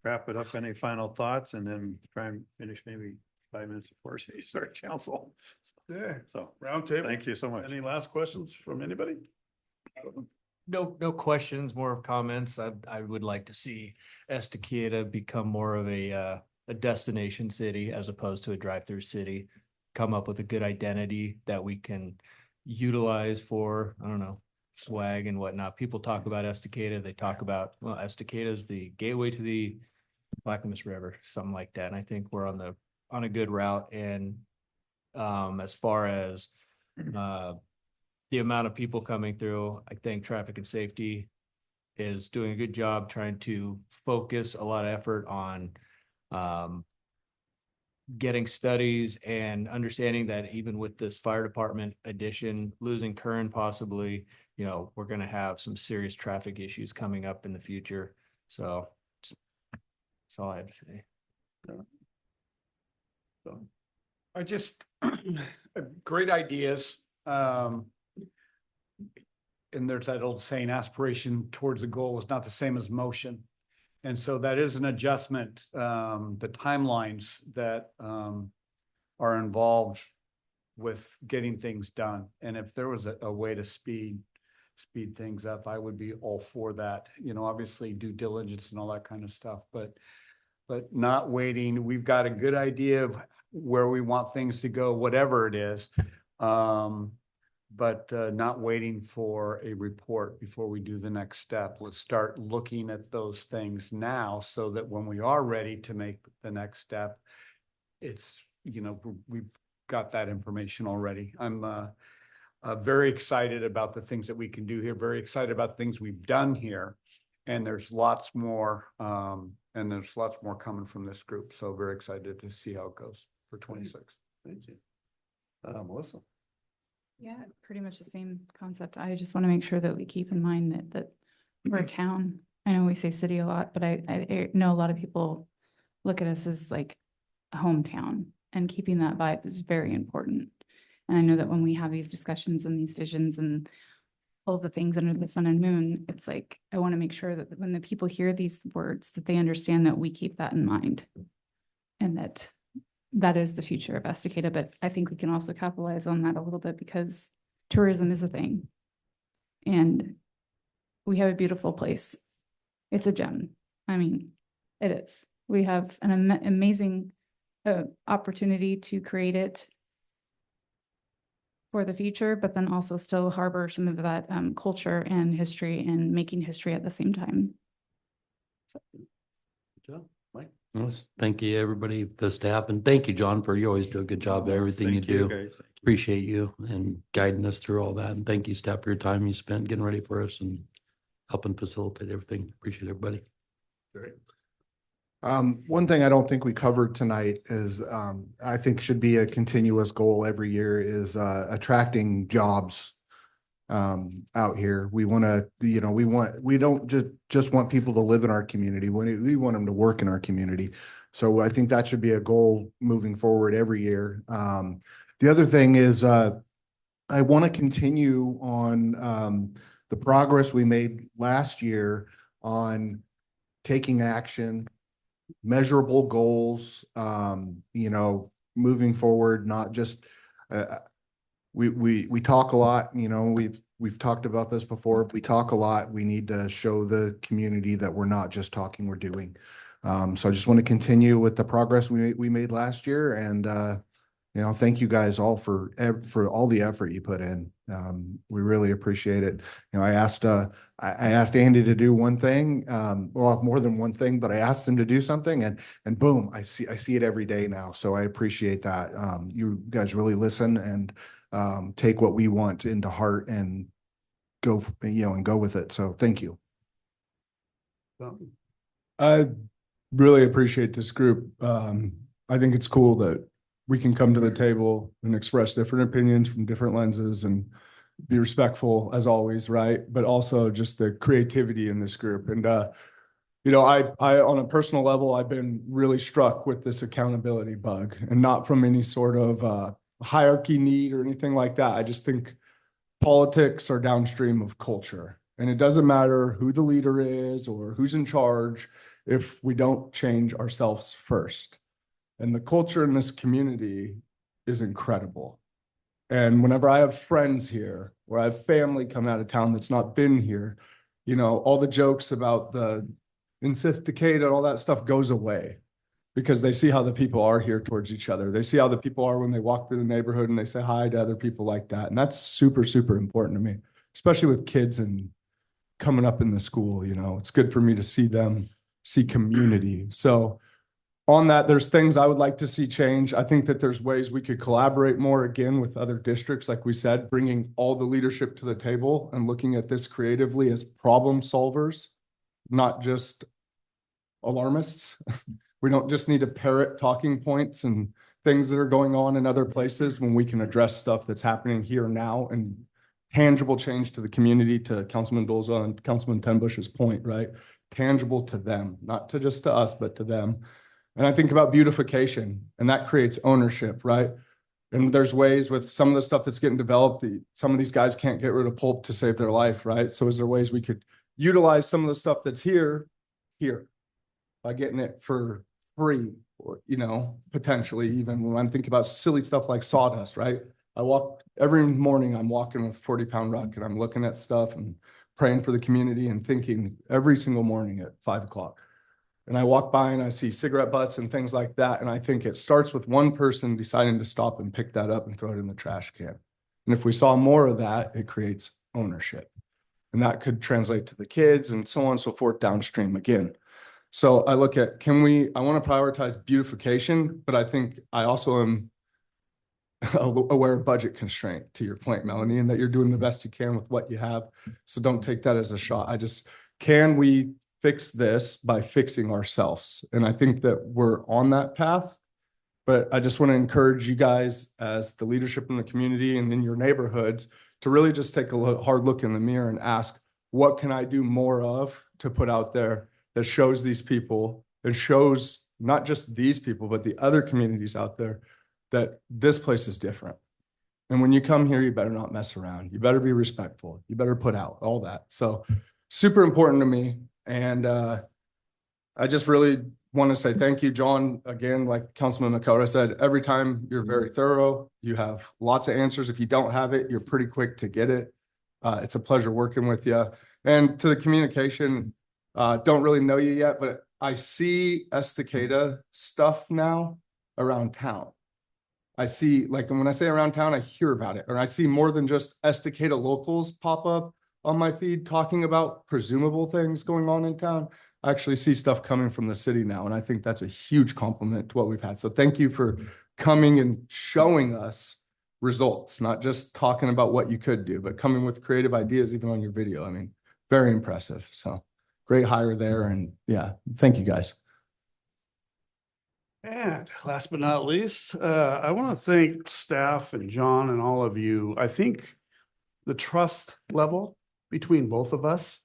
wrap it up? Any final thoughts and then try and finish maybe 5 minutes before you start council? Yeah. So, Round table. thank you so much. Any last questions from anybody? No questions, more of comments. I would like to see Estacada become more of a a destination city as opposed to a drive-through city. Come up with a good identity that we can utilize for, I don't know, swag and whatnot. People talk about Estacada. They talk about, well, Estacada is the gateway to the Clackamas River, something like that. And I think we're on a good route. And as far as the amount of people coming through, I think traffic and safety is doing a good job trying to focus a lot of effort on getting studies and understanding that even with this fire department addition, losing Curran possibly, we're going to have some serious traffic issues coming up in the future. So that's all I have to say. So I just, great ideas. And there's that old saying, aspiration towards a goal is not the same as motion. And so that is an adjustment, the timelines that are involved with getting things done. And if there was a way to speed things up, I would be all for that. Obviously due diligence and all that kind of stuff, but not waiting. We've got a good idea of where we want things to go, whatever it is. But not waiting for a report before we do the next step. Let's start looking at those things now so that when we are ready to make the next step, it's, we've got that information already. I'm very excited about the things that we can do here, very excited about things we've done here. And there's lots more, coming from this group. So very excited to see how it goes for 26. Thank you. Melissa. Yeah, pretty much the same concept. I just want to make sure that we keep in mind that we're a town. I know we say city a lot, but I know a lot of people look at us as like a hometown, and keeping that vibe is very important. And I know that when we have these discussions and these visions and all the things under the sun and moon, it's like, I want to make sure that when the people hear these words, that they understand that we keep that in mind and that is the future of Estacada. But I think we can also capitalize on that a little bit because tourism is a thing. And we have a beautiful place. It's a gem. I mean, it is. We have an amazing opportunity to create it for the future, but then also still harbor some of that culture and history and making history at the same time. So. Good job, Mike. Thank you, everybody, the staff, and thank you, John, for you always do a good job of everything you do. Guys. Thank you. Appreciate you and guiding us through all that. And thank you, staff, for your time you spent getting ready for us and helping facilitate everything. Appreciate everybody. Great. One thing I don't think we covered tonight is, I think should be a continuous goal every year is, attracting jobs, out here. We want to, we don't just want people to live in our community. We want them to work in our community. So I think that should be a goal moving forward every year. The other thing is, I want to continue on, the progress we made last year on taking action, measurable goals, moving forward, not just, we talk a lot, we've talked about this before. If we talk a lot, we need to show the community that we're not just talking, we're doing. So I just want to continue with the progress we made last year. And, thank you guys all for all the effort you put in. We really appreciate it. I asked Andy to do one thing, well, more than one thing, but I asked him to do something and boom, I see it every day now. So I appreciate that. You guys really listen and take what we want into heart and go, and go with it. So thank you. I really appreciate this group. I think it's cool that we can come to the table and express different opinions from different lenses and be respectful as always, right? But also just the creativity in this group. And, I on a personal level, I've been really struck with this accountability bug, and not from any sort of hierarchy need or anything like that. I just think politics are downstream of culture, and it doesn't matter who the leader is or who's in charge if we don't change ourselves first. And the culture in this community is incredible. And whenever I have friends here, or I have family come out of town that's not been here, all the jokes about the Estacada and all that stuff goes away. because they see how the people are here towards each other. They see how the people are when they walk through the neighborhood and they say hi to other people like that. And that's super, super important to me, especially with kids and coming up in the school, you know, it's good for me to see them, see community. So on that, there's things I would like to see change. I think that there's ways we could collaborate more again with other districts, like we said, bringing all the leadership to the table and looking at this creatively as problem solvers, not just alarmists. We don't just need to parrot talking points and things that are going on in other places when we can address stuff that's happening here now and tangible change to the community, to Councilman Dolza and Councilman Tenbush's point, right? Tangible to them, not to just to us, but to them. And I think about beautification, and that creates ownership, right? And there's ways with some of the stuff that's getting developed, some of these guys can't get rid of pulp to save their life, right? So is there ways we could utilize some of the stuff that's here by getting it for free, or, you know, potentially even when I'm thinking about silly stuff like sawdust, right? I walk every morning, I'm walking with 40-pound ruck and I'm looking at stuff and praying for the community and thinking every single morning at 5 o'clock. And I walk by and I see cigarette butts and things like that. And I think it starts with one person deciding to stop and pick that up and throw it in the trash can. And if we saw more of that, it creates ownership. And that could translate to the kids and so on and so forth downstream again. So I look at, I want to prioritize beautification, but I think I also am aware of budget constraint, to your point, Melanie, and that you're doing the best you can with what you have. So don't take that as a shot. Can we fix this by fixing ourselves? And I think that we're on that path, but I just want to encourage you guys as the leadership in the community and in your neighborhoods to really just take a hard look in the mirror and ask, what can I do more of to put out there that shows these people, that shows not just these people, but the other communities out there that this place is different. And when you come here, you better not mess around. You better be respectful. You better put out all that. So super important to me. And I just really want to say thank you, John. Again, like Councilman Makota said, every time you're very thorough. You have lots of answers. If you don't have it, you're pretty quick to get it. It's a pleasure working with you. And to the communication, don't really know you yet, but I see Estacada stuff now around town. I see, like, when I say around town, I hear about it, or I see more than just Estacada locals pop up on my feed talking about presumable things going on in town. I actually see stuff coming from the city now, and I think that's a huge compliment to what we've had. So thank you for coming and showing us results, not just talking about what you could do, but coming with creative ideas even on your video. I mean, very impressive. So great hire there, and yeah, thank you guys. And last but not least, I want to thank staff and John and all of you. I think the trust level between both of us,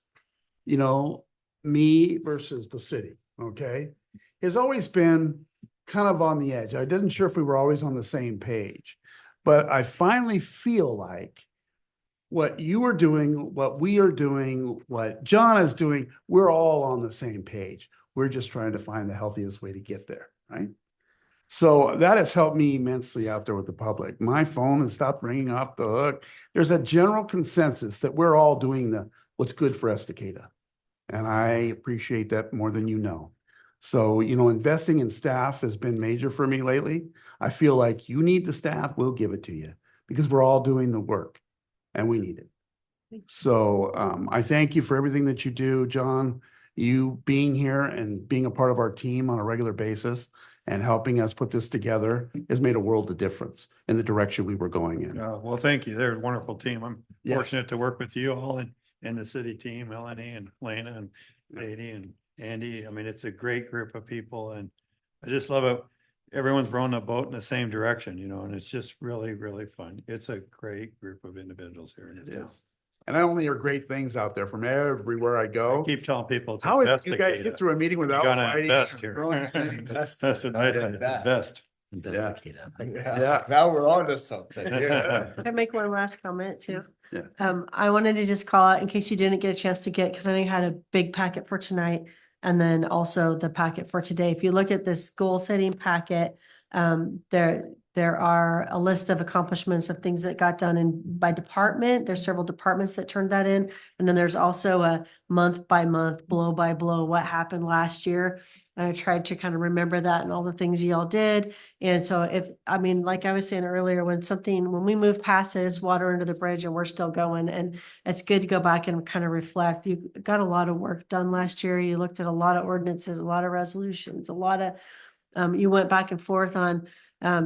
you know, me versus the city, okay, has always been kind of on the edge. I didn't sure if we were always on the same page, but I finally feel like what you are doing, what we are doing, what John is doing, we're all on the same page. We're just trying to find the healthiest way to get there, right? So that has helped me immensely out there with the public. My phone has stopped ringing off the hook. There's a general consensus that we're all doing what's good for Estacada. And I appreciate that more than you know. So, you know, investing in staff has been major for me lately. I feel like you need the staff, we'll give it to you because we're all doing the work and we need it. So I thank you for everything that you do, John. You being here and being a part of our team on a regular basis and helping us put this together has made a world of difference in the direction we were going in. Well, thank you. They're a wonderful team. I'm Yeah. fortunate to work with you all and the city team, Melanie and Lena and Katie and Andy. I mean, it's a great group of people and I just love it. Everyone's rowing a boat in the same direction, you know, and it's just really, really fun. It's a great group of individuals here in this town. And I only hear great things out there from everywhere I go. I keep telling people it's How is you guys Estacada. get through a meeting without You're gonna fighting? invest here. That's That's the nice thing. It's the best. Yeah. Now we're on to something. Can I make one last comment too? Yeah. I wanted to just call out in case you didn't get a chance to get, because I know you had a big packet for tonight and then also the packet for today. If you look at this goal setting packet, There are a list of accomplishments of things that got done by department. There's several departments that turned that in. And then there's also a month by month, blow by blow, what happened last year. And I tried to kind of remember that and all the things y'all did. And so like I was saying earlier, when we move past it, it's water under the bridge and we're still going. And it's good to go back and kind of reflect. You got a lot of work done last year. You looked at a lot of ordinances, a lot of resolutions, a lot of, you went back and forth on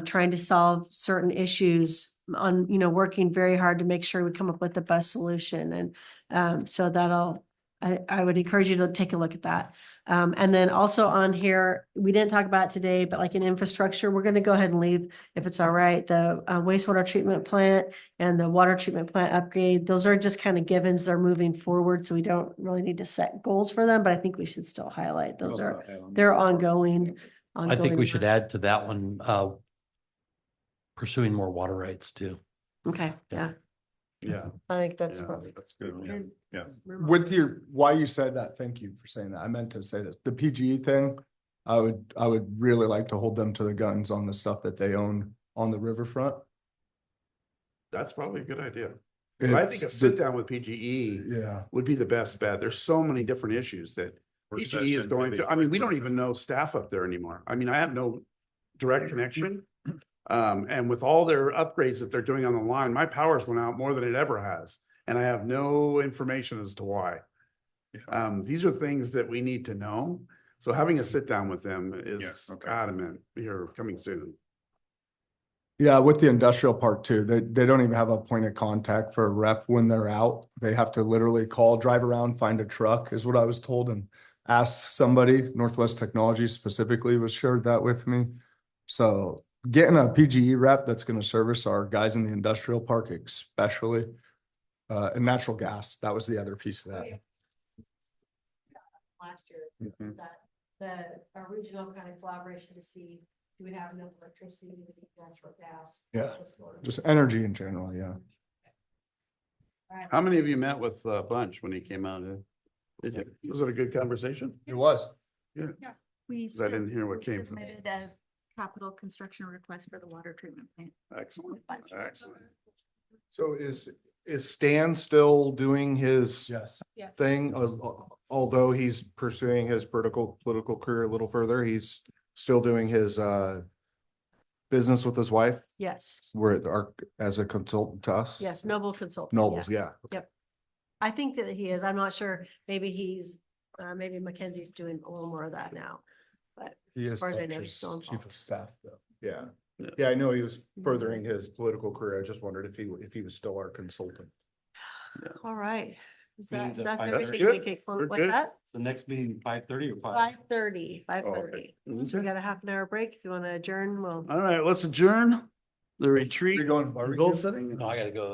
trying to solve certain issues on, working very hard to make sure we come up with the best solution. And so I would encourage you to take a look at that. And then also on here, we didn't talk about it today, but like in infrastructure, we're going to go ahead and leave, if it's all right, the wastewater treatment plant and the water treatment plant upgrade. Those are just kind of givens. They're moving forward. So we don't really need to set goals for them, but I think we should still highlight they're ongoing. I think we should work. add to that one, pursuing more water rights too. Okay, yeah, Yeah. I think that's. Yeah, that's good. Yeah. With why you said that, thank you for saying that. I meant to say this, the PGE thing, I would really like to hold them to the guns on the stuff that they own on the riverfront. That's probably a good idea. But I think a sit down with PGE Yeah, would be the best bet. There's so many different issues that PGE is going to, we don't even know staff up there anymore. I have no direct connection. And with all their upgrades that they're doing on the line, my power's went out more than it ever has. And I have no information as to why. These are things that we need to know. So having a sit down with them is adamant. You're coming soon. yeah, with the industrial park too, they don't even have a point of contact for a rep when they're out. They have to literally call, drive around, find a truck is what I was told, and ask somebody. Northwest Technology specifically was shared that with me. So getting a PGE rep that's going to service our guys in the industrial park, especially, and natural gas. That was the other piece of that. Last year, our regional kind of collaboration to see, do we have enough electricity, do we need natural gas? Yeah. Just energy in general, yeah. How many of you met with Bunch when he came out? Did you? Was it a good conversation? It was. Yeah. We 'Cause I didn't hear what came from. submitted a capital construction request for the water treatment plant. Excellent. Excellent. So is Stan still doing his Yes. Yes. thing? Although he's pursuing his political career a little further, he's still doing his business with his wife, Yes, as a consultant to us? yes, Noble Consulting. Nobles, yes. yeah. Yep. I think that he is. I'm not sure. Maybe maybe Mackenzie's doing a little more of that now. But He as is far as I know, Bunch's he's still chief involved. of staff though. Yeah. Yeah. Yeah, I know he was furthering his political career. I just wondered if he was still our consultant. All right. Is Meeting's that, at that's 5:30. everything we can, We're what's good. that? The next meeting, 5:30 or 5:30. So Okay. we got a half an hour break. If you want to adjourn, we'll. All right, let's adjourn the retreat. You're going the barbecue? goal setting. No, I gotta go.